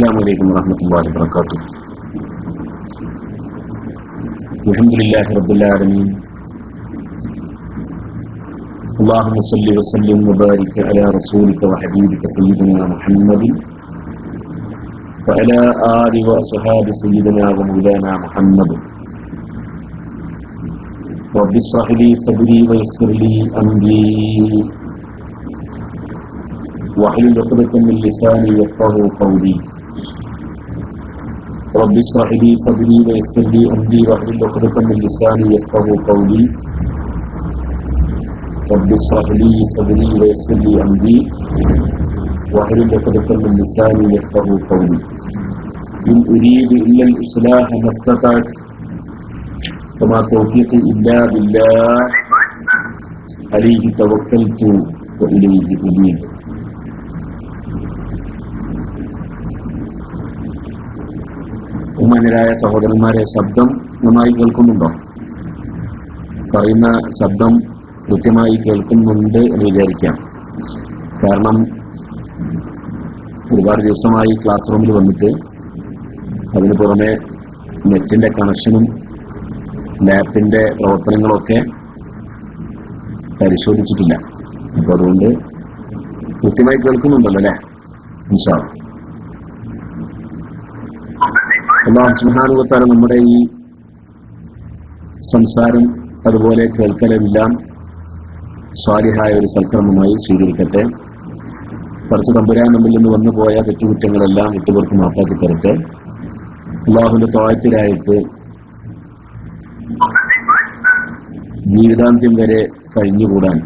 السلام عليكم ورحمة الله وبركاته. الحمد لله رب العالمين. اللهم صل وسلم وبارك على رسولك وحبيبك سيدنا محمد وعلى آل وأصحاب سيدنا ومولانا محمد. رب اشرح لي صدري ويسر لي أمري واحلل عقدة من لساني يفقهوا قولي. رب اشرح لي صدري ويسر لي أمري واحلل عقدة من لساني يفقهوا قولي. رب اشرح لي صدري ويسر لي أمري واحلل عقدة من لساني يفقهوا قولي. إن أريد إلا الإصلاح ما استطعت وما توفيقي إلا بالله عليه توكلت وإليه أنيب. ബഹുമാന്യരായ സഹോദരന്മാരെ, ശബ്ദം നന്നായി കേൾക്കുന്നുണ്ടോ? പറയുന്ന ശബ്ദം കൃത്യമായി കേൾക്കുന്നുണ്ട് എന്ന് വിചാരിക്കാം. കാരണം ഒരുപാട് ദിവസമായി ക്ലാസ് റൂമിൽ വന്നിട്ട് അതിന് പുറമെ നെറ്റിന്റെ കണക്ഷനും ലാപ്പിന്റെ പ്രവർത്തനങ്ങളൊക്കെ പരിശോധിച്ചിട്ടില്ല. അപ്പോൾ അതുകൊണ്ട് കൃത്യമായി കേൾക്കുന്നുണ്ടല്ലോ അല്ലേ? ഇൻഷാ അല്ലാഹ്. അല്ലാഹു സുബ്ഹാനഹു വ തആല നമ്മുടെ ഈ സംസാരം അതുപോലെ കേൾക്കലെല്ലാം സ്വാലിഹായ ഒരു സൽക്കർമ്മമായി സ്വീകരിക്കട്ടെ. കുറച്ച് തമ്പുരാൻ നമ്മിൽ നിന്ന് വന്നുപോയ തെറ്റുകുറ്റങ്ങളെല്ലാം വിട്ടുപുറത്ത് മാറ്റാക്കി തരട്ടെ. അല്ലാഹുവിന്റെ ത്വാഅത്തിലായിട്ട് ജീവിതാന്ത്യം വരെ കഴിഞ്ഞുകൂടാൻ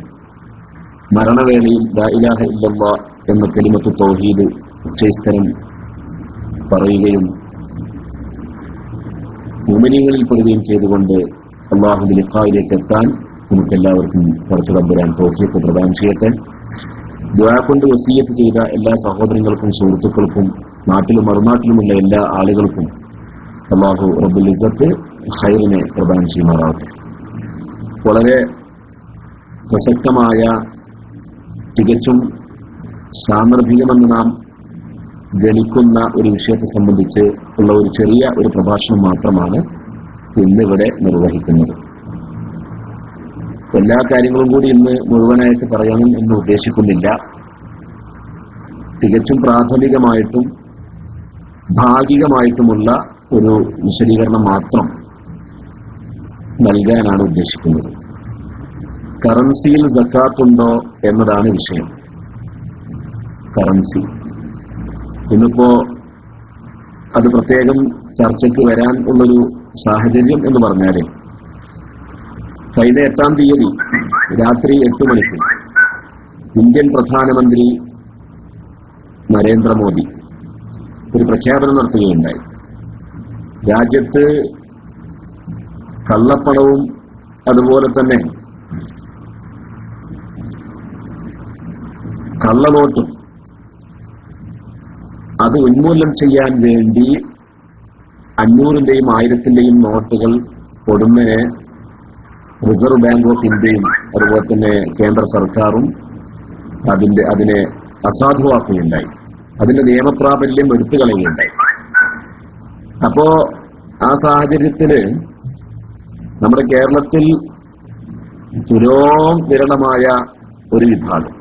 മരണവേളയിൽ ലാ ഇലാഹ ഇല്ലല്ലാഹ് എന്ന കലിമത്ത് തൗഹീദ് ഉച്ചസ്ഥരം പറയുകയും മുഅ്മിനീങ്ങളിൽ പെടുകയും ചെയ്തുകൊണ്ട് അല്ലാഹുവിന്റെ ലിഖായിലേക്ക് എത്താൻ നമുക്കെല്ലാവർക്കും കുറച്ച് തമ്പുരാൻ തൗഫീഖ് പ്രദാനം ചെയ്യട്ടെ. ദുആ കൊണ്ട് വസിയ്യത്ത് ചെയ്ത എല്ലാ സഹോദരങ്ങൾക്കും സുഹൃത്തുക്കൾക്കും നാട്ടിലും മറുനാട്ടിലുമുള്ള എല്ലാ ആളുകൾക്കും അല്ലാഹു റബ്ബുൽ ഇസ്സത്ത് ഖൈറിനെ പ്രദാനം ചെയ്യുമാറാവട്ടെ. വളരെ പ്രസക്തമായ, തികച്ചും സാന്ദർഭികമെന്ന് നാം ഗണിക്കുന്ന ഒരു വിഷയത്തെ സംബന്ധിച്ച് ഉള്ള ഒരു ചെറിയ ഒരു പ്രഭാഷണം മാത്രമാണ് ഇന്നിവിടെ നിർവഹിക്കുന്നത്. എല്ലാ കാര്യങ്ങളും കൂടി ഇന്ന് മുഴുവനായിട്ട് പറയണം എന്ന് ഉദ്ദേശിക്കുന്നില്ല. തികച്ചും പ്രാഥമികമായിട്ടും ഭാഗികമായിട്ടുമുള്ള ഒരു വിശദീകരണം മാത്രം നൽകാനാണ് ഉദ്ദേശിക്കുന്നത്. കറൻസിയിൽ സക്കാത്തുണ്ടോ എന്നതാണ് വിഷയം. കറൻസി ഇന്നിപ്പോ അത് പ്രത്യേകം ചർച്ചയ്ക്ക് വരാൻ ഉള്ളൊരു സാഹചര്യം എന്ന് പറഞ്ഞാല്, കഴിഞ്ഞ 8-ാം തീയതി രാത്രി 8 മണിക്ക് ഇന്ത്യൻ പ്രധാനമന്ത്രി നരേന്ദ്രമോദി ഒരു പ്രഖ്യാപനം നടത്തുകയുണ്ടായി. രാജ്യത്ത് കള്ളപ്പണവും അതുപോലെ തന്നെ കള്ളനോട്ടും അത് ഉന്മൂലനം ചെയ്യാൻ വേണ്ടി 500-ന്റെയും 1000-ന്റെയും നോട്ടുകൾ പൊടുന്നനെ റിസർവ് ബാങ്ക് ഓഫ് ഇന്ത്യയും അതുപോലെ തന്നെ കേന്ദ്ര സർക്കാരും അതിനെ അസാധുവാക്കുകയുണ്ടായി. അതിന്റെ നിയമപ്രാബല്യം എടുത്തു കളയുകയുണ്ടായി. അപ്പോ ആ സാഹചര്യത്തില് നമ്മുടെ കേരളത്തിൽ പുരോഗമനമായ ഒരു വിഭാഗം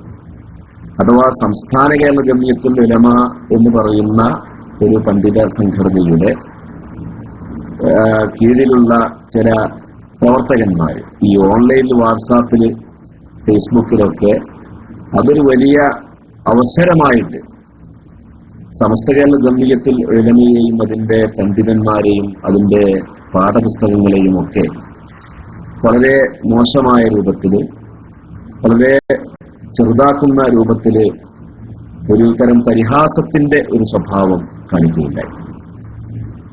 അഥവാ സംസ്ഥാന കേരള ജമിയത്തുൽ ഉലമ എന്ന് പറയുന്ന ഒരു പണ്ഡിത സംഘടനയുടെ കീഴിലുള്ള ചില പ്രവർത്തകന്മാർ ഈ ഓൺലൈനിൽ, വാട്സാപ്പില്, ഫേസ്ബുക്കിലൊക്കെ അതൊരു വലിയ അവസരമായിട്ട് സമസ്ത കേരള ജമിയത്തുൽ ഉലമയെയും അതിന്റെ പണ്ഡിതന്മാരെയും അതിന്റെ പാഠപുസ്തകങ്ങളെയും ഒക്കെ വളരെ മോശമായ രൂപത്തിൽ, വളരെ ചെറുതാക്കുന്ന രൂപത്തിൽ ഒരു തരം പരിഹാസത്തിന്റെ ഒരു സ്വഭാവം കാണിക്കുകയുണ്ടായി.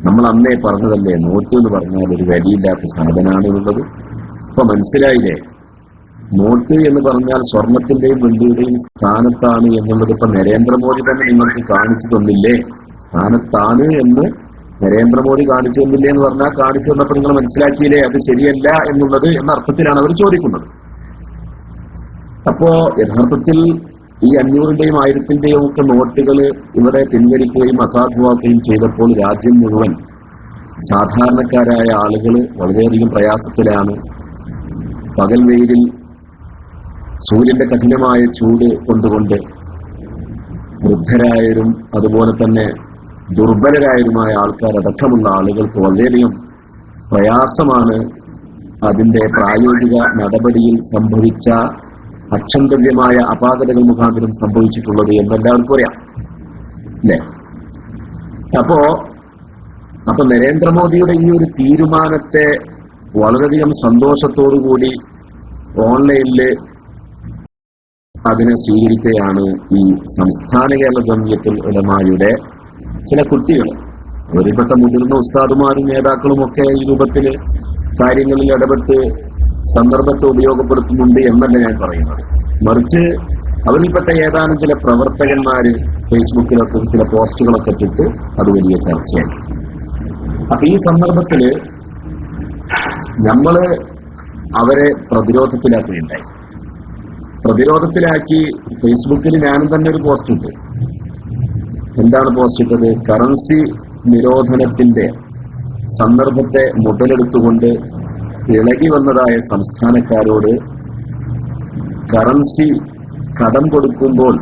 നമ്മൾ അന്നേ പറഞ്ഞതല്ലേ, നോട്ട് എന്ന് പറഞ്ഞാൽ ഒരു വിലയില്ലാത്ത സാധനമാണ് എന്നുള്ളത്. ഇപ്പൊ മനസ്സിലായില്ലേ? നോട്ട് എന്ന് പറഞ്ഞാൽ സ്വർണത്തിന്റെയും വെള്ളിയുടെയും സ്ഥാനത്താണ് എന്നുള്ളത് ഇപ്പൊ നരേന്ദ്രമോദി തന്നെ നിങ്ങൾക്ക് കാണിച്ചു തന്നില്ലേ? സ്ഥാനത്താണ് എന്ന് നരേന്ദ്രമോദി കാണിച്ചു തന്നില്ലേ എന്ന് പറഞ്ഞാൽ കാണിച്ചു തന്നപ്പോൾ നിങ്ങൾ മനസ്സിലാക്കിയില്ലേ അത് ശരിയല്ല എന്നുള്ളത് എന്ന അർത്ഥത്തിലാണ് അവർ ചോദിക്കുന്നത്. അപ്പോ യഥാർത്ഥത്തിൽ ഈ 500-ന്റെയും 1000-ന്റെയും ഒക്കെ നോട്ടുകൾ ഇവിടെ പിൻവലിക്കുകയും അസാധുവാക്കുകയും ചെയ്തപ്പോൾ രാജ്യം മുഴുവൻ സാധാരണക്കാരായ ആളുകൾ വളരെയധികം പ്രയാസത്തിലാണ്. പകൽ വെയിലിൽ സൂര്യന്റെ കഠിനമായ ചൂട് കൊണ്ടുകൊണ്ട് വൃദ്ധരായവരും അതുപോലെ തന്നെ ദുർബലരായവരുമായ ആൾക്കാരടക്കമുള്ള ആളുകൾക്ക് വളരെയധികം പ്രയാസമാണ് അതിന്റെ പ്രായോഗിക നടപടിയിൽ സംഭവിച്ച അക്ഷന്തവ്യമായ അപാകതകൾ മുഖാന്തരം സംഭവിച്ചിട്ടുള്ളത് എന്നെല്ലാവർക്കും അറിയാം അല്ലേ? അപ്പൊ നരേന്ദ്രമോദിയുടെ ഈ ഒരു തീരുമാനത്തെ വളരെയധികം സന്തോഷത്തോടുകൂടി ഓൺലൈനിൽ അതിനെ സ്വീകരിക്കുകയാണ് ഈ സംസ്ഥാന കേരള ജംഇയ്യത്തുൽ ഉലമായുടെ ചില കുട്ടികൾ. അവരിൽപ്പെട്ട മുതിർന്ന ഉസ്താദുമാരും നേതാക്കളും ഒക്കെ ഈ രൂപത്തിൽ കാര്യങ്ങളിൽ ഇടപെട്ട് സന്ദർഭത്തെ ഉപയോഗപ്പെടുത്തുന്നുണ്ട് എന്നല്ല ഞാൻ പറയുന്നത്. മറിച്ച് അവരിൽപ്പെട്ട ഏതാനും ചില പ്രവർത്തകന്മാര് ഫേസ്ബുക്കിലൊക്കെ ചില പോസ്റ്റുകളൊക്കെ ഇട്ടിട്ട് അത് വലിയ ചർച്ചയായി. അപ്പൊ ഈ സന്ദർഭത്തില് നമ്മള് അവരെ പ്രതിരോധത്തിലാക്കുകയുണ്ടായി. പ്രതിരോധത്തിലാക്കി ഫേസ്ബുക്കിൽ ഞാനും തന്നെ ഒരു പോസ്റ്റ് ഇട്ടു. എന്താണ് പോസ്റ്റ് ഇട്ടത്? കറൻസി നിരോധനത്തിന്റെ സന്ദർഭത്തെ മുതലെടുത്തുകൊണ്ട് ഇളകി വന്നതായ സംസ്ഥാനക്കാരോട് കറൻസി കടം കൊടുക്കുമ്പോൾ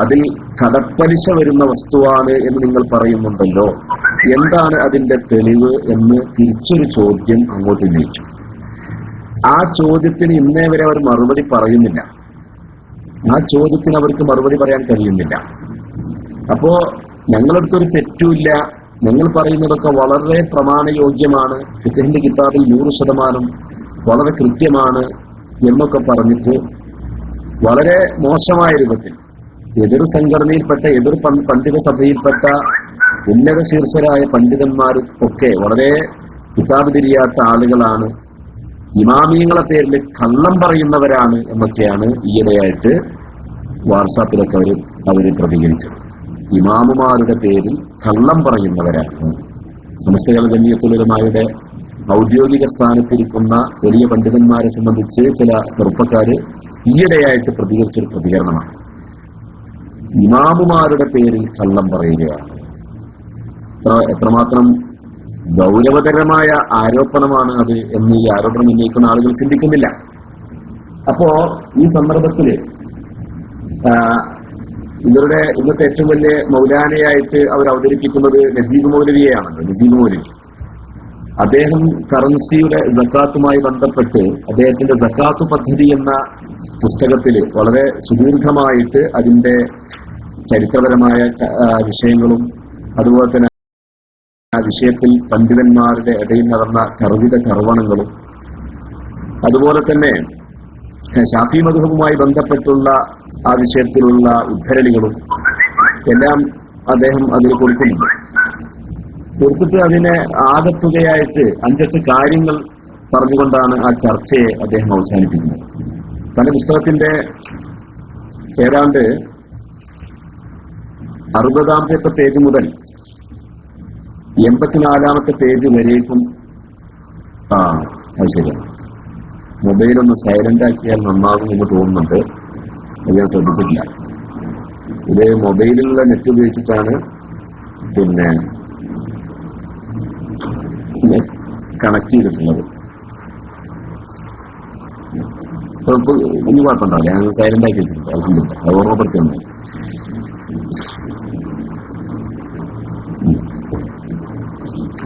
അതിൽ കടപ്പലിശ വരുന്ന വസ്തുവാണ് എന്ന് നിങ്ങൾ പറയുന്നുണ്ടല്ലോ, എന്താണ് അതിന്റെ തെളിവ് എന്ന് തിരിച്ചൊരു ചോദ്യം അങ്ങോട്ട് ഉന്നയിച്ചു. ആ ചോദ്യത്തിന് ഇന്നേ വരെ അവർ മറുപടി പറയുന്നില്ല. ആ ചോദ്യത്തിന് അവർക്ക് മറുപടി പറയാൻ കഴിയുന്നില്ല. അപ്പോ ഞങ്ങളടുത്തൊരു തെറ്റുമില്ല, ഞങ്ങൾ പറയുന്നതൊക്കെ വളരെ പ്രമാണയോഗ്യമാണ്, ഫിഖ്ഹിന്റെ കിതാബിൽ 100% വളരെ കൃത്യമാണ് എന്നൊക്കെ പറഞ്ഞിട്ട് വളരെ മോശമായ രൂപത്തിൽ എതിർ സംഘടനയിൽപ്പെട്ട എതിർ പണ്ഡിത സഭയിൽപ്പെട്ട ഉന്നത ശീർഷരായ പണ്ഡിതന്മാർ ഒക്കെ വളരെ കിതാബ് തിരിയാത്ത ആളുകളാണ്, ഇമാമിയങ്ങളെ പേരിൽ കള്ളം പറയുന്നവരാണ് എന്നൊക്കെയാണ് ഈയിടെയായിട്ട് വാട്സാപ്പിലൊക്കെ അവര് പ്രതികരിച്ചത്. ഇമാമുമാരുടെ പേരിൽ കള്ളം പറയുന്നവരാണ്. സമസ്ത കേരള ജംഇയ്യത്തുൽ ഉലമായുടെ ഔദ്യോഗിക സ്ഥാനത്തിരിക്കുന്ന വലിയ പണ്ഡിതന്മാരെ സംബന്ധിച്ച് ചില ചെറുപ്പക്കാര് ഈയിടെയായിട്ട് പ്രതികരിച്ചൊരു പ്രതികരണമാണ്. ഇമാമുമാരുടെ പേരിൽ കള്ളം പറയുകയാണ്. എത്രമാത്രം ഗൗരവതരമായ ആരോപണമാണ് അത് എന്ന് ഈ ആരോപണം ഉന്നയിക്കുന്ന ആളുകൾ ചിന്തിക്കുന്നില്ല. അപ്പോ ഈ സന്ദർഭത്തില് ഇവരുടെ ഇന്നത്തെ ഏറ്റവും വലിയ മൗലാനയായിട്ട് അവർ അവതരിപ്പിക്കുന്നത് നജീബ് മൗലവിയെയാണല്ലോ. നജീബ് മൗലവി അദ്ദേഹം കറൻസിയുടെ സക്കാത്തുമായി ബന്ധപ്പെട്ട് അദ്ദേഹത്തിന്റെ സക്കാത്ത് പദ്ധതി എന്ന പുസ്തകത്തിൽ വളരെ സുദീർഘമായിട്ട് അതിന്റെ ചരിത്രപരമായ വിഷയങ്ങളും അതുപോലെ തന്നെ ആ വിഷയത്തിൽ പണ്ഡിതന്മാരുടെ ഇടയിൽ നടന്ന ചർവിത ചർവണങ്ങളും അതുപോലെ തന്നെ ശാഫി മദ്ഹബുമായി ബന്ധപ്പെട്ടുള്ള ആ വിഷയത്തിലുള്ള ഉദ്ധരണികളും എല്ലാം അദ്ദേഹം അതിൽ കൊടുക്കുന്നുണ്ട്. കൊടുത്തിട്ട് അതിനെ ആകത്തുകയായിട്ട് 5-8 കാര്യങ്ങൾ പറഞ്ഞുകൊണ്ടാണ് ആ ചർച്ചയെ അദ്ദേഹം അവസാനിപ്പിക്കുന്നത്. തന്റെ പുസ്തകത്തിന്റെ ഏതാണ്ട് 60-ാമത്തെ പേജ് മുതൽ 84-ാമത്തെ പേജ് വരേക്കും അത് ശരിയാണ്. മൊബൈലൊന്ന് സൈലന്റ് ആക്കിയാൽ നന്നാകും എന്ന് തോന്നുന്നുണ്ട്. അത് ഞാൻ ശ്രദ്ധിച്ചിട്ടില്ല. ഇത് മൊബൈലിലുള്ള നെറ്റ് ഉപയോഗിച്ചിട്ടാണ് പിന്നെ കണക്ട് ചെയ്തിട്ടുള്ളത്. ഇനി കുഴപ്പമുണ്ടാവില്ല, ഞാൻ സൈലന്റ് ആക്കി വെച്ചിട്ടുണ്ട്. അൽഹംദുലില്ലാഹ്, അത് ഓർമ്മപ്പെടുത്തുന്നു.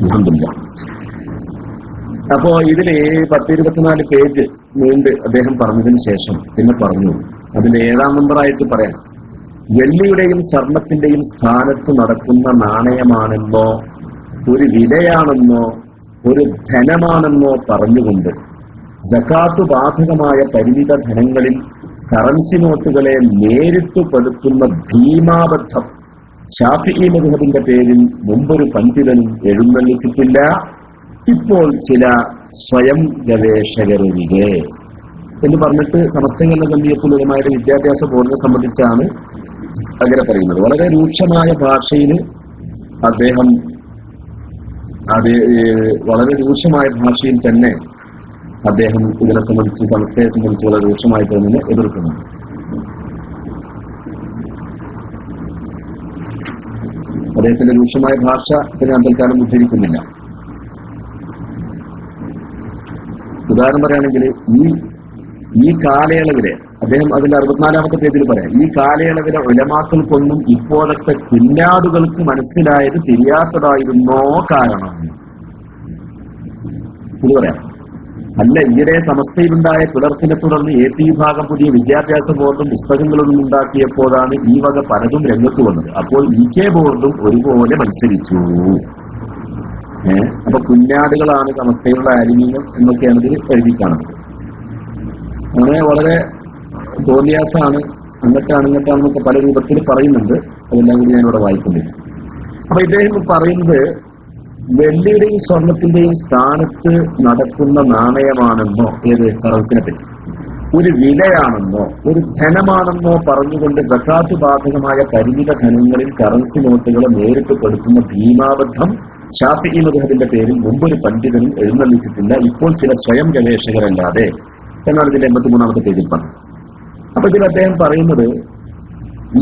അൽഹംദുലില്ലാഹ്. അപ്പോ ഇതില് 10-24 പേജ് നീണ്ട് അദ്ദേഹം പറഞ്ഞതിന് ശേഷം പിന്നെ പറഞ്ഞു, അതിന്റെ 7-ാം നമ്പറായിട്ട് പറയാം, വെള്ളിയുടെയും സ്വർണത്തിന്റെയും സ്ഥാനത്ത് നടക്കുന്ന നാണയമാണെന്നോ ഒരു വിലയാണെന്നോ ഒരു ധനമാണെന്നോ പറഞ്ഞുകൊണ്ട് സകാത്ത് ബാധകമായ പരിമിത ധനങ്ങളിൽ കറൻസി നോട്ടുകളെ നേരിട്ട് പെടുത്തുന്ന ഭീമാബദ്ധം ശാഫിഈ മദ്ഹബിന്റെ പേരിൽ മുമ്പൊരു പണ്ഡിതനും എഴുന്നള്ളിച്ചിട്ടില്ല. ഇപ്പോൾ ചില സ്വയം ഗവേഷകരൊഴികെ എന്ന് പറഞ്ഞിട്ട് സമസ്ത കേരള ജംഇയ്യത്തുൽ ഉലമായുടെ വിദ്യാഭ്യാസ ബോർഡിനെ സംബന്ധിച്ചാണ് അങ്ങനെ പറയുന്നത്. വളരെ രൂക്ഷമായ ഭാഷയിൽ അദ്ദേഹം അത് വളരെ രൂക്ഷമായ ഭാഷയിൽ തന്നെ അദ്ദേഹം ഇതിനെ സംബന്ധിച്ച് സംസ്ഥയെ സംബന്ധിച്ച് വളരെ രൂക്ഷമായിട്ട് തന്നെ എതിർക്കുന്നുണ്ട്. അദ്ദേഹത്തിന്റെ രൂക്ഷമായ ഭാഷ ഞാൻ തൽക്കാലം ഉദ്ധരിക്കുന്നില്ല. ഉദാഹരണം പറയുകയാണെങ്കിൽ ഈ കാലയളവിലെ അദ്ദേഹം അതിന്റെ 64-ാമത്തെ പേജിൽ പറയാം, ഈ കാലയളവിലെ ഉലമാക്കൾക്കൊന്നും ഇപ്പോഴത്തെ കുഞ്ഞാടുകൾക്ക് മനസ്സിലായത് തിരിയാത്തതായിരുന്നോ കാരണം ഇത് പറയാം. അല്ല, ഈയിടെ സമസ്തയിലുണ്ടായ പിളർപ്പിനെ തുടർന്ന് AP വിഭാഗം പുതിയ വിദ്യാഭ്യാസ ബോർഡും പുസ്തകങ്ങളൊന്നും ഉണ്ടാക്കിയപ്പോഴാണ് ഈ വക പലതും രംഗത്ത് വന്നത്. അപ്പോൾ EK ബോർഡും ഒരുപോലെ മത്സരിച്ചു. അപ്പൊ കുഞ്ഞാടുകളാണ് സമസ്തയുള്ള ആലിമീങ്ങൾ എന്നൊക്കെയാണ് ഇതിൽ എഴുതി കാണുന്നത്. അങ്ങനെ വളരെ തോന്നിയാസാണ്, അങ്ങട്ടാണെന്നൊക്കെ പല രൂപത്തിൽ പറയുന്നുണ്ട്. അതെല്ലാം കൂടി ഞാനിവിടെ വായിക്കുന്നില്ല. അപ്പൊ ഇദ്ദേഹം പറയുന്നത് വെള്ളിയുടെയും സ്വർണത്തിന്റെയും സ്ഥാനത്ത് നടക്കുന്ന നാണയമാണെന്നോ, ഏത് കറൻസിനെ പറ്റി ഒരു വിലയാണെന്നോ ഒരു ധനമാണെന്നോ പറഞ്ഞുകൊണ്ട് സക്കാത്ത് ബാധകമായ പരിമിത ധനങ്ങളിൽ കറൻസി നോട്ടുകളെ നേരിട്ട് കൊടുക്കുന്ന ഭീമാബദ്ധം ശാഫിഈ മദ്ഹബിന്റെ പേരിൽ മുമ്പൊരു പണ്ഡിതനും എഴുന്നള്ളിച്ചിട്ടില്ല, ഇപ്പോൾ ചില സ്വയം ഗവേഷകരല്ലാതെ എന്നാണ് ഇതിന്റെ 83-ാമത്തെ പേജിൽ പറഞ്ഞത്. അപ്പൊ ഇതിൽ അദ്ദേഹം പറയുന്നത്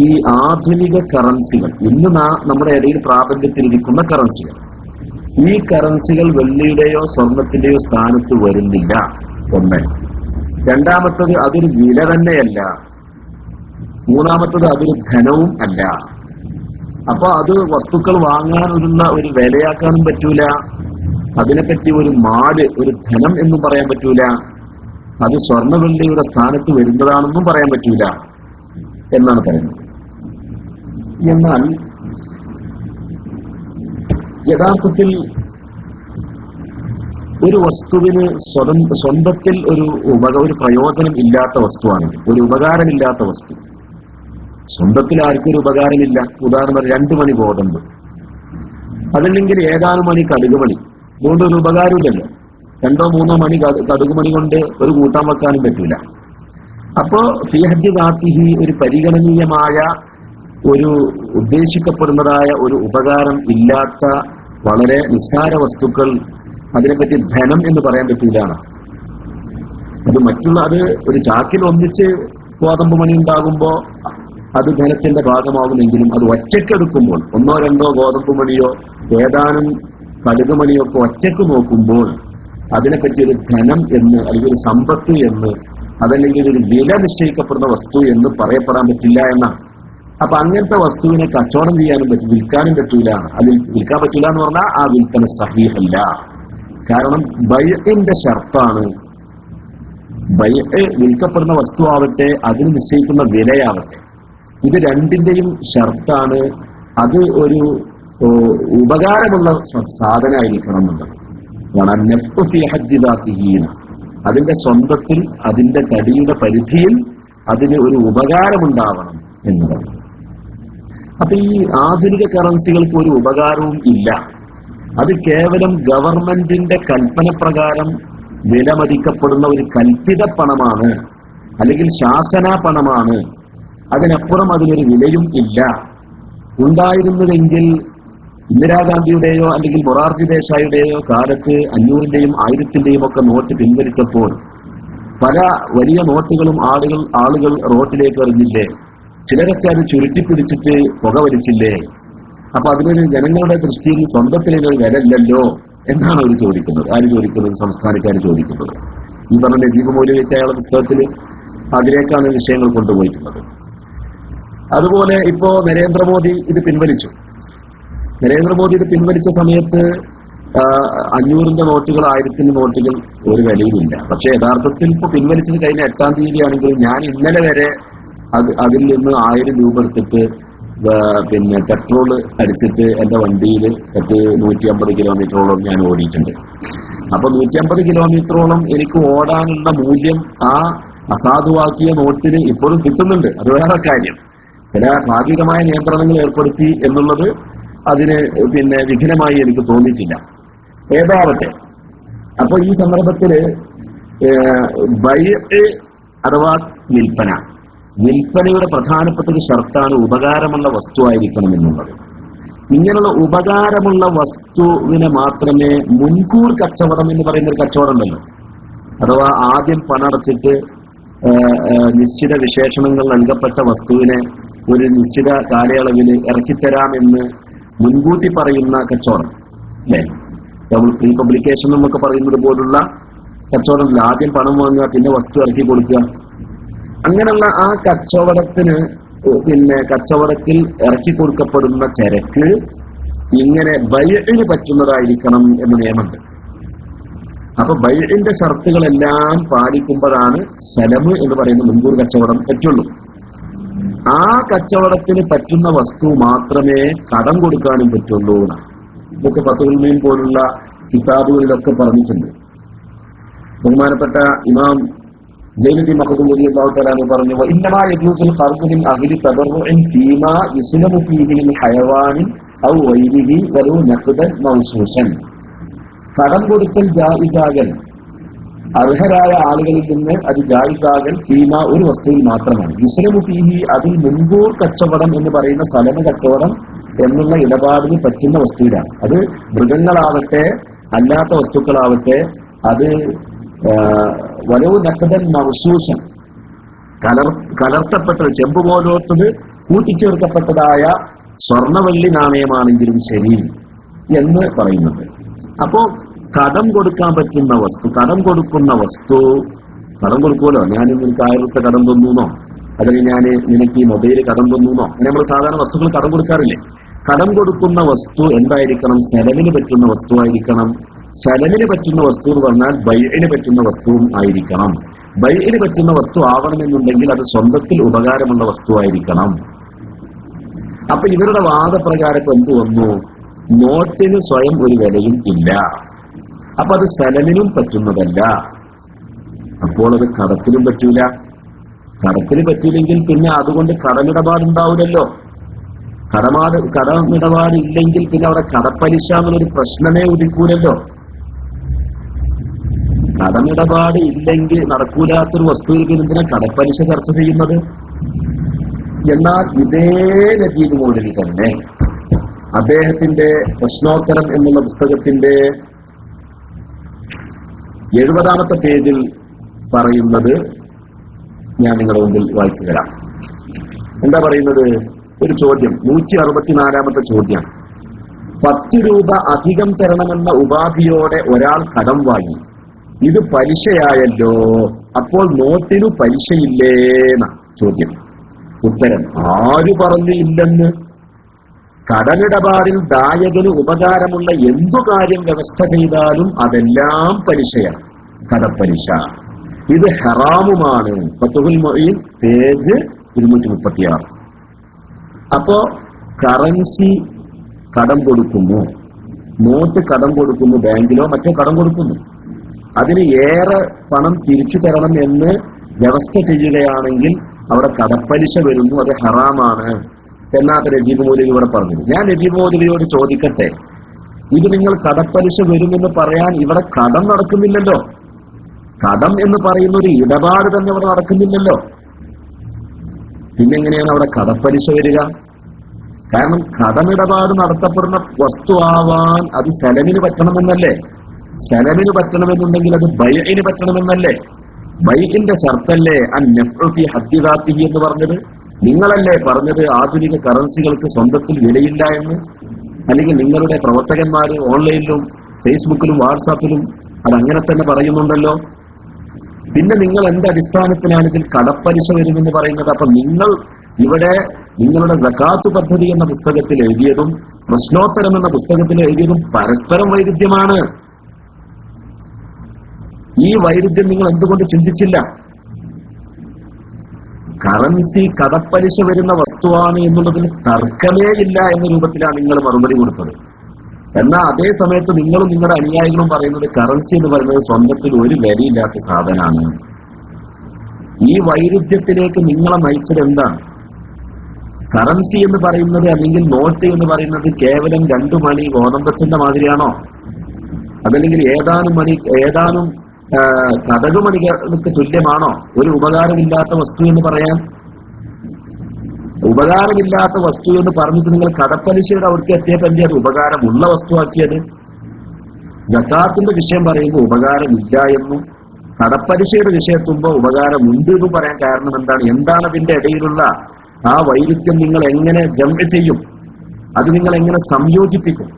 ഈ ആധുനിക കറൻസികൾ, ഇന്ന് നമ്മുടെ ഇടയിൽ പ്രാബല്യത്തിലിരിക്കുന്ന കറൻസികൾ, ഈ കറൻസികൾ വെള്ളിയുടെയോ സ്വർണത്തിന്റെയോ സ്ഥാനത്ത് വരുന്നില്ല. ഒന്ന്. രണ്ടാമത്തത് അതൊരു വില തന്നെയല്ല. മൂന്നാമത്തത് അതൊരു ധനവും അല്ല. അപ്പൊ അത് വസ്തുക്കൾ വാങ്ങാനുള്ള ഒരു വിലയാക്കാനും പറ്റൂല, അതിനെപ്പറ്റി ഒരു മാല്, ഒരു ധനം എന്നും പറയാൻ പറ്റൂല, അത് സ്വർണ്ണവെള്ളിയുടെ സ്ഥാനത്ത് വരുന്നതാണെന്നും പറയാൻ പറ്റൂല എന്നാണ് പറയുന്നത്. എന്നാൽ യഥാർത്ഥത്തിൽ ഒരു വസ്തുവിന് സ്വന്തത്തിൽ ഒരു പ്രയോജനം ഇല്ലാത്ത വസ്തുവാണെങ്കിൽ, ഒരു ഉപകാരമില്ലാത്ത വസ്തു, സ്വന്തത്തിൽ ആർക്കും ഒരു ഉപകാരമില്ല. ഉദാഹരണം 2 മണി ഗോതമ്പ്, അതല്ലെങ്കിൽ ഏതാനും മണി കടുകുമണി, അതുകൊണ്ട് ഒരു ഉപകാരമില്ലല്ലോ. 2-3 മണി കടുകുമണി കൊണ്ട് ഒരു കൂട്ടാൻ വെക്കാനും പറ്റില്ല. അപ്പോ ഫീ ഹദ്ദി ദാത്തിഹി, ഒരു പരിഗണനീയമായ ഒരു ഉദ്ദേശിക്കപ്പെടുന്നതായ ഒരു ഉപകാരം ഇല്ലാത്ത വളരെ നിസ്സാര വസ്തുക്കൾ, അതിനെപ്പറ്റി ധനം എന്ന് പറയാൻ പറ്റില്ല. അത് ഒരു ചാക്കിൽ ഒന്നിച്ച് ഗോതമ്പ് മണി ഉണ്ടാകുമ്പോ അത് ധനത്തിന്റെ ഭാഗമാകുമെങ്കിലും അത് ഒറ്റക്കെടുക്കുമ്പോൾ, 1-2 ഗോതമ്പ് മണിയോ ഏതാനും കടുകുമണിയോ ഒക്കെ ഒറ്റക്ക് നോക്കുമ്പോൾ അതിനെപ്പറ്റി ഒരു ധനം എന്ന്, അല്ലെങ്കിൽ ഒരു സമ്പത്ത് എന്ന്, അതല്ലെങ്കിൽ ഒരു വില നിശ്ചയിക്കപ്പെടുന്ന വസ്തു എന്ന് പറയപ്പെടാൻ പറ്റില്ല എന്നാണ്. അപ്പൊ അങ്ങനത്തെ വസ്തുവിനെ കച്ചവടം ചെയ്യാനും പറ്റും, വിൽക്കാനും പറ്റൂല. അതിൽ വിൽക്കാൻ പറ്റൂല എന്ന് പറഞ്ഞാൽ ആ വിൽപ്പന സഹീഹല്ല. കാരണം ബൈഇന്റെ ഷർത്താണ്, വിൽക്കപ്പെടുന്ന വസ്തു ആവട്ടെ, അതിന് നിശ്ചയിക്കുന്ന വിലയാവട്ടെ, ഇത് രണ്ടിന്റെയും ഷർത്താണ് അത് ഒരു ഉപകാരമുള്ള സാധനമായിരിക്കണം എന്നുള്ളത്. അതിന്റെ സ്വന്തത്തിൽ, അതിന്റെ തടിയുടെ പരിധിയിൽ അതിന് ഒരു ഉപകാരമുണ്ടാവണം എന്നുള്ളത്. അപ്പൊ ഈ ആധുനിക കറൻസികൾക്ക് ഒരു ഉപകാരവും ഇല്ല. അത് കേവലം ഗവൺമെന്റിന്റെ കൽപ്പന പ്രകാരം വിലമതിക്കപ്പെടുന്ന ഒരു കൽപ്പിത പണമാണ്, അല്ലെങ്കിൽ ശാസന പണമാണ്. അതിനപ്പുറം അതിനൊരു വിലയും ഇല്ല. ഉണ്ടായിരുന്നതെങ്കിൽ ഇന്ദിരാഗാന്ധിയുടെയോ അല്ലെങ്കിൽ മൊറാർജി ദേശായിയുടെയോ കാലത്ത് 500-ന്റെയും 1000-ന്റെയും ഒക്കെ നോട്ട് പിൻവലിച്ചപ്പോൾ പല വലിയ നോട്ടുകളും ആളുകൾ റോട്ടിലേക്ക് എറിഞ്ഞില്ലേ? ചിലരൊക്കെ അത് ചുരുട്ടിപ്പിടിച്ചിട്ട് പുക വലിച്ചില്ലേ? അപ്പൊ അതിനൊരു ജനങ്ങളുടെ ദൃഷ്ടിയിൽ സ്വന്തത്തിനൊരു വിലയില്ലല്ലോ എന്നാണ് അവർ ചോദിക്കുന്നത്. ആര് ചോദിക്കുന്നത്? സംസ്ഥാനക്കാർ ചോദിക്കുന്നത്. ഈ പറഞ്ഞ നജീബ് മൗലവിയൊക്കെ അയാളുടെ പുസ്തകത്തിൽ അതിലേക്കാണ് വിഷയങ്ങൾ കൊണ്ടുപോയിട്ടുള്ളത്. അതുപോലെ ഇപ്പോ നരേന്ദ്രമോദി ഇത് പിൻവലിച്ചു. നരേന്ദ്രമോദി ഇത് പിൻവലിച്ച സമയത്ത് 500-ന്റെ നോട്ടുകൾ 1000-ന്റെ നോട്ടുകൾ ഒരു വിലയുമില്ല. പക്ഷെ യഥാർത്ഥത്തിൽ ഇപ്പൊ പിൻവലിച്ചത് കഴിഞ്ഞ 8-ാം തീയതി ആണെങ്കിൽ ഞാൻ ഇന്നലെ വരെ അതിൽ നിന്ന് 1000 രൂപ എടുത്തിട്ട് പിന്നെ പെട്രോൾ അടിച്ചിട്ട് എന്റെ വണ്ടിയിൽ 150 കിലോമീറ്ററോളം ഞാൻ ഓടിയിട്ടുണ്ട്. അപ്പൊ 150 കിലോമീറ്ററോളം എനിക്ക് ഓടാനുള്ള മൂല്യം ആ അസാധുവാക്കിയ നോട്ടിന് ഇപ്പോഴും കിട്ടുന്നുണ്ട്. അത് വേറെ കാര്യം. ചില ഭാഗികമായ നിയന്ത്രണങ്ങൾ ഏർപ്പെടുത്തി എന്നുള്ളത് അതിന് പിന്നെ വിഘ്നമായി എനിക്ക് തോന്നിയിട്ടില്ല. ഏതാവട്ടെ, അപ്പൊ ഈ സന്ദർഭത്തില് അഥവാ വിൽപ്പനയുടെ പ്രധാനപ്പെട്ട ഒരു ഷർത്താണ് ഉപകാരമുള്ള വസ്തു ആയിരിക്കണം എന്നുള്ളത്. ഇങ്ങനെയുള്ള ഉപകാരമുള്ള വസ്തുവിനെ മാത്രമേ മുൻകൂർ കച്ചവടം എന്ന് പറയുന്ന ഒരു കച്ചവടം ഉണ്ടല്ലോ, അഥവാ ആദ്യം പണടച്ചിട്ട് നിശ്ചിത വിശേഷണങ്ങൾ നൽകപ്പെട്ട വസ്തുവിനെ ഒരു നിശ്ചിത കാലയളവിൽ ഇറക്കിത്തരാമെന്ന് മുൻകൂട്ടി പറയുന്ന കച്ചവടം അല്ലേ? നമ്മൾ പ്രീ പബ്ലിക്കേഷൻ എന്നൊക്കെ പറയുന്നത് പോലുള്ള കച്ചവടം, ആദ്യം പണം വാങ്ങുക പിന്നെ വസ്തു ഇറക്കി കൊടുക്കുക. അങ്ങനെയുള്ള ആ കച്ചവടത്തിന് കച്ചവടത്തിൽ ഇറക്കി കൊടുക്കപ്പെടുന്ന ചരക്ക് ഇങ്ങനെ ബൈഇന് പറ്റുന്നതായിരിക്കണം എന്ന് നിയമമുണ്ട്. അപ്പൊ ബൈഇന്റെ ഷർത്തുകളെല്ലാം പാലിക്കുമ്പോഴാണ് സലമ് എന്ന് പറയുന്ന മുൻകൂർ കച്ചവടം പറ്റുള്ളൂ. ആ കച്ചവടത്തിന് പറ്റുന്ന വസ്തു മാത്രമേ കടം കൊടുക്കാനും പറ്റുള്ളൂ. ഇതൊക്കെ ഫത്ഹുൽ മീൻ പോലുള്ള കിതാബുകളിലൊക്കെ പറഞ്ഞിട്ടുണ്ട്. ബഹുമാനപ്പെട്ട ഇമാം സൈനുദ്ദീൻ മഖ്ദൂം റളിയല്ലാഹു തആല അൻഹു പറഞ്ഞു, ഇന്നമാ യജൂസുൽ ഖർദു മിൻ അഹ്ലി തബറുഇൻ ഫീമാ യുസ്ലമു ഫീഹി മിൻ ഹയവാനിൻ ഔ ഗൈരിഹി വലു നഖ്ദൻ മൗസൂസൻ. കടം കൊടുക്കൽ ജായിസാകൽ അർഹരായ ആളുകളിൽ നിന്ന് അത് ജായിസാകൽ ഫീമ ഒരു വസ്തുവിൽ മാത്രമാണ്. യുസ്ലമു ഫീഹി അതിൽ മുൻകൂർ കച്ചവടം എന്ന് പറയുന്ന സലമ കച്ചവടം എന്നുള്ള ഇടപാടിന് പറ്റുന്ന വസ്തുവിലാണ്. അത് മൃഗങ്ങളാവട്ടെ അല്ലാത്ത വസ്തുക്കളാവട്ടെ, അത് വലവ് നഖദൻ മൗസൂസൻ കലർത്തപ്പെട്ടത്, ചെമ്പ് പോലോത്തത് കൂട്ടിച്ചേർക്കപ്പെട്ടതായ സ്വർണവെള്ളി നാണയമാണെങ്കിലും ശരി എന്ന് പറയുന്നുണ്ട്. അപ്പോ കടം കൊടുക്കാൻ പറ്റുന്ന വസ്തു, കടം കൊടുക്കുമല്ലോ. ഞാൻ നിനക്ക് 1000 കടം തന്നൂന്നോ, അല്ലെങ്കിൽ ഞാൻ നിനക്ക് ഈ മൊബൈൽ കടം തന്നൂന്നോ, അങ്ങനെ നമ്മൾ സാധാരണ വസ്തുക്കൾ കടം കൊടുക്കാറില്ലേ? കടം കൊടുക്കുന്ന വസ്തു എന്തായിരിക്കണം? സലമിന് പറ്റുന്ന വസ്തുവായിരിക്കണം. സലമിന് പറ്റുന്ന വസ്തു എന്ന് പറഞ്ഞാൽ ബൈഇന് പറ്റുന്ന വസ്തുവും ആയിരിക്കണം. ബൈഇന് പറ്റുന്ന വസ്തു ആവണമെന്നുണ്ടെങ്കിൽ അത് സ്വന്തത്തിൽ ഉപകാരമുള്ള വസ്തുവായിരിക്കണം. അപ്പൊ ഇവരുടെ വാദപ്രകാരം എന്ത് വന്നു? നോട്ടിന് സ്വയം ഒരു വിലയും ഇല്ല, അപ്പൊ അത് സലമിനും പറ്റുന്നതല്ല. അപ്പോൾ അത് കടത്തിനും പറ്റൂല. കടത്തിന് പറ്റൂലെങ്കിൽ പിന്നെ അതുകൊണ്ട് കടമിടപാടുണ്ടാവില്ലല്ലോ. കടമിടപാടില്ലെങ്കിൽ പിന്നെ അവിടെ കടപ്പലിശ എന്നുള്ളൊരു പ്രശ്നമേ ഉദിക്കൂലല്ലോ. കടമിടപാട് ഇല്ലെങ്കിൽ നടക്കൂലാത്തൊരു വസ്തുവിൽ എന്തിനാ കടപ്പലിശ ചർച്ച ചെയ്യുന്നത്? എന്നാൽ ഇതേ നജീബ് മൗലവി തന്നെ അദ്ദേഹത്തിന്റെ പ്രശ്നോത്തരം എന്നുള്ള പുസ്തകത്തിന്റെ 70-ാമത്തെ പേജിൽ പറയുന്നത് ഞാൻ നിങ്ങളുടെ മുമ്പിൽ വായിച്ചു തരാം. എന്താ പറയുന്നത്? ഒരു ചോദ്യം, 164-ാമത്തെ ചോദ്യം. 10 രൂപ അധികം തരണമെന്ന ഉപാധിയോടെ ഒരാൾ കടം വാങ്ങി, ഇത് പലിശയായല്ലോ, അപ്പോൾ നോട്ടിനു പലിശയില്ലേന്ന ചോദ്യം. ഉത്തരം, ആര് പറഞ്ഞു ഇല്ലെന്ന്? കടമിടപാടിൽ ദായകന് ഉപകാരമുള്ള എന്തു കാര്യം വ്യവസ്ഥ ചെയ്താലും അതെല്ലാം പലിശയാണ്, കടപ്പലിശ. ഇത് ഹറാമുമാണ്. ഫത്ഹുൽ മുഈൻ പേജ് 236. അപ്പോ കറൻസി കടം കൊടുക്കുന്നു, നോട്ട് കടം കൊടുക്കുന്നു, ബാങ്കിലോ മറ്റോ കടം കൊടുക്കുന്നു, അതിന് ഏറെ പണം തിരിച്ചു തരണം എന്ന് വ്യവസ്ഥ ചെയ്യുകയാണെങ്കിൽ അവിടെ കടപ്പലിശ വരുന്നു, അത് ഹറാമാണ് എന്നാണ് നജീബ് മൗലവി ഇവിടെ പറഞ്ഞത്. ഞാൻ നജീബ് മൗലവിയോട് ചോദിക്കട്ടെ, ഇത് നിങ്ങൾ കടപ്പലിശ വരുമെന്ന് പറയാൻ ഇവിടെ കടം നടക്കുന്നില്ലല്ലോ. കടം എന്ന് പറയുന്ന ഒരു ഇടപാട് തന്നെ അവിടെ നടക്കുന്നില്ലല്ലോ. പിന്നെങ്ങനെയാണ് അവിടെ കടപ്പലിശ വരിക? കാരണം കടമിടപാട് നടത്തപ്പെടുന്ന വസ്തു ആവാൻ അത് സലമിന് പറ്റണമെന്നല്ലേ? സലമിന് പറ്റണമെന്നുണ്ടെങ്കിൽ അത് ബൈഇന് പറ്റണമെന്നല്ലേ? ബൈഇന്റെ ഷർത്തല്ലേ അൻ-നഫ്ഉ ഫീ ഹദ്ദി ദാത്തിഹി എന്ന് പറഞ്ഞത്? നിങ്ങളല്ലേ പറഞ്ഞത് ആധുനിക കറൻസികൾക്ക് സ്വന്തത്തിൽ വിലയില്ല എന്ന്? അല്ലെങ്കിൽ നിങ്ങളുടെ പ്രവർത്തകന്മാര് ഓൺലൈനിലും ഫേസ്ബുക്കിലും വാട്സാപ്പിലും അതങ്ങനെ തന്നെ പറയുന്നുണ്ടല്ലോ. പിന്നെ നിങ്ങൾ എന്ത് അടിസ്ഥാനത്തിലാണ് ഇതിൽ കടപ്പലിശ വരുമെന്ന് പറയുന്നത്? അപ്പൊ നിങ്ങൾ ഇവിടെ നിങ്ങളുടെ സകാത്ത് പദ്ധതി എന്ന പുസ്തകത്തിൽ എഴുതിയതും പ്രശ്നോത്തരം എന്ന പുസ്തകത്തിൽ എഴുതിയതും പരസ്പരം വൈരുദ്ധ്യമാണ്. ഈ വൈരുദ്ധ്യം നിങ്ങൾ എന്തുകൊണ്ട് ചിന്തിച്ചില്ല? കറൻസി കടപ്പലിശ വരുന്ന വസ്തുവാണ് എന്നുള്ളതിന് തർക്കമേ ഇല്ല എന്ന രൂപത്തിലാണ് നിങ്ങൾ മറുപടി കൊടുത്തത്. എന്നാൽ അതേ സമയത്ത് നിങ്ങളും നിങ്ങളുടെ അനുയായികളും പറയുന്നത് കറൻസി എന്ന് പറയുന്നത് സ്വന്തത്തിൽ ഒരു വിലയില്ലാത്ത സാധനമാണ്. ഈ വൈരുദ്ധ്യത്തിലേക്ക് നിങ്ങളെ നയിച്ചത് എന്താണ്? കറൻസി എന്ന് പറയുന്നത് അല്ലെങ്കിൽ നോട്ട് എന്ന് പറയുന്നത് കേവലം 2 മണി ഗോതമ്പത്തിന്റെ മാതിരിയാണോ? അതല്ലെങ്കിൽ ഏതാനും കടകുമണികൾക്ക് തുല്യമാണോ ഒരു ഉപകാരമില്ലാത്ത വസ്തു എന്ന് പറയാൻ? ഉപകാരമില്ലാത്ത വസ്തു എന്ന് പറഞ്ഞിട്ട് നിങ്ങൾ കടപ്പലിശയുടെ അവർക്ക് എത്തിയപ്പല്ലേ അത് ഉപകാരമുള്ള വസ്തുവാക്കിയത്? സകാത്തിന്റെ വിഷയം പറയുമ്പോൾ ഉപകാരമില്ല എന്നും കടപ്പലിശയുടെ വിഷയത്തുമ്പോൾ ഉപകാരമുണ്ട് എന്നും പറയാൻ കാരണം എന്താണ്? എന്താണ് അതിന്റെ ഇടയിലുള്ള ആ വൈരുദ്ധ്യം? നിങ്ങൾ എങ്ങനെ ജംഅ് ചെയ്യും? അത് നിങ്ങൾ എങ്ങനെ സംയോജിപ്പിക്കും?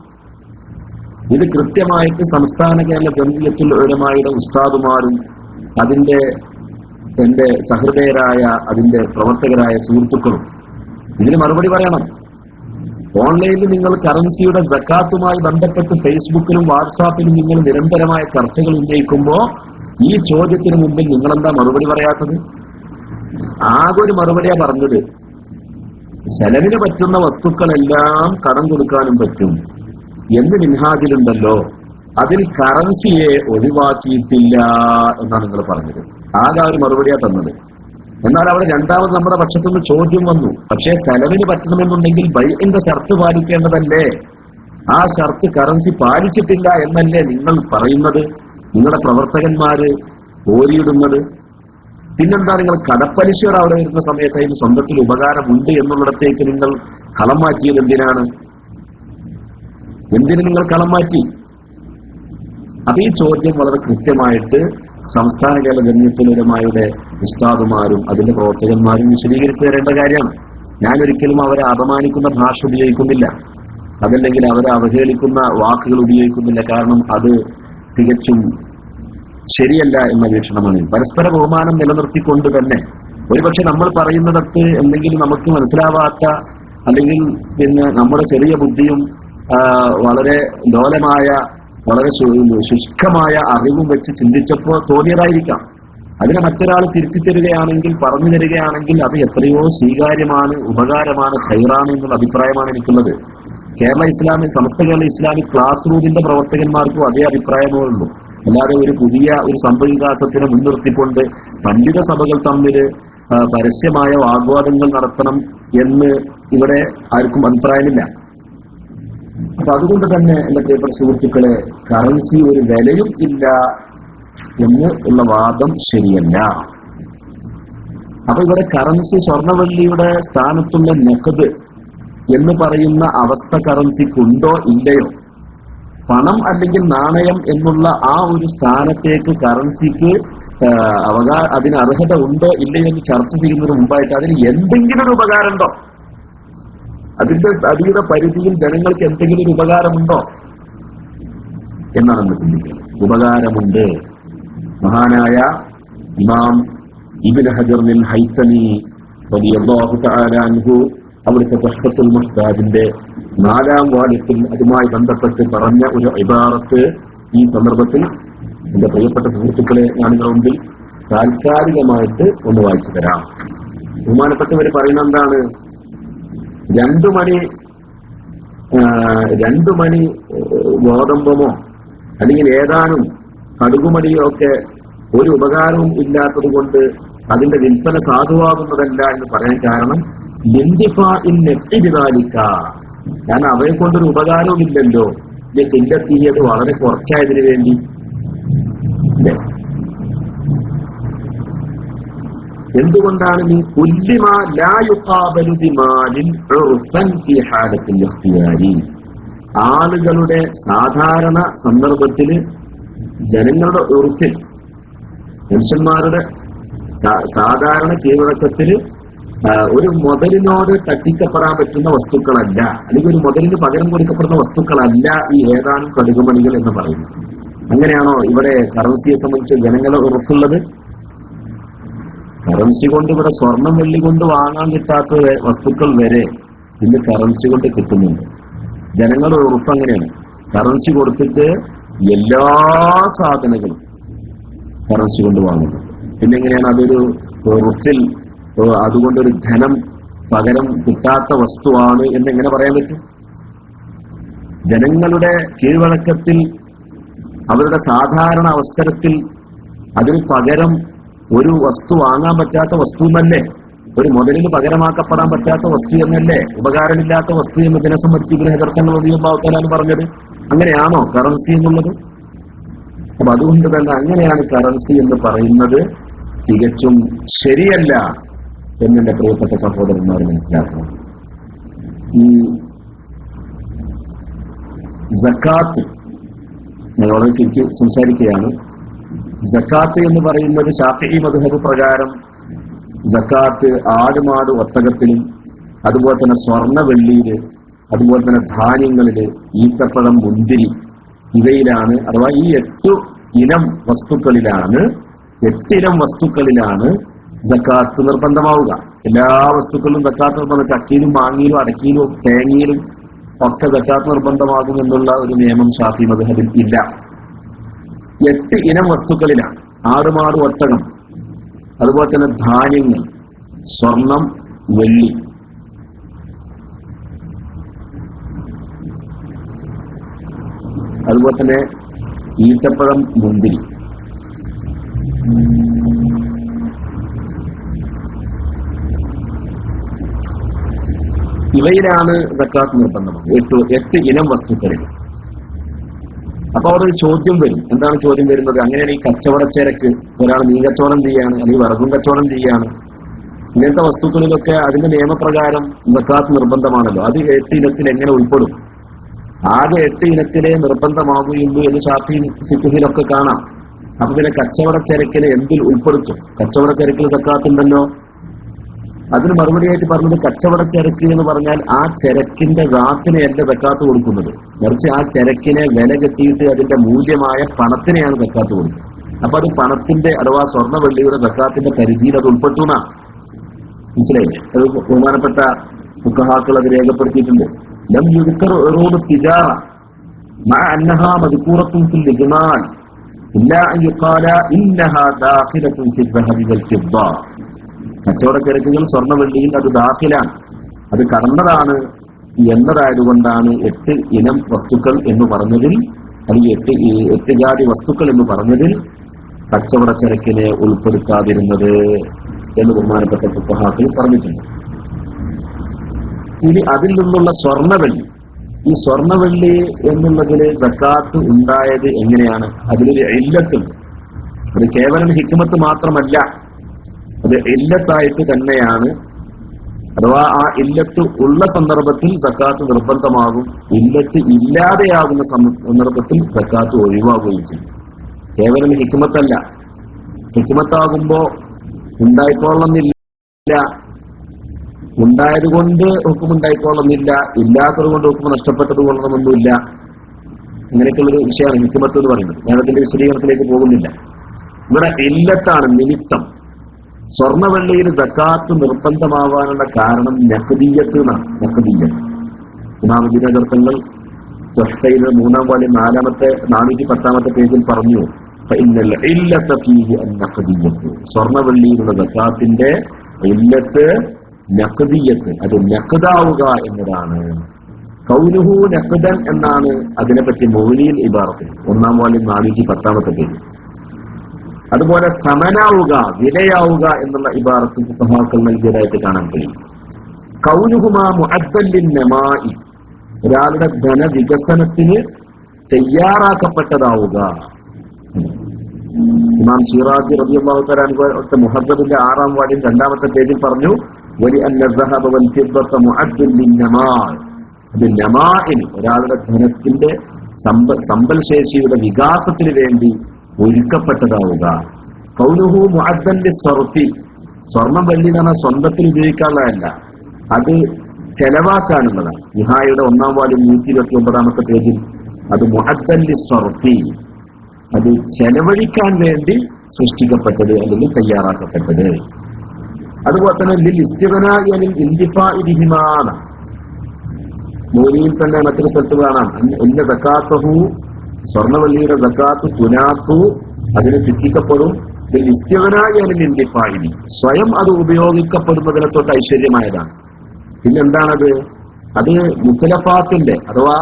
ഇത് കൃത്യമായിട്ട് സംസ്ഥാന കേരള ജംഇയ്യത്തുൽ ഉലമായുടെ ഉസ്താദുമാരും എന്റെ സഹൃദയരായ അതിന്റെ പ്രവർത്തകരായ സുഹൃത്തുക്കളും ഇതിന് മറുപടി പറയണം. ഓൺലൈനിൽ നിങ്ങൾ കറൻസിയുടെ സക്കാത്തുമായി ബന്ധപ്പെട്ട് ഫേസ്ബുക്കിലും വാട്സാപ്പിലും നിങ്ങൾ നിരന്തരമായ ചർച്ചകൾ ഉന്നയിക്കുമ്പോൾ ഈ ചോദ്യത്തിന് മുമ്പിൽ നിങ്ങളെന്താ മറുപടി പറയാത്തത്? ആകെ ഒരു മറുപടിയാ പറഞ്ഞത്, ചെലവിന് പറ്റുന്ന വസ്തുക്കളെല്ലാം കടം കൊടുക്കാനും പറ്റും എന്ന് മിൻഹാജിലുണ്ടല്ലോ, അതിൽ കറൻസിയെ ഒഴിവാക്കിയിട്ടില്ല എന്നാണ് നിങ്ങൾ പറഞ്ഞത്. ആകെ ഒരു മറുപടിയാ തന്നത്. എന്നാൽ അവിടെ രണ്ടാമത് നമ്മുടെ പക്ഷത്തുനിന്ന് ചോദ്യം വന്നു, പക്ഷേ ചെലവിന് പറ്റണമെന്നുണ്ടെങ്കിൽ ബൈഇന്റെ ഷർത്ത് പാലിക്കേണ്ടതല്ലേ? ആ ഷർത്ത് കറൻസി പാലിച്ചിട്ടില്ല എന്നല്ലേ നിങ്ങൾ പറയുന്നത്, നിങ്ങളുടെ പ്രവർത്തകന്മാര് ഓരിയിടുന്നത്? പിന്നെന്താ നിങ്ങൾ കടപ്പലിശയോട് അവിടെ വരുന്ന സമയത്ത് അതിന് സ്വന്തത്തിൽ ഉപകാരമുണ്ട് എന്നുള്ളിടത്തേക്ക് നിങ്ങൾ കളം മാറ്റിയത് എന്തിനാണ്? എന്തിന് നിങ്ങൾ കളം മാറ്റി? അപ്പൊ ഈ ചോദ്യം വളരെ കൃത്യമായിട്ട് സംസ്ഥാന കേരള ജംഇയ്യത്തുൽ ഉലമായുടെ ഉസ്താദുമാരും അതിന്റെ പ്രവർത്തകന്മാരും വിശദീകരിച്ചു തരേണ്ട കാര്യമാണ്. ഞാനൊരിക്കലും അവരെ അപമാനിക്കുന്ന ഭാഷ ഉപയോഗിക്കുന്നില്ല, അതല്ലെങ്കിൽ അവരെ അവഹേളിക്കുന്ന വാക്കുകൾ ഉപയോഗിക്കുന്നില്ല. കാരണം അത് തികച്ചും ശരിയല്ല എന്ന വീക്ഷണമാണ്. പരസ്പര ബഹുമാനം നിലനിർത്തിക്കൊണ്ട് തന്നെ ഒരുപക്ഷെ നമ്മൾ പറയുന്നിടത്ത് എന്തെങ്കിലും നമുക്ക് മനസ്സിലാവാത്ത അല്ലെങ്കിൽ പിന്നെ നമ്മുടെ ചെറിയ ബുദ്ധിയും വളരെ ലോലമായ വളരെ ശുഷ്കമായ അറിവും വെച്ച് ചിന്തിച്ചപ്പോൾ തോന്നിയതായിരിക്കാം. അതിനെ മറ്റൊരാൾ തിരുത്തി തരികയാണെങ്കിൽ പറഞ്ഞു തരികയാണെങ്കിൽ അത് എത്രയോ സ്വീകാര്യമാണ്, ഉപകാരമാണ്, ഖൈറാണ് എന്നുള്ള അഭിപ്രായമാണ് എനിക്കുള്ളത്. സമസ്ത കേരള ഇസ്ലാമിക് ക്ലാസ് റൂമിന്റെ പ്രവർത്തകന്മാർക്കും അതേ അഭിപ്രായമേ ഉള്ളൂ. അല്ലാതെ ഒരു പുതിയ ഒരു സംഭവവികാസത്തിനെ മുൻനിർത്തിക്കൊണ്ട് പണ്ഡിത സഭകൾ തമ്മിൽ പരസ്യമായ വാഗ്വാദങ്ങൾ നടത്തണം എന്ന് ഇവിടെ ആർക്കും അഭിപ്രായമില്ല. അപ്പൊ അതുകൊണ്ട് തന്നെ എന്റെ പ്രിയപ്പെട്ട സുഹൃത്തുക്കളെ, കറൻസി ഒരു വിലയും ഇല്ല എന്ന് ഉള്ള വാദം ശരിയല്ല. അപ്പൊ ഇവിടെ കറൻസി സ്വർണ്ണവെള്ളിയുടെ സ്ഥാനത്തുള്ള നഖദ് എന്ന് പറയുന്ന അവസ്ഥ കറൻസിക്കുണ്ടോ ഇല്ലയോ? പണം അല്ലെങ്കിൽ നാണയം എന്നുള്ള ആ ഒരു സ്ഥാനത്തേക്ക് കറൻസിക്ക് അതിന് അർഹത ഉണ്ടോ ഇല്ലയോ എന്ന് ചർച്ച ചെയ്യുന്നതിന് മുമ്പായിട്ട് അതിന് എന്തെങ്കിലും ഒരു ഉപകാരമുണ്ടോ? അതിന്റെ അതിയുടെ പരിധിയിൽ ജനങ്ങൾക്ക് എന്തെങ്കിലും ഒരു ഉപകാരമുണ്ടോ എന്നാണ് നമ്മൾ ചിന്തിക്കുന്നത്. ഉപകാരമുണ്ട്. മഹാനായ ഇമാം ഇബ്നു ഹജർ അൽ ഹൈതമി റളിയല്ലാഹു തആല അൻഹു അവിടുത്തെ തഹ്ഫത്തുൽ മുഹ്താജിന്റെ 4-ാം വാല്യത്തിൽ അതുമായി ബന്ധപ്പെട്ട് പറഞ്ഞ ഒരു ഇബാറത്ത് ഈ സന്ദർഭത്തിൽ എന്റെ പ്രിയപ്പെട്ട സുഹൃത്തുക്കളെ ഞാൻ നിങ്ങളുടെ മുമ്പിൽ താൽക്കാലികമായിട്ട് ഒന്ന് വായിച്ചു തരാം. ബഹുമാനപ്പെട്ടവർ പറയുന്ന എന്താണ്? 2 മണി ഗോതമ്പമോ അല്ലെങ്കിൽ ഏതാനും കടുകുമണിയോ ഒക്കെ ഒരു ഉപകാരവും ഇല്ലാത്തത് കൊണ്ട് അതിന്റെ വിൽപ്പന സാധുവാകുന്നതല്ല എന്ന് പറയാൻ കാരണം ഞാൻ അവയെ കൊണ്ടൊരു ഉപകാരവും ഇല്ലല്ലോ, ചില്ലത്തിയത് വളരെ കുറച്ചായതിനു വേണ്ടി. എന്തുകൊണ്ടാണ് നീ ആളുകളുടെ സാധാരണ സന്ദർഭത്തിൽ ജനങ്ങളുടെ ഉറുഫിൽ മനുഷ്യന്മാരുടെ സാധാരണ കീഴ്വഴക്കത്തിൽ ഒരു മുതലിനോട് തട്ടിക്കപ്പെടാൻ പറ്റുന്ന വസ്തുക്കളല്ല, അല്ലെങ്കിൽ ഒരു മുതലിന് പകരം കൊടുക്കപ്പെടുന്ന വസ്തുക്കളല്ല ഈ ഏതാനും കടുകുമണികൾ എന്ന് പറയുന്നത്. അങ്ങനെയാണോ ഇവിടെ കറൻസിയെ സംബന്ധിച്ച് ജനങ്ങളുടെ ഉറപ്പുള്ളത്? കറൻസി കൊണ്ട് ഇവിടെ സ്വർണം വെള്ളി കൊണ്ട് വാങ്ങാൻ കിട്ടാത്ത വസ്തുക്കൾ വരെ ഇന്ന് കറൻസി കൊണ്ട് കിട്ടുന്നുണ്ട്. ജനങ്ങളുടെ ഉറപ്പ് അങ്ങനെയാണ്. കറൻസി കൊടുത്തിട്ട് എല്ലാ സാധനങ്ങളും കറൻസി കൊണ്ട് വാങ്ങുന്നത്. പിന്നെ എങ്ങനെയാണ് അതൊരു ഉറപ്പിൽ അതുകൊണ്ടൊരു ധനം പകരം കിട്ടാത്ത വസ്തുവാണ് എന്നെങ്ങനെ പറയാൻ പറ്റും? ജനങ്ങളുടെ കീഴ്വഴക്കത്തിൽ അവരുടെ സാധാരണ അവസരത്തിൽ അതിന് പകരം ഒരു വസ്തു വാങ്ങാൻ പറ്റാത്ത വസ്തു എന്നല്ലേ, ഒരു മുതലിന് പകരമാക്കപ്പെടാൻ പറ്റാത്ത വസ്തു എന്നല്ലേ, ഉപകാരമില്ലാത്ത വസ്തു എന്നതിനെ സംബന്ധിച്ച് ഇബ്നു ഹജർ തങ്ങൾ റളിയല്ലാഹു തആല പറയുന്നത്? അങ്ങനെയാണോ കറൻസി എന്നുള്ളത്? അപ്പൊ അതുകൊണ്ട് തന്നെ അങ്ങനെയാണ് കറൻസി എന്ന് പറയുന്നത് തികച്ചും ശരിയല്ല എന്നെ പ്രിയപ്പെട്ട സഹോദരന്മാർ മനസ്സിലാക്കണം. ഈ സക്കാത്ത് ഞാൻ വളരെ ചുരുക്കി സംസാരിക്കുകയാണ്. സക്കാത്ത് എന്ന് പറയുന്നത് ശാഫിഈ മദ്ഹബ് പ്രകാരം സക്കാത്ത് ആടുമാട് ഒട്ടകത്തിലും അതുപോലെ തന്നെ സ്വർണ്ണ വെള്ളിയില് അതുപോലെ തന്നെ ധാന്യങ്ങളില് ഈത്തപ്പഴം, മുന്തിരി, ഇവയിലാണ്, അഥവാ ഈ 8 ഇനം വസ്തുക്കളിലാണ് സക്കാത്ത് നിർബന്ധമാവുക. എല്ലാ വസ്തുക്കളിലും സക്കാത്ത് നിർബന്ധം. ചക്കയിലും മാങ്ങയിലും അടക്കയിലും തേങ്ങയിലും ഒക്കെ സക്കാത്ത് നിർബന്ധമാകും എന്നുള്ള ഒരു നിയമം ശാഫി മദ്ഹബിൽ ഇല്ല. 8 ഇനം വസ്തുക്കളിലാണ്: ആടുമാട്, ഒട്ടകം, അതുപോലെ തന്നെ ധാന്യങ്ങൾ, സ്വർണം, വെള്ളി. അതുപോലെ തന്നെ ഈത്തപ്പഴം, മുന്തിരി. ഇവയിലാണ് സക്കാത്ത് നിർബന്ധമാണ്, 8 ഇനം വസ്തുക്കളിൽ. അപ്പൊ അവിടെ ഒരു ചോദ്യം വരും. എന്താണ് ചോദ്യം വരുന്നത്? അങ്ങനെയാണ് ഈ കച്ചവടച്ചരക്ക്, ഒരാൾ മീൻ കച്ചവടം ചെയ്യാണ് അല്ലെങ്കിൽ വിറകും കച്ചവടം ചെയ്യാണ്, ഇങ്ങനത്തെ വസ്തുക്കളിലൊക്കെ അതിന്റെ നിയമപ്രകാരം സക്കാത്ത് നിർബന്ധമാണല്ലോ. അത് 8 ഇനത്തിൽ എങ്ങനെ ഉൾപ്പെടും? ആകെ 8 ഇനത്തിലെ നിർബന്ധമാകുകയുള്ളൂ എന്ന് ഷാഫി ഫിഖ്ഹിലൊക്കെ കാണാം. അപ്പൊ പിന്നെ കച്ചവടച്ചരക്കിനെ എന്തിൽ ഉൾപ്പെടുത്തും? കച്ചവടച്ചരക്കിൽ സക്കാത്ത് ഉണ്ടല്ലോ. അതിന് മറുപടിയായിട്ട് പറഞ്ഞത്, കച്ചവടച്ചരക്ക് എന്ന് പറഞ്ഞാൽ ആ ചരക്കിന്റെ റാത്തിനെയല്ല സക്കാത്ത് കൊടുക്കുന്നത്, മറിച്ച് ആ ചരക്കിനെ വില കെട്ടിയിട്ട് അതിന്റെ മൂല്യമായ പണത്തിനെയാണ് സക്കാത്ത് കൊടുക്കുന്നത്. അപ്പൊ അത് പണത്തിന്റെ അഥവാ സ്വർണ്ണ വെള്ളിയുടെ സക്കാത്തിന്റെ പരിധിയിൽ അത് ഉൾപ്പെട്ടു എന്നാ മനസ്സിലായില്ലേ? അത് ബഹുമാനപ്പെട്ട ഫുഖഹാക്കൾ അത് രേഖപ്പെടുത്തിയിട്ടുണ്ട്. ലം യുദ്ക്കർ ഉറൂദ് തിജാറ മഅ അന്നഹാ മദ്കൂറത്തുൻ ഫിൽ ഇജ്മാൽ ഇല്ലാ അൻ യുഖാല ഇന്നഹാ ദാഖിലത്തുൻ ഫിൽ ദഹബി വൽ ഫിദ്ദ. കച്ചവടച്ചരക്കുകൾ സ്വർണ്ണ വെള്ളിയിൽ അത് ദാഖിലാണ്, അത് കടന്നതാണ് എന്നതായതുകൊണ്ടാണ് 8 ഇനം വസ്തുക്കൾ എന്ന് പറഞ്ഞതിൽ, അല്ലെങ്കിൽ 8 ജാതി വസ്തുക്കൾ എന്ന് പറഞ്ഞതിൽ കച്ചവടച്ചരക്കിനെ ഉൾപ്പെടുത്താതിരുന്നത് എന്ന് ബഹുമാനപ്പെട്ട ഫുഖഹാക്കൾ പറഞ്ഞിട്ടുണ്ട്. ഇനി അതിൽ നിന്നുള്ള സ്വർണ്ണവെള്ളി, ഈ സ്വർണ്ണവെള്ളി എന്നുള്ളതിൽ സക്കാത്ത് ഉണ്ടായത് എങ്ങനെയാണ്? അതിലൊരു ഇല്ലത്തുണ്ട്. അത് കേവലം ഹിക്മത്ത് മാത്രമല്ല, അത് ഇല്ലത്തായിട്ട് തന്നെയാണ്. അഥവാ ആ ഇല്ലത്ത് ഉള്ള സന്ദർഭത്തിൽ സക്കാത്ത് നിർബന്ധമാകും, ഇല്ലത്ത് ഇല്ലാതെയാകുന്ന സന്ദർഭത്തിൽ സക്കാത്ത് ഒഴിവാകുകയും ചെയ്യും. കേവലം ഹിക്മത്തല്ല. ഹിക്മത്താകുമ്പോ ഉണ്ടായിക്കൊള്ളുന്നില്ല, ഉണ്ടായത് കൊണ്ട് ഹുക്കും ഉണ്ടായിക്കൊള്ളുന്നില്ല, ഇല്ലാത്തത് കൊണ്ട് ഹുക്കും നഷ്ടപ്പെട്ടത് കൊള്ളണമെന്നില്ല. അങ്ങനെയൊക്കെയുള്ളൊരു വിഷയമാണ് ഹിക്മത്ത് എന്ന് പറയുന്നത്. ഞാൻ അതിന്റെ വിശദീകരണത്തിലേക്ക് പോകുന്നില്ല. ഇവിടെ ഇല്ലത്താണ് നിമിത്തം. സ്വർണ്ണവെള്ളിയിൽ സക്കാത്ത് നിർബന്ധമാവാനുള്ള കാരണം നഖ്ദിയ്യത്ത് എന്നാണ്. നഖ്ദിയ്യത്ത് ഇമാം ഇബ്നു ഹജർ തുഹ്ഫയിലെ 3-ാം വാല്യം 410 പേജിൽ പറഞ്ഞു, ഫഇന്നൽ ഇല്ലത ഫീഹി അൻ-നഖ്ദിയ്യത്ത്. സ്വർണ്ണവെള്ളിയിലുള്ള സക്കാത്തിന്റെ ഇല്ലത്ത് നഖ്ദിയ്യത്ത്, അത് നഖ്ദാവുക എന്നതാണ്. കൗനുഹു നഖ്ദൻ എന്നാണ് അതിനെപ്പറ്റി മൗലിയിൽ ഇബാറത്ത് 1-ാം വാല്യം 410 പേജ്. അതുപോലെ സമനാവുക, വിലയാവുക എന്നുള്ള ഇബാറത്ത് ഫുഖഹാക്കൾ നൽകിയതായിട്ട് കാണാൻ കഴിയും. കൗനുഹുമാ മുഅദ്ദൻ ലിന്നമായി, ഒരാളുടെ ധനവികസനത്തിന് തയ്യാറാക്കപ്പെട്ടതാവുക. ഇമാം ഷിറാസി റളിയല്ലാഹു തആല അൻഹു മുഹദ്ദബിന്റെ 6-ാം വാല്യം 2-ാമത്തെ പേജിൽ പറഞ്ഞു, വലി അന്ന ദഹബ വൽ ഫിദ്ദത മുഅദ്ദൻ ലിന്നമാ, അത് നമാഇൻ, ഒരാളുടെ ധനത്തിന്റെ സമ്പൽശേഷിയുടെ വികാസത്തിന് വേണ്ടി ഒരുക്കപ്പെട്ടതാവുക. കൗനുഹു മുഅദ്ദൻ ലിസ്സർഫി, സ്വർണം വെള്ളി എന്ന് പറഞ്ഞാൽ സ്വന്തത്തിൽ ഉപയോഗിക്കാനുള്ളതല്ല, അത് ചെലവാക്കാനുള്ളതാണ്. നിഹായുടെ 1-ാം വാല്യം 129-ാമത്തെ പേജിൽ അത് മുഅദ്ദൻ ലിസ്സർഫി, അത് ചെലവഴിക്കാൻ വേണ്ടി സൃഷ്ടിക്കപ്പെട്ടത് അല്ലെങ്കിൽ തയ്യാറാക്കപ്പെട്ടത്. അതുപോലെ തന്നെ ലിൽ ഇസ്തിഗ്നാഇ അനിൽ ഇന്തിഫാഇ ബിഹിമാന, മൗലിയിൽ തന്നെ മറ്റൊരു സ്ഥലത്ത് കാണാം, ഇന്ന സക്കാത്തുഹു, സ്വർണ്ണവെള്ളിയുടെ സക്കാത്ത് തുനാത്തു, അതിന് ശിക്ഷിക്കപ്പെടും. ഇസ്തിഗ്നാഇ അനിൽ ഇന്തിഫാഇ, സ്വയം അത് ഉപയോഗിക്കപ്പെടുന്നതിനെ തൊട്ട് ഐശ്വര്യമായതാണ്. പിന്നെന്താണത്? അത് മുത്തലഫാത്തിന്റെ അഥവാ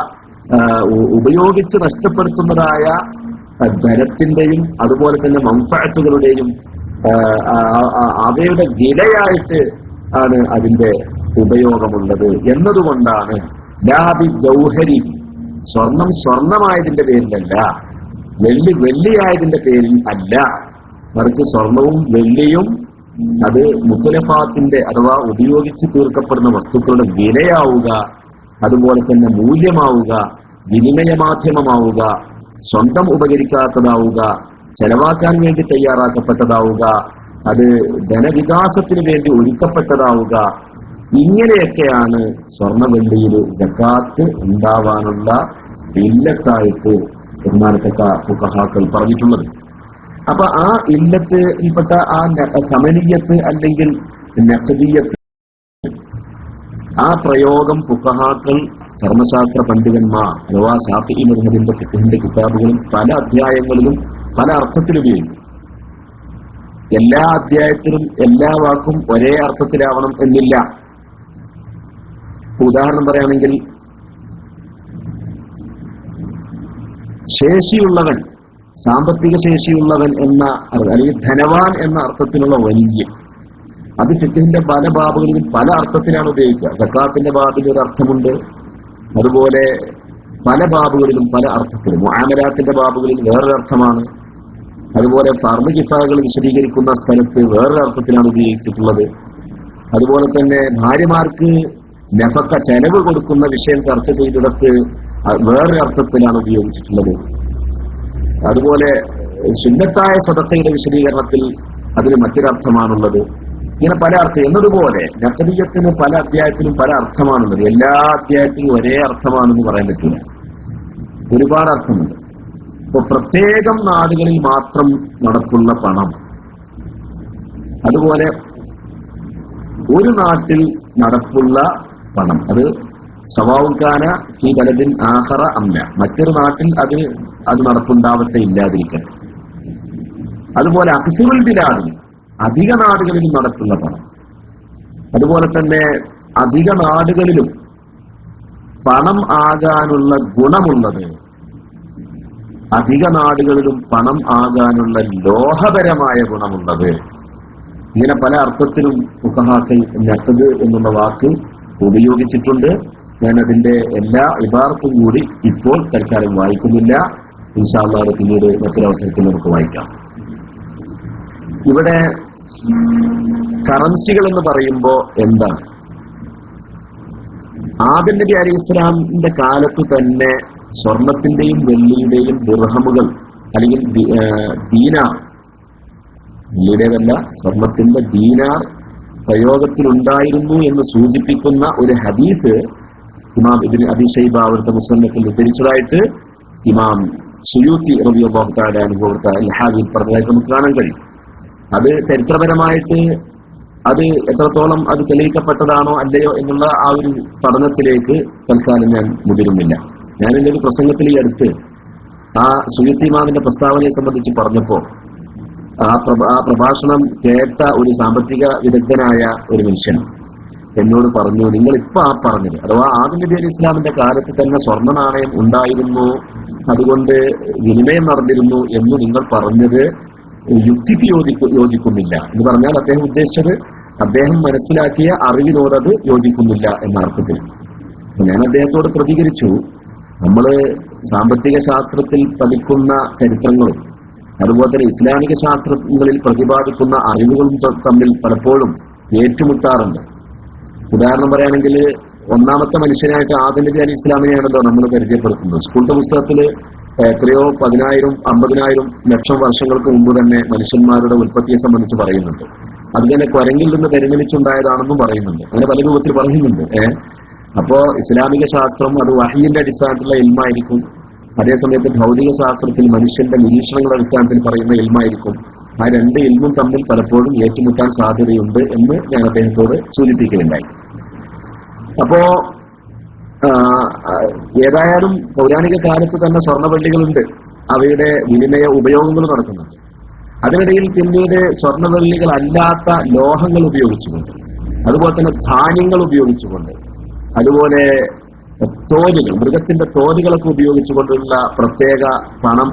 ഉപയോഗിച്ച് നഷ്ടപ്പെടുത്തുന്നതായ ധനത്തിന്റെയും അതുപോലെ തന്നെ മൻഫഅത്തുകളുടെയും അവയുടെ വിലയായിട്ട് ആണ് അതിന്റെ ഉപയോഗമുള്ളത് എന്നതുകൊണ്ടാണ്. ലാബി ജൗഹരി, സ്വർണം സ്വർണമായതിന്റെ പേരിലല്ല, വെള്ളി വെള്ളിയായതിന്റെ പേരിൽ അല്ല, മറിച്ച് സ്വർണവും വെള്ളിയും അത് മുത്തലഫാത്തിന്റെ അഥവാ ഉപയോഗിച്ച് തീർക്കപ്പെടുന്ന വസ്തുക്കളുടെ വിലയാവുക, അതുപോലെ തന്നെ മൂല്യമാവുക, വിനിമയ മാധ്യമമാവുക, സ്വന്തം ഉപകരിക്കാത്തതാവുക, ചെലവാക്കാൻ വേണ്ടി തയ്യാറാക്കപ്പെട്ടതാവുക, അത് ധനവികാസത്തിന് വേണ്ടി ഒരുക്കപ്പെട്ടതാവുക, ഇങ്ങനെയൊക്കെയാണ് സ്വർണ്ണവെള്ളിയിൽ സക്കാത്ത് ഉണ്ടാവാനുള്ള ഇല്ലത്തായിട്ട് ബഹുമാനപ്പെട്ട ഫുഖഹാക്കൾ പറഞ്ഞിട്ടുള്ളത്. അപ്പൊ ആ ഇല്ലത്തിൽപ്പെട്ട ആ സമനീയത്ത് അല്ലെങ്കിൽ നഖദിയത്ത്, ആ പ്രയോഗം ഫുഖഹാക്കൾ കർമ്മശാസ്ത്ര പണ്ഡിതന്മാർ അഥവാ ശാഫിഈ മദ്ഹബിന്റെ ഫിഖ്ഹിന്റെ കിതാബുകളും പല അധ്യായങ്ങളിലും പല അർത്ഥത്തിൽ ഉപയോഗിക്കും. എല്ലാ അധ്യായത്തിലും എല്ലാ വാക്കും ഒരേ അർത്ഥത്തിലാവണം എന്നില്ല. ഉദാഹരണം പറയുകയാണെങ്കിൽ, ശേഷിയുള്ളവൻ, സാമ്പത്തിക ശേഷിയുള്ളവൻ എന്ന അല്ലെങ്കിൽ ധനവാൻ എന്ന അർത്ഥത്തിലുള്ള വലിയ, അത് ഫിഖ്ഹിന്റെ പല ബാബുകളിലും പല അർത്ഥത്തിലാണ് ഉപയോഗിക്കുക. സക്കാത്തിന്റെ ബാബിൽ ഒരു അർത്ഥമുണ്ട്, അതുപോലെ പല ബാബുകളിലും പല അർത്ഥത്തിലും. മുആമലാത്തിന്റെ ബാബുകളിൽ വേറൊരു അർത്ഥമാണ്, അതുപോലെ ഫർദ് കിഫായകൾ വിശദീകരിക്കുന്ന സ്ഥലത്ത് വേറൊരു അർത്ഥത്തിലാണ് ഉപയോഗിച്ചിട്ടുള്ളത്. അതുപോലെ തന്നെ ഭാര്യമാർക്ക് നഫക്ക ചെലവ് കൊടുക്കുന്ന വിഷയം ചർച്ച ചെയ്തിടത്ത് വേറൊരു അർത്ഥത്തിലാണ് ഉപയോഗിച്ചിട്ടുള്ളത്. അതുപോലെ സുന്നത്തായ സദഖയുടെ വിശദീകരണത്തിൽ അതിന് മറ്റൊരർത്ഥമാണുള്ളത്. ഇങ്ങനെ പല അർത്ഥം എന്നതുപോലെ നഖദിയത്തിന് പല അധ്യായത്തിലും പല അർത്ഥമാണുള്ളത്. എല്ലാ അധ്യായത്തിലും ഒരേ അർത്ഥമാണെന്ന് പറയാൻ പറ്റില്ല, ഒരുപാട് അർത്ഥമുണ്ട്. ഇപ്പൊ പ്രത്യേകം നാടുകളിൽ മാത്രം നടപ്പുള്ള പണം, അതുപോലെ ഒരു നാട്ടിൽ നടപ്പുള്ള പണം, അത് സവാവുൽക്കാന ഈ ബലദിൻ ആഖറ അംല, മറ്റൊരു നാട്ടിൽ അത് നടപ്പുണ്ടാവട്ടെ, ഇല്ലാതിരിക്കട്ടെ. അതുപോലെ അക്സറുൽ ബിലാദിൽ അധിക നാടുകളിലും നടക്കുന്ന പണം, അതുപോലെ തന്നെ അധിക നാടുകളിലും പണം ആകാനുള്ള ഗുണമുള്ളത്, അധിക നാടുകളിലും പണം ആകാനുള്ള ലോഹപരമായ ഗുണമുള്ളത്, ഇങ്ങനെ പല അർത്ഥത്തിലും ഫുഖഹാക്കൾ നഖദ് എന്നുള്ള വാക്ക് ഉപയോഗിച്ചിട്ടുണ്ട്. ഞാൻ അതിന്റെ എല്ലാ ഇബാറത്തും കൂടി ഇപ്പോൾ തൽക്കാലം വായിക്കുന്നില്ല. ഇൻഷാ അല്ലാഹ് പിന്നീട് മറ്റൊരവസരത്തിൽ നമുക്ക് വായിക്കാം. ഇവിടെ കറൻസികൾ എന്ന് പറയുമ്പോൾ എന്താണ്? ആദം നബി അലൈഹി ഇസ്ലാമിന്റെ കാലത്ത് തന്നെ സ്വർണത്തിന്റെയും വെള്ളിയുടെയും ദിർഹമുകൾ അല്ലെങ്കിൽ ദീനാർ, വെള്ളിയുടേതല്ല സ്വർണത്തിന്റെ ദീനാർ പ്രയോഗത്തിലുണ്ടായിരുന്നു എന്ന് സൂചിപ്പിക്കുന്ന ഒരു ഹദീസ് ഇമാം ഇബ്നു അബീ ശൈബ അവരുടെ മുസന്നഫിൽ ഉദ്ധരിച്ചതായിട്ട് ഇമാം സുയൂത്തി റളിയല്ലാഹു തആല അൻഹു അൽ-ഹാദിൽ പറഞ്ഞതായിട്ട് നമുക്ക് കാണാൻ കഴിയും. അത് ചരിത്രപരമായിട്ട് അത് എത്രത്തോളം അത് തെളിയിക്കപ്പെട്ടതാണോ അല്ലയോ എന്നുള്ള ആ ഒരു പഠനത്തിലേക്ക് തൽക്കാലം ഞാൻ മുതിരുന്നില്ല. ഞാൻ എൻ്റെ ഒരു പ്രസംഗത്തിൽ ഈ അടുത്ത് ആ സുയൂത്തി ഇമാമിന്റെ പ്രസ്താവനയെ സംബന്ധിച്ച് പറഞ്ഞപ്പോൾ ആ പ്രഭാഷണം കേട്ട ഒരു സാമ്പത്തിക വിദഗ്ധനായ ഒരു മനുഷ്യൻ എന്നോട് പറഞ്ഞു, നിങ്ങൾ ഇപ്പൊ ആ പറഞ്ഞത്, അഥവാ ആദം നബി അലൈഹി ഇസ്ലാമിന്റെ കാലത്ത് തന്നെ സ്വർണ്ണ നാണയം ഉണ്ടായിരുന്നു, അതുകൊണ്ട് വിനിമയം നടന്നിരുന്നു എന്ന് നിങ്ങൾ പറഞ്ഞത് യുക്തിക്ക് യോജിക്കുന്നില്ല എന്ന് പറഞ്ഞാൽ അദ്ദേഹം ഉദ്ദേശിച്ചത് അദ്ദേഹം മനസ്സിലാക്കിയ അറിവിനോടത് യോജിക്കുന്നില്ല എന്ന അർത്ഥത്തിൽ. ഞാൻ അദ്ദേഹത്തോട് പ്രതികരിച്ചു, നമ്മള് സാമ്പത്തിക ശാസ്ത്രത്തിൽ പഠിക്കുന്ന ചരിത്രങ്ങളും അതുപോലെ തന്നെ ഇസ്ലാമിക ശാസ്ത്രങ്ങളിൽ പ്രതിപാദിക്കുന്ന അറിവുകളും തമ്മിൽ പലപ്പോഴും ഏറ്റുമുട്ടാറുണ്ട്. ഉദാഹരണം പറയുകയാണെങ്കിൽ, ഒന്നാമത്തെ മനുഷ്യനായിട്ട് ആദം നബി അലൈഹി ഇസ്ലാമിനെയാണല്ലോ നമ്മൾ പരിചയപ്പെടുത്തുന്നത്. സ്കൂളിന്റെ പുസ്തകത്തിൽ എത്രയോ 10,000, 50,000 ലക്ഷം വർഷങ്ങൾക്ക് മുമ്പ് തന്നെ മനുഷ്യന്മാരുടെ ഉൽപ്പത്തിയെ സംബന്ധിച്ച് പറയുന്നുണ്ട്. അത് തന്നെ കുരങ്ങിൽ നിന്ന് പരിണമിച്ചുണ്ടായതാണെന്നും പറയുന്നുണ്ട്. അങ്ങനെ പല രൂപത്തിൽ പറയുന്നുണ്ട്. അപ്പോ ഇസ്ലാമിക ശാസ്ത്രം അത് വഹയിന്റെ അടിസ്ഥാനത്തിലുള്ള ഇൽമായിരിക്കും, അതേസമയത്ത് ഭൗതിക ശാസ്ത്രത്തിൽ മനുഷ്യന്റെ നിരീക്ഷണങ്ങളുടെ അടിസ്ഥാനത്തിൽ പറയുന്ന ഇൽമായിരിക്കും. ആ രണ്ട് ഇൽമും തമ്മിൽ പലപ്പോഴും ഏറ്റുമുട്ടാൻ സാധ്യതയുണ്ട് എന്ന് ഞാൻ അദ്ദേഹത്തോട് സൂചിപ്പിക്കുകയുണ്ടായി. അപ്പോ ഏതായാലും പൗരാണിക കാലത്ത് തന്നെ സ്വർണ്ണവെള്ളികളുണ്ട്, അവയുടെ വിനിമയ ഉപയോഗങ്ങൾ നടക്കുന്നുണ്ട്. അതിനിടയിൽ പിന്നീട് സ്വർണ്ണവെള്ളികൾ അല്ലാത്ത ലോഹങ്ങൾ ഉപയോഗിച്ചുകൊണ്ട്, അതുപോലെ തന്നെ ധാന്യങ്ങൾ ഉപയോഗിച്ചുകൊണ്ട്, അതുപോലെ തോലുകൾ, മൃഗത്തിന്റെ തോലുകളൊക്കെ ഉപയോഗിച്ചുകൊണ്ടുള്ള പ്രത്യേക പണം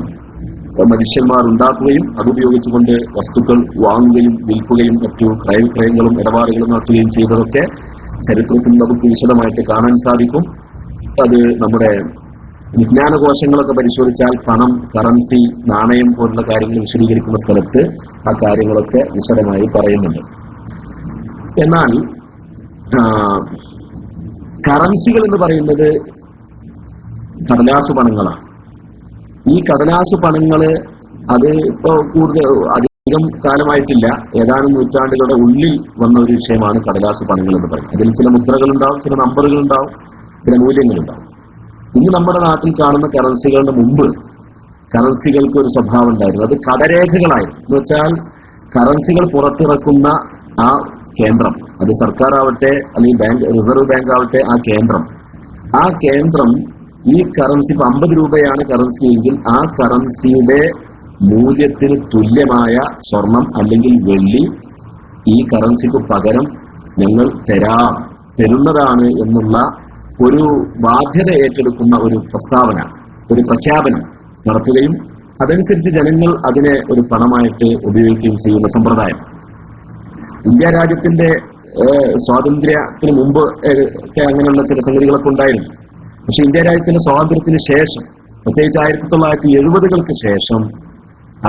മനുഷ്യന്മാർ ഉണ്ടാക്കുകയും അതുപയോഗിച്ചുകൊണ്ട് വസ്തുക്കൾ വാങ്ങുകയും വിൽക്കുകയും മറ്റു ക്രയവിക്രയങ്ങളും ഇടപാടുകളും നടത്തുകയും ചെയ്തതൊക്കെ ചരിത്രത്തിൽ നമുക്ക് വിശദമായിട്ട് കാണാൻ സാധിക്കും. അത് നമ്മുടെ വിജ്ഞാനകോശങ്ങളൊക്കെ പരിശോധിച്ചാൽ പണം, കറൻസി, നാണയം പോലുള്ള കാര്യങ്ങൾ വിശദീകരിക്കുന്ന സ്ഥലത്ത് ആ കാര്യങ്ങളൊക്കെ വിശദമായി പറയുന്നുണ്ട്. എന്നാൽ കറൻസികൾ എന്ന് പറയുന്നത് കടലാസു പണങ്ങളാണ്. ഈ കടലാസു പണങ്ങള് അത് ഇപ്പോ കൂടുതൽ അധികം കാലമായിട്ടില്ല, ഏതാനും നൂറ്റാണ്ടുകളുടെ ഉള്ളിൽ വന്ന ഒരു വിഷയമാണ് കടലാസ് പണങ്ങൾ എന്ന് പറയുന്നത്. അതിൽ ചില മുദ്രകളുണ്ടാവും, ചില നമ്പറുകളുണ്ടാവും, ചില മൂല്യങ്ങളുണ്ടാവും. ഇന്ന് നമ്മുടെ നാട്ടിൽ കാണുന്ന കറൻസികളുടെ മുമ്പ് കറൻസികൾക്ക് ഒരു സ്വഭാവം ഉണ്ടായിരുന്നു. അത് കടരേഖകളായിരുന്നു. എന്ന് വെച്ചാൽ കറൻസികൾ പുറത്തിറക്കുന്ന ആ കേന്ദ്രം, അത് സർക്കാർ ആവട്ടെ അല്ലെങ്കിൽ ബാങ്ക്, റിസർവ് ബാങ്ക് ആവട്ടെ, ആ കേന്ദ്രം ഈ കറൻസി, ഇപ്പൊ 50 രൂപയാണ് കറൻസി എങ്കിൽ ആ കറൻസിയുടെ മൂല്യത്തിന് തുല്യമായ സ്വർണം അല്ലെങ്കിൽ വെള്ളി ഈ കറൻസിക്ക് പകരം ഞങ്ങൾ തരുന്നതാണ് എന്നുള്ള ഒരു ബാധ്യത ഏറ്റെടുക്കുന്ന ഒരു പ്രസ്താവന, ഒരു പ്രഖ്യാപനം നടത്തുകയും അതനുസരിച്ച് ജനങ്ങൾ അതിനെ ഒരു പണമായിട്ട് ഉപയോഗിക്കുകയും ചെയ്യുന്ന സമ്പ്രദായം ഇന്ത്യ രാജ്യത്തിന്റെ സ്വാതന്ത്ര്യത്തിന് മുമ്പ് ഒക്കെ അങ്ങനെയുള്ള ചില സംഗതികളൊക്കെ ഉണ്ടായിരുന്നു. പക്ഷെ ഇന്ത്യ രാജ്യത്തിന്റെ സ്വാതന്ത്ര്യത്തിന് ശേഷം, പ്രത്യേകിച്ച് 1970-കൾക്ക് ശേഷം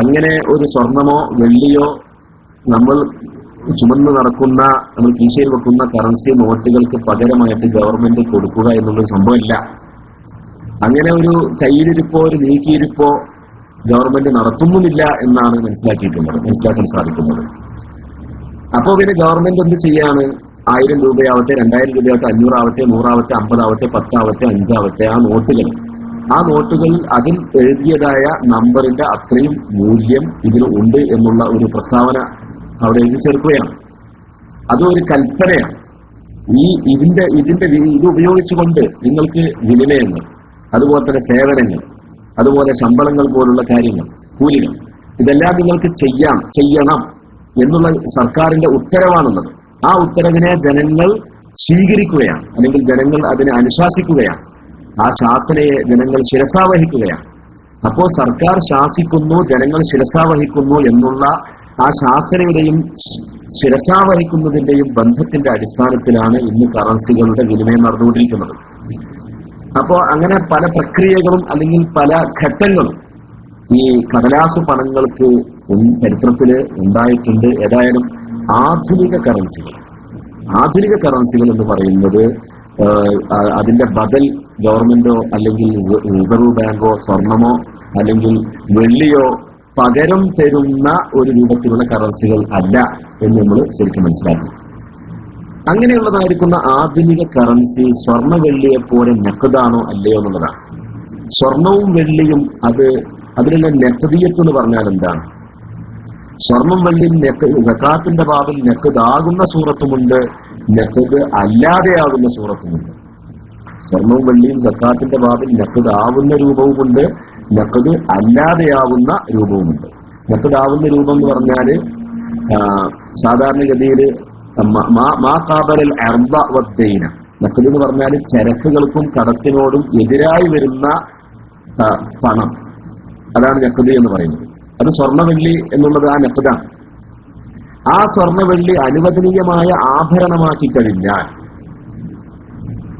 അങ്ങനെ ഒരു സ്വർണമോ വെള്ളിയോ നമ്മൾ ചുമന്ന് നടക്കുന്ന, നമ്മൾ കീശയിൽ വെക്കുന്ന കറൻസി നോട്ടുകൾക്ക് പകരമായിട്ട് ഗവൺമെന്റ് കൊടുക്കുക എന്നുള്ളൊരു സംഭവമില്ല. അങ്ങനെ ഒരു കയ്യിലിരിപ്പോ ഒരു നീക്കിയിരിപ്പോ ഗവൺമെന്റ് നടത്തുന്നുമില്ല എന്നാണ് മനസ്സിലാക്കാൻ സാധിക്കുന്നത്. അപ്പോ പിന്നെ ഗവൺമെന്റ് എന്ത് ചെയ്യാണ്? 1000 രൂപയാവട്ടെ, 2000 രൂപയാവട്ടെ, 500 ആവട്ടെ, 100 ആവട്ടെ, 50 ആവട്ടെ, 10 ആവട്ടെ, 5 ആവട്ടെ, ആ നോട്ടുകൾ അതിൽ എഴുതിയതായ നമ്പറിന്റെ അത്രയും മൂല്യം ഇതിന് ഉണ്ട് എന്നുള്ള ഒരു പ്രസ്താവന അവിടെ എഴുതി ചേർക്കുകയാണ്. അതൊരു കൽപ്പനയാണ്. ഇത് ഉപയോഗിച്ചുകൊണ്ട് നിങ്ങൾക്ക് വിനിമയങ്ങൾ, അതുപോലെ തന്നെ സേവനങ്ങൾ, അതുപോലെ ശമ്പളങ്ങൾ പോലുള്ള കാര്യങ്ങൾ, കൂലികൾ, ഇതെല്ലാം നിങ്ങൾക്ക് ചെയ്യണം എന്നുള്ള സർക്കാരിന്റെ ഉത്തരവാണുള്ളത്. ആ ഉത്തരവിനെ ജനങ്ങൾ സ്വീകരിക്കുകയാണ്, അല്ലെങ്കിൽ ജനങ്ങൾ അതിനെ അനുശാസിക്കുകയാണ്. ആ ശാസനയെ ജനങ്ങൾ ശിരസാവഹിക്കുകയാണ്. അപ്പോൾ സർക്കാർ ശാസിക്കുന്നു, ജനങ്ങൾ ശിരസാവഹിക്കുന്നു എന്നുള്ള ആ ശാസനയുടെയും ശിരസാവഹിക്കുന്നതിന്റെയും ബന്ധത്തിന്റെ അടിസ്ഥാനത്തിലാണ് ഇന്ന് കറൻസികളുടെ വിനിമയം നടന്നുകൊണ്ടിരിക്കുന്നത്. അപ്പോൾ അങ്ങനെ പല പ്രക്രിയകളും അല്ലെങ്കിൽ പല ഘട്ടങ്ങളും ഈ കടലാസു പണങ്ങൾക്ക് ചരിത്രത്തിൽ ഉണ്ടായിട്ടുണ്ട്. ഏതായാലും ആധുനിക കറൻസികൾ എന്ന് പറയുന്നത് അതിന്റെ ബദൽ ഗവൺമെന്റോ അല്ലെങ്കിൽ റിസർവ് ബാങ്കോ സ്വർണമോ അല്ലെങ്കിൽ വെള്ളിയോ പകരം തരുന്ന ഒരു രൂപത്തിലുള്ള കറൻസികൾ അല്ല എന്ന് നമ്മൾ ശരിക്കും മനസ്സിലാക്കും. അങ്ങനെയുള്ളതായിരിക്കുന്ന ആധുനിക കറൻസി സ്വർണ്ണ വെള്ളിയെ പോലെ നെക്കതാണോ അല്ലയോ എന്നുള്ളതാണ്. സ്വർണവും വെള്ളിയും അതിലുള്ള നെക്കതീയത്ത് എന്ന് പറഞ്ഞാൽ എന്താണ്? സ്വർണം വെള്ളിയും സക്കാത്തിന്റെ ബാബിൽ നെക്കതാകുന്ന സൂറത്തുമുണ്ട്, നെക്കത് അല്ലാതെയാകുന്ന സൂറത്തുമുണ്ട്. സ്വർണവും വെള്ളിയും സക്കാത്തിന്റെ ബാബിൽ നെക്കതാവുന്ന രൂപവുമുണ്ട്, നെക്കത് അല്ലാതെയാവുന്ന രൂപവുമുണ്ട്. നെക്കതാവുന്ന രൂപം എന്ന് പറഞ്ഞാല് സാധാരണഗതിയിൽ മാ കാബലൽ അർദ വദ്ദൈന, നഖദ് എന്ന് പറഞ്ഞാൽ ചരക്കുകൾക്കും കടത്തിനോടും എതിരായി വരുന്ന പണം, അതാണ് നഖദ് എന്ന് പറയുന്നത്. അത് സ്വർണ്ണവെള്ളി എന്നുള്ളത് ആ നഖദാണ്. ആ സ്വർണ്ണവെള്ളി അനുവദനീയമായ ആഭരണമാക്കി കഴിഞ്ഞാൽ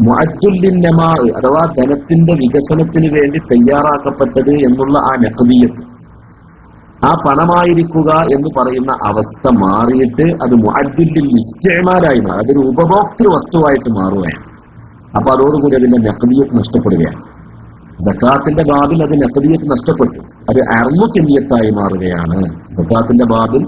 മുഅദ്ദുല്ലിന്നമാ, അഥവാ ധനത്തിന്റെ വികസനത്തിന് വേണ്ടി തയ്യാറാക്കപ്പെട്ടത് എന്നുള്ള ആ നഖദിയത്ത്, ആ പണമായിരിക്കുക എന്ന് പറയുന്ന അവസ്ഥ മാറിയിട്ട് അത് മുഅദ്ദുല്ലിൽ ഇസ്തിഅമാലായി മാറും, അതൊരു ഉപഭോക്തൃ വസ്തുവായിട്ട് മാറുകയാണ്. അപ്പൊ അതോടുകൂടി അതിന്റെ നഖദിയത്ത് നഷ്ടപ്പെടുകയാണ്. സക്കാത്തിന്റെ ബാബിൽ അത് നഖദിയത്ത് നഷ്ടപ്പെട്ടു, അത് അർമു കെന്നിയത്തായി മാറുകയാണ്. സക്കാത്തിന്റെ ബാബിൽ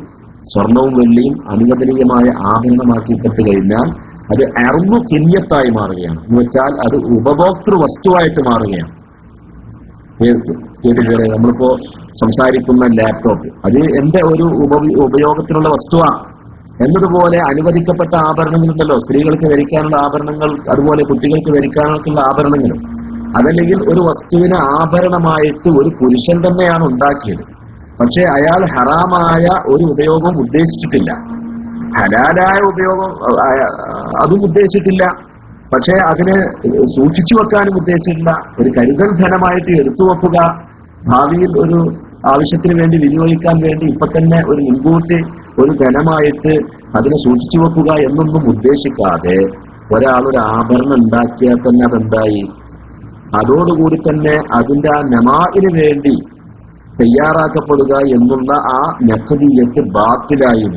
സ്വർണവും വെള്ളിയും അനുവദനീയമായ ആഭരണമാക്കിപ്പെട്ട് കഴിഞ്ഞാൽ അത് അർമു കെന്നിയത്തായി മാറുകയാണ്. എന്ന് വെച്ചാൽ അത് ഉപഭോക്തൃ വസ്തുവായിട്ട് മാറുകയാണ്. നമ്മളിപ്പോ സംസാരിക്കുന്ന ലാപ്ടോപ്പ്, അത് എന്റെ ഒരു ഉപയോഗത്തിനുള്ള വസ്തുവാണ് എന്നതുപോലെ അനുവദിക്കപ്പെട്ട ആഭരണങ്ങളുണ്ടല്ലോ, സ്ത്രീകൾക്ക് ധരിക്കാനുള്ള ആഭരണങ്ങൾ, അതുപോലെ കുട്ടികൾക്ക് ധരിക്കാനുള്ള ആഭരണങ്ങൾ. അതല്ലെങ്കിൽ ഒരു വസ്തുവിനെ ആഭരണമായിട്ട് ഒരു പുരുഷൻ തന്നെയാണ് ഉണ്ടാക്കിയത്, പക്ഷെ അയാൾ ഹറാമായ ഒരു ഉപയോഗം ഉദ്ദേശിച്ചിട്ടില്ല, ഹലാലായ ഉപയോഗം അതും ഉദ്ദേശിച്ചിട്ടില്ല, പക്ഷെ അതിനെ സൂക്ഷിച്ചു വെക്കാനും ഉദ്ദേശിച്ചിട്ടില്ല. ഒരു കരുതൽ ധനമായിട്ട് എടുത്തു വെക്കുക, ഭാവിയിൽ ഒരു ആവശ്യത്തിന് വേണ്ടി വിനിയോഗിക്കാൻ വേണ്ടി ഇപ്പൊ തന്നെ ഒരു മുൻകൂട്ടി ഒരു ധനമായിട്ട് അതിനെ സൂക്ഷിച്ചു വെക്കുക എന്നൊന്നും ഉദ്ദേശിക്കാതെ ഒരാൾ ഒരു ആഭരണം ഉണ്ടാക്കിയാൽ തന്നെ അതെന്തായി, അതോടുകൂടി തന്നെ അതിന്റെ ആ നമാഇന് വേണ്ടി തയ്യാറാക്കപ്പെടുക എന്നുള്ള ആ നഖദിയത്ത് ബാത്തിലായി.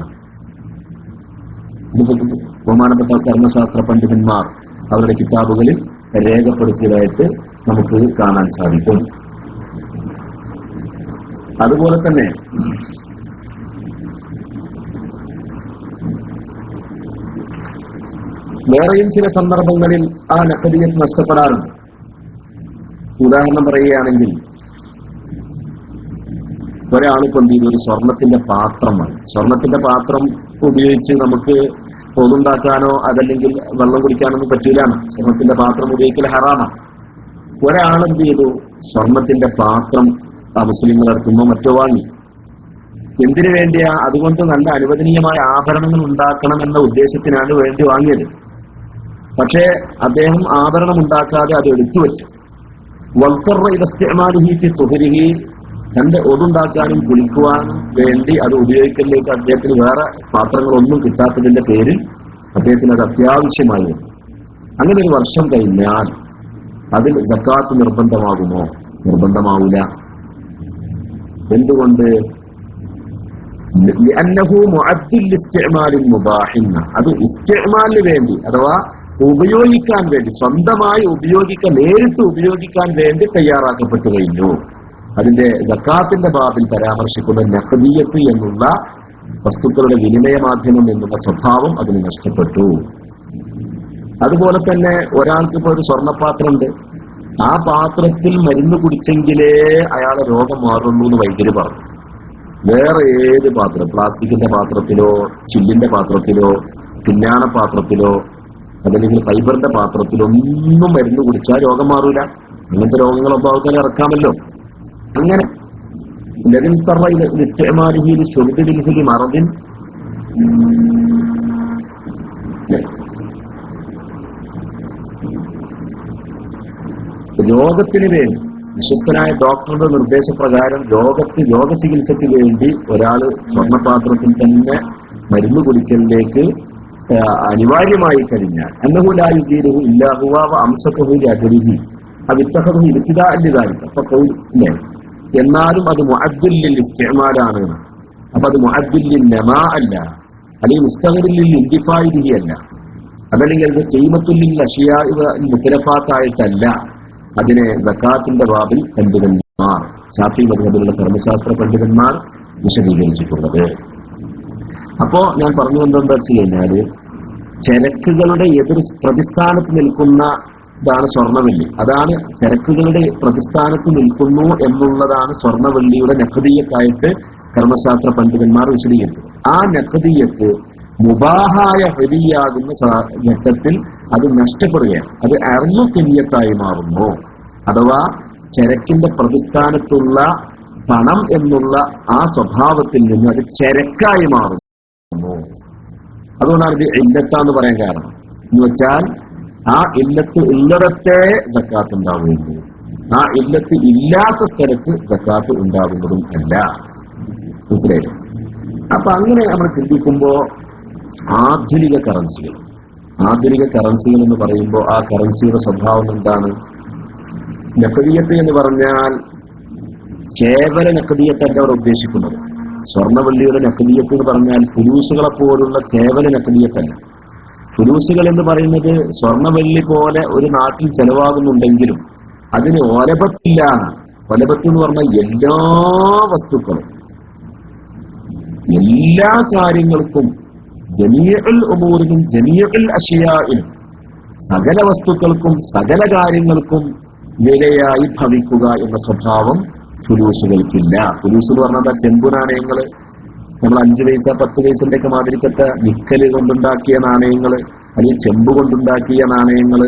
ബഹുമാനപ്പെട്ട കർമ്മശാസ്ത്ര പണ്ഡിതന്മാർ അവരുടെ കിതാബുകളിൽ രേഖപ്പെടുത്തിയതായിട്ട് നമുക്ക് കാണാൻ സാധിക്കും. അതുപോലെ തന്നെ വേറെയും ചില സന്ദർഭങ്ങളിൽ ആ നഖദിയത്ത് നഷ്ടപ്പെടാറുണ്ട്. ഉദാഹരണം പറയുകയാണെങ്കിൽ, ഒരാളിപ്പോൾ എന്ത് ചെയ്തു, ഒരു സ്വർണത്തിന്റെ പാത്രമാണ്. സ്വർണത്തിന്റെ പാത്രം ഉപയോഗിച്ച് നമുക്ക് പൊതുണ്ടാക്കാനോ അതല്ലെങ്കിൽ വെള്ളം കുടിക്കാനൊന്നും പറ്റൂലാണ്. സ്വർണത്തിന്റെ പാത്രം ഉപയോഗിക്കൽ ഹറാമാണ്. ഒരാളെന്ത് ചെയ്തു, സ്വർണത്തിന്റെ പാത്രം മുസ്ലിങ്ങൾ ഇറക്കുമ്പോൾ മറ്റോ വാങ്ങി. എന്തിനു വേണ്ടിയാ? അതുകൊണ്ട് നല്ല അനുവദനീയമായ ആഭരണങ്ങൾ ഉണ്ടാക്കണം എന്ന ഉദ്ദേശത്തിനാണ് വേണ്ടി വാങ്ങിയത്. പക്ഷേ അദ്ദേഹം ആഭരണം ഉണ്ടാക്കാതെ അത് എടുത്തു വെച്ചു. തുഹരിഹി, തന്റെ ഒതുണ്ടാക്കാനും കുളിക്കുവാനും വേണ്ടി അത് ഉപയോഗിക്കലിലേക്ക് അദ്ദേഹത്തിന് വേറെ പാത്രങ്ങളൊന്നും കിട്ടാത്തതിന്റെ പേരിൽ അദ്ദേഹത്തിന് അത് അത്യാവശ്യമായി വന്നു. അങ്ങനെ ഒരു വർഷം കഴിഞ്ഞാൽ അതിൽ സക്കാത്ത് നിർബന്ധമാകുമോ? നിർബന്ധമാവില്ല. എന്തുകൊണ്ട്? അത് ഇസ്തിഅ്മാലിന് വേണ്ടി, അഥവാ ഉപയോഗിക്കാൻ വേണ്ടി, സ്വന്തമായി ഉപയോഗിക്കാൻ, നേരിട്ട് ഉപയോഗിക്കാൻ വേണ്ടി തയ്യാറാക്കപ്പെട്ടു കഴിഞ്ഞു. അതിന്റെ സക്കാത്തിന്റെ ബാബിൽ പരാമർശിക്കുന്ന നഖദിയത്ത് എന്നുള്ള വസ്തുക്കളുടെ വിനിമയ മാധ്യമം എന്നുള്ള സ്വഭാവം അതിന് നഷ്ടപ്പെട്ടു. അതുപോലെ തന്നെ ഒരാൾക്ക് ഇപ്പോൾ ഒരു സ്വർണ്ണപാത്രമുണ്ട്, ആ പാത്രത്തിൽ മരുന്ന് കുടിച്ചെങ്കിലേ അയാളെ രോഗം മാറുള്ളൂ എന്ന് വൈദ്യര് പറഞ്ഞു. വേറെ ഏത് പാത്രം, പ്ലാസ്റ്റിക്കിന്റെ പാത്രത്തിലോ ചില്ലിന്റെ പാത്രത്തിലോ പിന്നാണ പാത്രത്തിലോ അതല്ലെങ്കിൽ ഫൈബറിന്റെ പാത്രത്തിലോ ഒന്നും മരുന്ന് കുടിച്ചാൽ രോഗം മാറൂല. അങ്ങനത്തെ രോഗങ്ങളൊന്നും ആൾക്കാർ ഇറക്കാമല്ലോ. അങ്ങനെ മറദിൻ രോഗത്തിന് വേണ്ടി വിശ്വസ്തനായ ഡോക്ടറുടെ നിർദ്ദേശപ്രകാരം രോഗ ചികിത്സയ്ക്ക് വേണ്ടി ഒരാൾ സ്വർണ്ണപാത്രത്തിൽ തന്നെ മരുന്ന് കുടിക്കലിലേക്ക് അനിവാര്യമായി കഴിഞ്ഞാൽ അന്നഹുലായുസീരുഹു ഇല്ലാഹുവ അംസഖഹു ലിഅജ്രിഹി അവിത്തഖദഹു ഇബ്തിദാഅൻ അപ്പൊ ഇല്ലേ, എന്നാലും അത് മുഅദ്ദിൽ ലിൽ ഇസ്തിഅമാലാണ്. അപ്പൊ അത് മുഅദ്ദിൽ ലിൽ നമാ അല്ല, അല്ലെങ്കിൽ മുസ്തഖിൽ ലിൽ ഇന്തിഫാഇ ബിഹി അല്ല, അതല്ലെങ്കിൽ അത് ഖീമത്തുൽ ലിൽ അഷ്യാഇ വൽ മുതലഫാത്തായിട്ടല്ല അതിനെ സക്കാത്തിന്റെ ബാബിൽ പണ്ഡിതന്മാർ, ശാഫിഈ മദ്ഹബിലുള്ള കർമ്മശാസ്ത്ര പണ്ഡിതന്മാർ വിശദീകരിച്ചിട്ടുള്ളത്. അപ്പോ ഞാൻ പറഞ്ഞു വന്നതെന്താ വെച്ച് കഴിഞ്ഞാല്, ചരക്കുകളുടെ എതിർ പ്രതിസ്ഥാനത്ത് നിൽക്കുന്ന ഇതാണ് സ്വർണ്ണവെള്ളി. അതാണ് ചരക്കുകളുടെ പ്രതിസ്ഥാനത്ത് നിൽക്കുന്നു എന്നുള്ളതാണ് സ്വർണ്ണവെള്ളിയുടെ നഖദിയത്തായിട്ട് കർമ്മശാസ്ത്ര പണ്ഡിതന്മാർ വിശദീകരിച്ചത്. ആ നഖദിയത്ത് മുബാഹായ ഹദിയാകുന്ന ഘട്ടത്തിൽ അത് നഷ്ടപ്പെടുകയാണ്. അത് അർമുഖിയത്തായി മാറുന്നു. അഥവാ ചരക്കിന്റെ പ്രതിസ്ഥാനത്തുള്ള പണം എന്നുള്ള ആ സ്വഭാവത്തിൽ നിന്ന് അത് ചരക്കായി മാറുന്നു. അതുകൊണ്ടാണ് ഇത് ഇല്ലത്താന്ന് പറയാൻ കാരണം. എന്ന് വെച്ചാൽ ആ ഇല്ലത്ത് ഉള്ളിടത്തെ സക്കാത്ത് ഉണ്ടാവുകയുള്ളൂ, ആ ഇല്ലത്ത് ഇല്ലാത്ത സ്ഥലത്ത് സക്കാത്ത് ഉണ്ടാകുന്നതും അല്ല. മനസ്സിലായില്ലേ? അപ്പൊ അങ്ങനെ നമ്മൾ ചിന്തിക്കുമ്പോ ആധുനിക കറൻസികൾ എന്ന് പറയുമ്പോൾ ആ കറൻസിയുടെ സ്വഭാവം എന്താണ്? നഖദിയത്ത് എന്ന് പറഞ്ഞാൽ കേവല നഖദിയത്തല്ല അവർ ഉദ്ദേശിക്കുന്നത്. സ്വർണ്ണവെള്ളിയുടെ നഖദിയത്ത് എന്ന് പറഞ്ഞാൽ ഫുലൂസുകളെ പോലുള്ള കേവല നഖദിയത്തല്ല. ഫുലൂസുകൾ എന്ന് പറയുന്നത് സ്വർണ്ണവെള്ളി പോലെ ഒരു നാട്ടിൽ ചെലവാകുന്നുണ്ടെങ്കിലും അതിന് ഒലബത്തില്ല. ഒലബത്ത് എന്ന് പറഞ്ഞാൽ എല്ലാ വസ്തുക്കളും, എല്ലാ കാര്യങ്ങൾക്കും, ജമീഉൽ ഉമൂറിനും ജമീഉൽ അഷ്യാഇനും, സകല വസ്തുക്കൾക്കും സകല കാര്യങ്ങൾക്കും വിലയായി ഭവിക്കുക എന്ന സ്വഭാവം ഫുലൂസുകൾക്കില്ല. ഫുലൂസ് എന്ന് പറഞ്ഞാൽ ചെമ്പു നാണയങ്ങള്, നമ്മൾ 5 പൈസ 10 പൈസന്റെ ഒക്കെ മാതിരിക്കത്തെ നിക്കല് കൊണ്ടുണ്ടാക്കിയ നാണയങ്ങള്, അല്ലെങ്കിൽ ചെമ്പ് കൊണ്ടുണ്ടാക്കിയ നാണയങ്ങള്,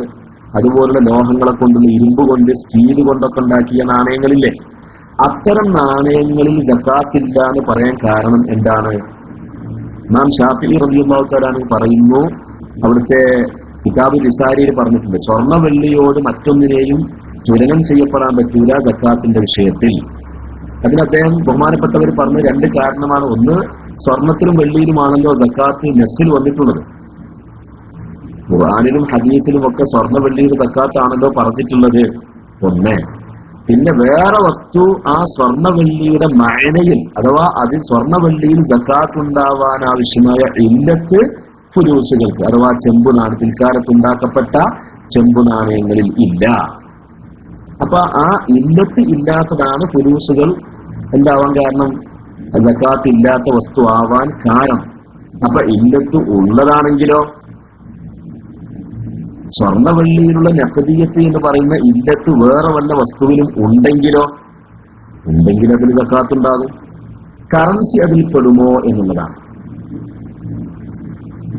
അതുപോലുള്ള ലോഹങ്ങളെ കൊണ്ടുള്ള ഇരുമ്പ് കൊണ്ട് സ്റ്റീല് കൊണ്ടൊക്കെ ഉണ്ടാക്കിയ നാണയങ്ങളില്ലേ, അത്തരം നാണയങ്ങളിൽ സക്കാത്തില്ല എന്ന് പറയാൻ കാരണം എന്താണ്? നാം ഷാഫിഈ റളിയല്ലാഹു തആല അൻഹു പറയുന്നു, അവിടുത്തെ കിതാബ് റിസാലയിൽ പറഞ്ഞിട്ടുണ്ട്, സ്വർണ്ണവെള്ളിയോട് മറ്റൊന്നിനെയും തുലനം ചെയ്യപ്പെടാൻ പറ്റൂല സക്കാത്തിന്റെ വിഷയത്തിൽ. അതിന് അദ്ദേഹം ബഹുമാനപ്പെട്ടവർ പറഞ്ഞ 2 കാരണമാണ്. ഒന്ന്, സ്വർണത്തിലും വെള്ളിയിലുമാണല്ലോ സക്കാത്ത് നസ്സിൽ വന്നിട്ടുള്ളത്. ഖുർആനിലും ഹദീസിലും ഒക്കെ സ്വർണ്ണ വെള്ളിയുടെ സക്കാത്താണല്ലോ പറഞ്ഞിട്ടുള്ളത്. ഒന്ന്. പിന്നെ വേറെ വസ്തു ആ സ്വർണ്ണവെള്ളിയുടെ മഅനയിൽ, അഥവാ അതിൽ സ്വർണ്ണവെള്ളിയിൽ സക്കാത്ത് ഉണ്ടാവാൻ ആവശ്യമായ ഇല്ലത്ത് ഫുലൂസുകൾക്ക്, അഥവാ ചെമ്പു നാണയം, പിൽക്കാലത്ത് ഉണ്ടാക്കപ്പെട്ട ചെമ്പു നാണയങ്ങളിൽ ഇല്ല. അപ്പൊ ആ ഇല്ലത്ത് ഇല്ലാത്തതാണ് ഫുലൂസുകൾ എന്താവാൻ കാരണം, സക്കാത്ത് ഇല്ലാത്ത വസ്തു ആവാൻ കാരണം. അപ്പൊ ഇല്ലത്ത് ഉള്ളതാണെങ്കിലോ, സ്വർണ്ണവെള്ളിയിലുള്ള നഖദിയത്ത് എന്ന് പറയുന്ന ഇല്ലത്ത് വേറെ വല്ല വസ്തുവിലും ഉണ്ടെങ്കിൽ അതിന് സക്കാത്തുണ്ടാകും. കറൻസി അതിൽ പെടുമോ എന്നുള്ളതാണ്.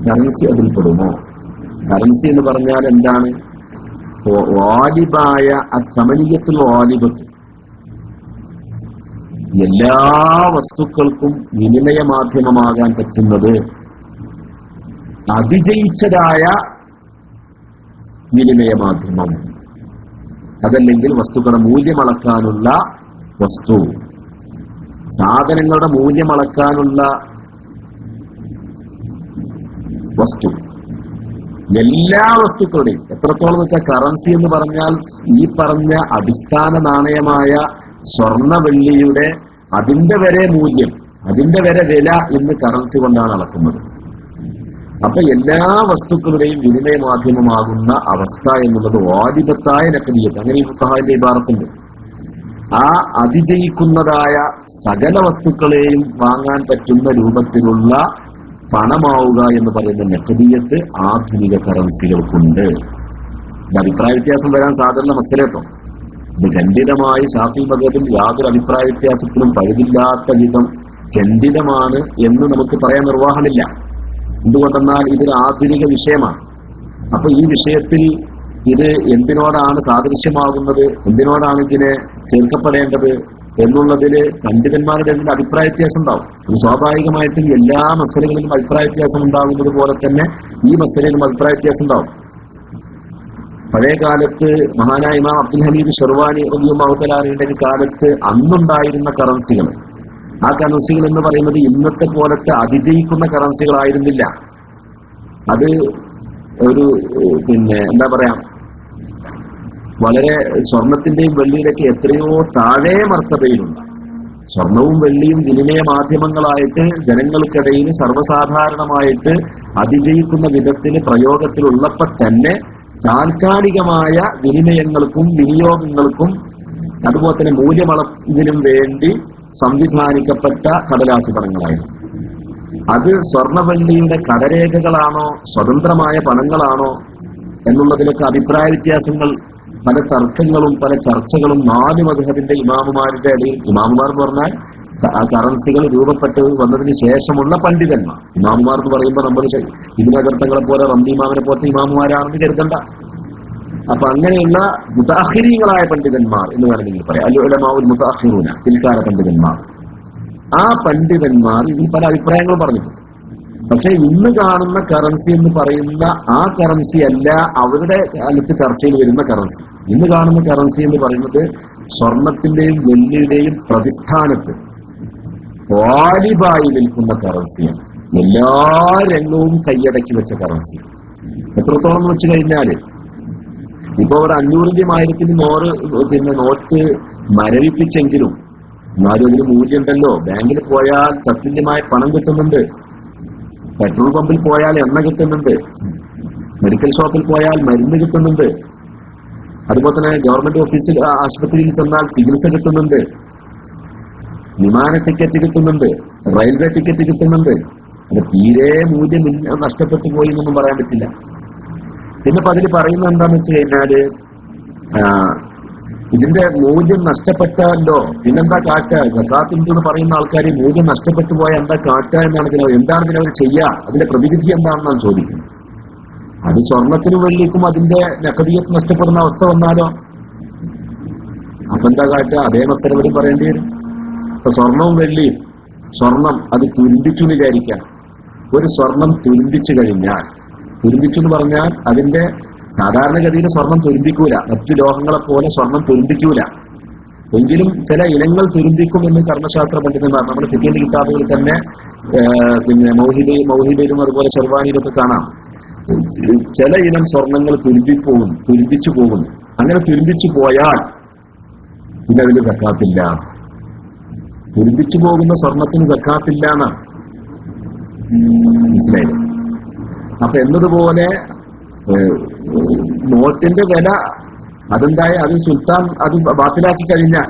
കറൻസി അതിൽ പെടുമോ? കറൻസി എന്ന് പറഞ്ഞാൽ എന്താണ്? വാലിബായ അസമനീയത്തുൽ വാലിബത്ത്, എല്ലാ വസ്തുക്കൾക്കും വിനിമയ മാധ്യമമാകാൻ പറ്റുന്നത് അതിജയിച്ചതായ വിനിമയ മാധ്യമം, അതല്ലെങ്കിൽ വസ്തുക്കളുടെ മൂല്യമളക്കാനുള്ള വസ്തു, സാധനങ്ങളുടെ മൂല്യമളക്കാനുള്ള വസ്തു, എല്ലാ വസ്തുക്കളുടെയും എത്രത്തോളം വെച്ചാൽ കറൻസി എന്ന് പറഞ്ഞാൽ ഈ പറഞ്ഞ അടിസ്ഥാന നാണയമായ സ്വർണ്ണവെള്ളിയുടെ അതിന്റെ വരെ മൂല്യം, അതിന്റെ വരെ വില ഇന്ന് കറൻസി കൊണ്ടാണ് അളക്കുന്നത്. അപ്പൊ എല്ലാ വസ്തുക്കളുടെയും വിനിമയ മാധ്യമമാകുന്ന അവസ്ഥ എന്നുള്ളത് വാജിബത്തായ നഖദിയത്ത്, അങ്ങനെ ഈ ഫുഖഹാന്റെ ഇബാറത്തുണ്ട്. ആ അതിജയിക്കുന്നതായ സകല വസ്തുക്കളെയും വാങ്ങാൻ പറ്റുന്ന രൂപത്തിലുള്ള പണമാവുക എന്ന് പറയുന്ന നഖദിയത്ത് ആധുനിക കറൻസികൾക്കുണ്ട്. ഇത് അഭിപ്രായ വ്യത്യാസം വരാൻ സാധാരണ മസലേട്ടോ. ഇത് ഖണ്ഡിതമായി ശാഫി മദ്ഹബിൽ യാതൊരു അഭിപ്രായ വ്യത്യാസത്തിലും പഴുതില്ലാത്ത വിധം ഖണ്ഡിതമാണ് എന്ന് നമുക്ക് പറയാൻ നിർവാഹമില്ല. എന്തുകൊണ്ടെന്നാൽ ഇതൊരു ആധുനിക വിഷയമാണ്. അപ്പൊ ഈ വിഷയത്തിൽ ഇത് എന്തിനോടാണ് സാദൃശ്യമാകുന്നത്, എന്തിനോടാണ് ഇതിനെ ചേർക്കപ്പെടേണ്ടത് എന്നുള്ളതിൽ പണ്ഡിതന്മാരുടെ അഭിപ്രായ വ്യത്യാസം ഉണ്ടാവും. ഇത് സ്വാഭാവികമായിട്ടും എല്ലാ മസലകളിലും അഭിപ്രായ വ്യത്യാസം ഉണ്ടാകുന്നത് പോലെ തന്നെ ഈ മസലയിലും അഭിപ്രായ വ്യത്യാസം ഉണ്ടാവും. പഴയ കാലത്ത് മഹാനായ ഇമാം അബ്ദുൽ ഹമീദ് ഷെർവാനി റളിയല്ലാഹു തആല അൻഹുവിന്റെ കാലത്ത് അന്നുണ്ടായിരുന്ന കറൻസികൾ, ആ കറൻസികൾ എന്ന് പറയുന്നത് ഇന്നത്തെ പോലത്തെ അതിജയിക്കുന്ന കറൻസികളായിരുന്നില്ല. അത് ഒരു എന്താ പറയാ, വളരെ സ്വർണത്തിന്റെയും വെള്ളിയിലൊക്കെ എത്രയോ താഴെ മർത്തബയിലുള്ള, സ്വർണവും വെള്ളിയും വിനിമയ മാധ്യമങ്ങളായിട്ട് ജനങ്ങൾക്കിടയിൽ സർവ്വസാധാരണമായിട്ട് അതിജയിക്കുന്ന വിധത്തിൽ പ്രയോഗത്തിലുള്ളപ്പോൾ തന്നെ താൽക്കാലികമായ വിനിമയങ്ങൾക്കും വിനിയോഗങ്ങൾക്കും അതുപോലെ തന്നെ മൂല്യമളവിനും വേണ്ടി സംവിധാനിക്കപ്പെട്ട കടലാസു പണങ്ങളായിരുന്നു. അത് സ്വർണവെള്ളിയുടെ കടരേഖകളാണോ സ്വതന്ത്രമായ പണങ്ങളാണോ എന്നുള്ളതിലൊക്കെ അഭിപ്രായ വ്യത്യാസങ്ങൾ, പല തർക്കങ്ങളും പല ചർച്ചകളും 4 മദ്ഹബിന്റെ ഇമാമുമാരുടെ ഇടയിൽ, ഇമാമുമാർ എന്ന് പറഞ്ഞാൽ കറൻസികൾ രൂപപ്പെട്ടു വന്നതിന് ശേഷമുള്ള പണ്ഡിതന്മാർ. ഇമാമുമാർ എന്ന് പറയുമ്പോൾ നമ്മൾ ഇബ്നുഅജർത്തങ്ങളെ പോലെ റംദീമാമിനെ പോലത്തെ ഇമാമുമാരാണെന്ന് കരുതണ്ട. അപ്പൊ അങ്ങനെയുള്ള മുതഅഖിരീങ്ങളായ പണ്ഡിതന്മാർ എന്ന് വേണമെങ്കിൽ പറയാം, അൽ ഉലമാഉൽ മുതഅഖിറൂന, പിൽക്കാല പണ്ഡിതന്മാർ. ആ പണ്ഡിതന്മാർ ഇതിൽ പല അഭിപ്രായങ്ങളും പറഞ്ഞിട്ടുണ്ട്. പക്ഷെ ഇന്ന് കാണുന്ന കറൻസി എന്ന് പറയുന്ന ആ കറൻസി അല്ല അവരുടെ കാലത്ത് ചർച്ചയിൽ വരുന്ന കറൻസി. ഇന്ന് കാണുന്ന കറൻസി എന്ന് പറയുന്നത് സ്വർണത്തിന്റെയും വെള്ളിയുടെയും പ്രതിസ്ഥാനത്ത് വാലിബായി നിൽക്കുന്ന കറൻസിയാണ്. എല്ലാ രംഗവും കൈയടക്കി വെച്ച കറൻസി. എത്രത്തോളം എന്ന് വെച്ച് കഴിഞ്ഞാല് ഇപ്പൊ ഒരു 500-ന്റെയും 1000-ന്റെയും നോട്ട് മരവിപ്പിച്ചെങ്കിലും എന്നാലും അതിന് മൂല്യമുണ്ടല്ലോ. ബാങ്കിൽ പോയാൽ തത്തുല്യമായ പണം കിട്ടുന്നുണ്ട്, പെട്രോൾ പമ്പിൽ പോയാൽ എണ്ണ കിട്ടുന്നുണ്ട്, മെഡിക്കൽ ഷോപ്പിൽ പോയാൽ മരുന്ന് കിട്ടുന്നുണ്ട്, അതുപോലെ തന്നെ ഗവൺമെന്റ് ഓഫീസിൽ ആശുപത്രിയിൽ ചെന്നാൽ ചികിത്സ കിട്ടുന്നുണ്ട്, വിമാന ടിക്കറ്റ് കിട്ടുന്നുണ്ട്, റെയിൽവേ ടിക്കറ്റ് കിട്ടുന്നുണ്ട്. അത് തീരെ മൂല്യം നഷ്ടപ്പെട്ടു പോയി എന്നൊന്നും പറയാൻ പറ്റില്ല. പിന്നെ അതിൽ പറയുന്നത് എന്താന്ന് വെച്ച് കഴിഞ്ഞാല് ഇതിന്റെ മൂല്യം നഷ്ടപ്പെട്ടല്ലോ പിന്നെന്താ കാട്ടുക? സക്കാത്തിന്റെ എന്ന് പറയുന്ന ആൾക്കാർ മൂല്യം നഷ്ടപ്പെട്ടു പോയാൽ എന്താ കാട്ടുക എന്നാണ് എന്താണ് ഇതിനവർ ചെയ്യുക, അതിന്റെ പ്രതിവിധി എന്താണെന്നാണ് ചോദിക്കുന്നത്. അത് സ്വർണത്തിനും വെള്ളിക്കും അതിന്റെ നഖദിയത്ത് നഷ്ടപ്പെടുന്ന അവസ്ഥ വന്നാലോ അപ്പൊ എന്താ കാട്ടുക? അതേ മസലപടി പറയേണ്ടി വരും. ഇപ്പൊ സ്വർണവും വെള്ളിയും, സ്വർണം അത് തുരുമ്പിച്ചു വിചാരിക്കാം. ഒരു സ്വർണം തുരുമ്പിച്ചു കഴിഞ്ഞാൽ, തുരുമ്പിച്ചു എന്ന് പറഞ്ഞാൽ അതിന്റെ സാധാരണഗതിയിൽ സ്വർണം തുരുമ്പിക്കൂല, മറ്റു ലോഹങ്ങളെ പോലെ സ്വർണം തുരുമ്പിക്കൂല. എങ്കിലും ചില ഇനങ്ങൾ തുരുമ്പിക്കും എന്ന് കർമ്മശാസ്ത്ര പണ്ഡിതന്മാർ, നമ്മുടെ ഫിഖിന്റെ കിതാബുകളിൽ തന്നെ പിന്നെ മൗഹിബയിലും അതുപോലെ ഷെർവാനിയിലൊക്കെ കാണാം. ചില ഇനം സ്വർണങ്ങൾ തുരുമ്പിച്ചു പോകുന്നു. അങ്ങനെ തുരുമ്പിച്ചു പോയാൽ പിന്നെ അതിന് സക്കാത്തില്ല. തുരുമ്പിച്ചു പോകുന്ന സ്വർണത്തിന് സക്കാത്തില്ല എന്നാണ് മനസ്സിലായത്. അപ്പൊ എന്നതുപോലെ നോട്ടിന്റെ വില അതുണ്ടായ അത് സുൽത്താൻ അത് ബാത്തിലാക്കി കഴിഞ്ഞാൽ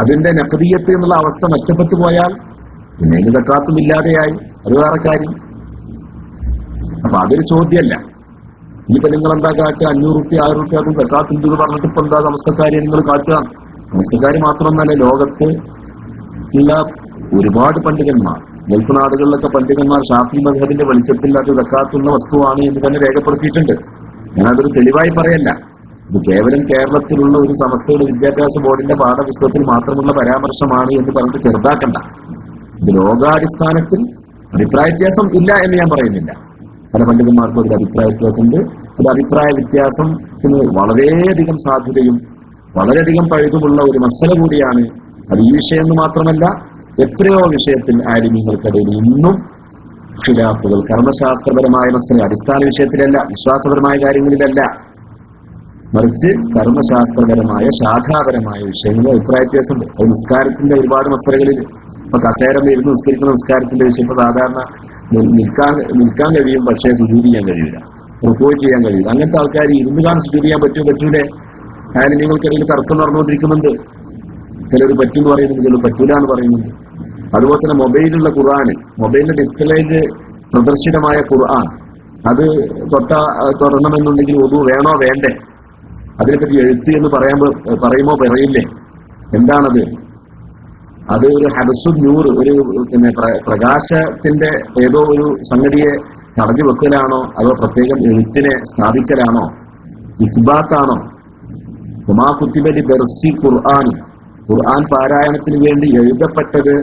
അതിന്റെ നഖദിയത്ത് എന്നുള്ള അവസ്ഥ നഷ്ടപ്പെട്ടു പോയാൽ പിന്നെ അതിന് സക്കാത്തും ഇല്ലാതെയായി. അത് വേറെ കാര്യം. അപ്പൊ അതൊരു ചോദ്യമല്ല. ഇനിയിപ്പോ നിങ്ങൾ എന്താ കാട്ടുക, 500 റുപ്യ 1000 റുപ്യ അത് സക്കാത്തുണ്ട് എന്ന് പറഞ്ഞിട്ട് ഇപ്പൊ എന്താ സമസ്തക്കാരെ നിങ്ങൾ കാട്ടുക? സമസ്തക്കാര് മാത്രമൊന്നല്ല, ലോകത്ത് ഉള്ള ഒരുപാട് പണ്ഡിതന്മാർ, ഗൾഫ് നാടുകളിലൊക്കെ പണ്ഡിതന്മാർ ഷാഫി മദ്ഹബിന്റെ വെളിച്ചത്തിൽ അത് സക്കാത്തുള്ള വസ്തുവാണ് എന്ന് തന്നെ രേഖപ്പെടുത്തിയിട്ടുണ്ട്. ഞാനതൊരു തെളിവായി പറയല്ല, ഇത് കേവലം കേരളത്തിലുള്ള ഒരു സമസ്തയുടെ വിദ്യാഭ്യാസ ബോർഡിന്റെ പാഠപുസ്തകത്തിൽ മാത്രമുള്ള പരാമർശമാണ് എന്ന് പറഞ്ഞിട്ട് ചെറുതാക്കണ്ട. ഇത് ലോകാടിസ്ഥാനത്തിൽ അഭിപ്രായ വ്യത്യാസം ഇല്ല എന്ന് ഞാൻ പറയുന്നില്ല. പല പണ്ഡിതന്മാർക്കും ഒരു അഭിപ്രായ വ്യത്യാസമുണ്ട്. ഒരു അഭിപ്രായ വ്യത്യാസത്തിന് വളരെയധികം സാധ്യതയും വളരെയധികം പഴുതുമുള്ള ഒരു മസല കൂടിയാണ് അത്. ഈ വിഷയം എന്ന് മാത്രമല്ല, എത്രയോ വിഷയത്തിൽ ആലിമീങ്ങൾക്കിടയിൽ ഇന്നും ഖിലാഫുകൾ, കർമ്മശാസ്ത്രപരമായ മസല, അടിസ്ഥാന വിഷയത്തിലല്ല, വിശ്വാസപരമായ കാര്യങ്ങളിലല്ല, മറിച്ച് കർമ്മശാസ്ത്രപരമായ ശാഖാപരമായ വിഷയങ്ങളിൽ അഭിപ്രായ വ്യത്യാസമുണ്ട്. അത് നിസ്കാരത്തിന്റെ ഒരുപാട് മസലകളിൽ, ഇപ്പൊ കസേരയിൽ ഇരുന്ന് നിസ്കരിക്കുന്ന നിസ്കാരത്തിന്റെ വിഷയം ഇപ്പൊ സാധാരണ നിൽക്കാൻ കഴിയും, പക്ഷേ സുജൂദ് ചെയ്യാൻ കഴിയില്ല, റുക്കൂ ചെയ്യാൻ കഴിയില്ല. അങ്ങനത്തെ ആൾക്കാർ ഇരുന്ന് കാണാൻ സുജൂദ് ചെയ്യാൻ പറ്റൂലേ? ആയാലും നിങ്ങൾക്കിടയിൽ തർക്കം നടന്നുകൊണ്ടിരിക്കുന്നുണ്ട്. ചിലർ പറ്റുമെന്ന് പറയുന്നുണ്ട്, ചിലർ പറ്റൂല എന്ന് പറയുന്നുണ്ട്. അതുപോലെ തന്നെ മൊബൈലുള്ള ഖുർആൻ, മൊബൈലിന്റെ ഡിസ്പ്ലേയിൽ പ്രദർശിതമായ ഖുർആൻ അത് തുടരണമെന്നുണ്ടെങ്കിൽ ഒതു വേണോ വേണ്ടേ? അതിനെപ്പറ്റി എഴുത്ത് എന്ന് പറയുമോ പറയില്ലേ? എന്താണത്? അത് ഒരു ഹബസു നൂർ, ഒരു പ്രകാശത്തിന്റെ ഏതോ ഒരു സംഗതിയെ തടഞ്ഞു വെക്കലാണോ, അതോ പ്രത്യേകം എഴുത്തിനെ സ്ഥാപിക്കലാണോ, ഇസ്ബാത്താണോ? ഉമാ കുത്തിബലി ദർസി ഖുർആൻ, ഖുർആൻ പാരായണത്തിന് വേണ്ടി എഴുതപ്പെട്ടത്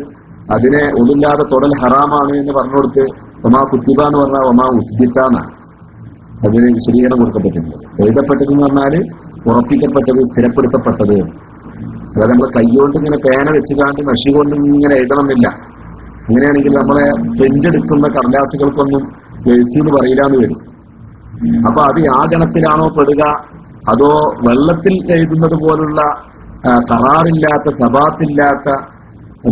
അതിനെ ഒന്നില്ലാതെ തൊടൽ ഹറാമാണ് എന്ന് പറഞ്ഞു കൊടുത്ത് ഒമാ കുത്തിബ എന്ന് പറഞ്ഞാൽ ഒമാ ഉസ്ബിത്താണ് അതിന് വിശദീകരണം കൊടുക്കപ്പെട്ടിട്ടുള്ളത്. എഴുതപ്പെട്ടതെന്ന് പറഞ്ഞാൽ ഉറപ്പിക്കപ്പെട്ടത്, സ്ഥിരപ്പെടുത്തപ്പെട്ടത്. അതായത് നമ്മൾ കൈകൊണ്ട് ഇങ്ങനെ പേന വെച്ചുകാണ്ട് മഷി കൊണ്ട് ഇങ്ങനെ എഴുതണമെന്നില്ല. അങ്ങനെയാണെങ്കിൽ നമ്മളെ പ്രിന്റ് എടുക്കുന്ന കടലാസുകൾക്കൊന്നും എഴുത്തിന്ന് പറയില്ലാന്ന് വരും. അപ്പൊ അത് ആ ഗണത്തിലാണോ പെടുക, അതോ വെള്ളത്തിൽ എഴുതുന്നത് പോലുള്ള കറാറില്ലാത്ത, സബാത്തില്ലാത്ത,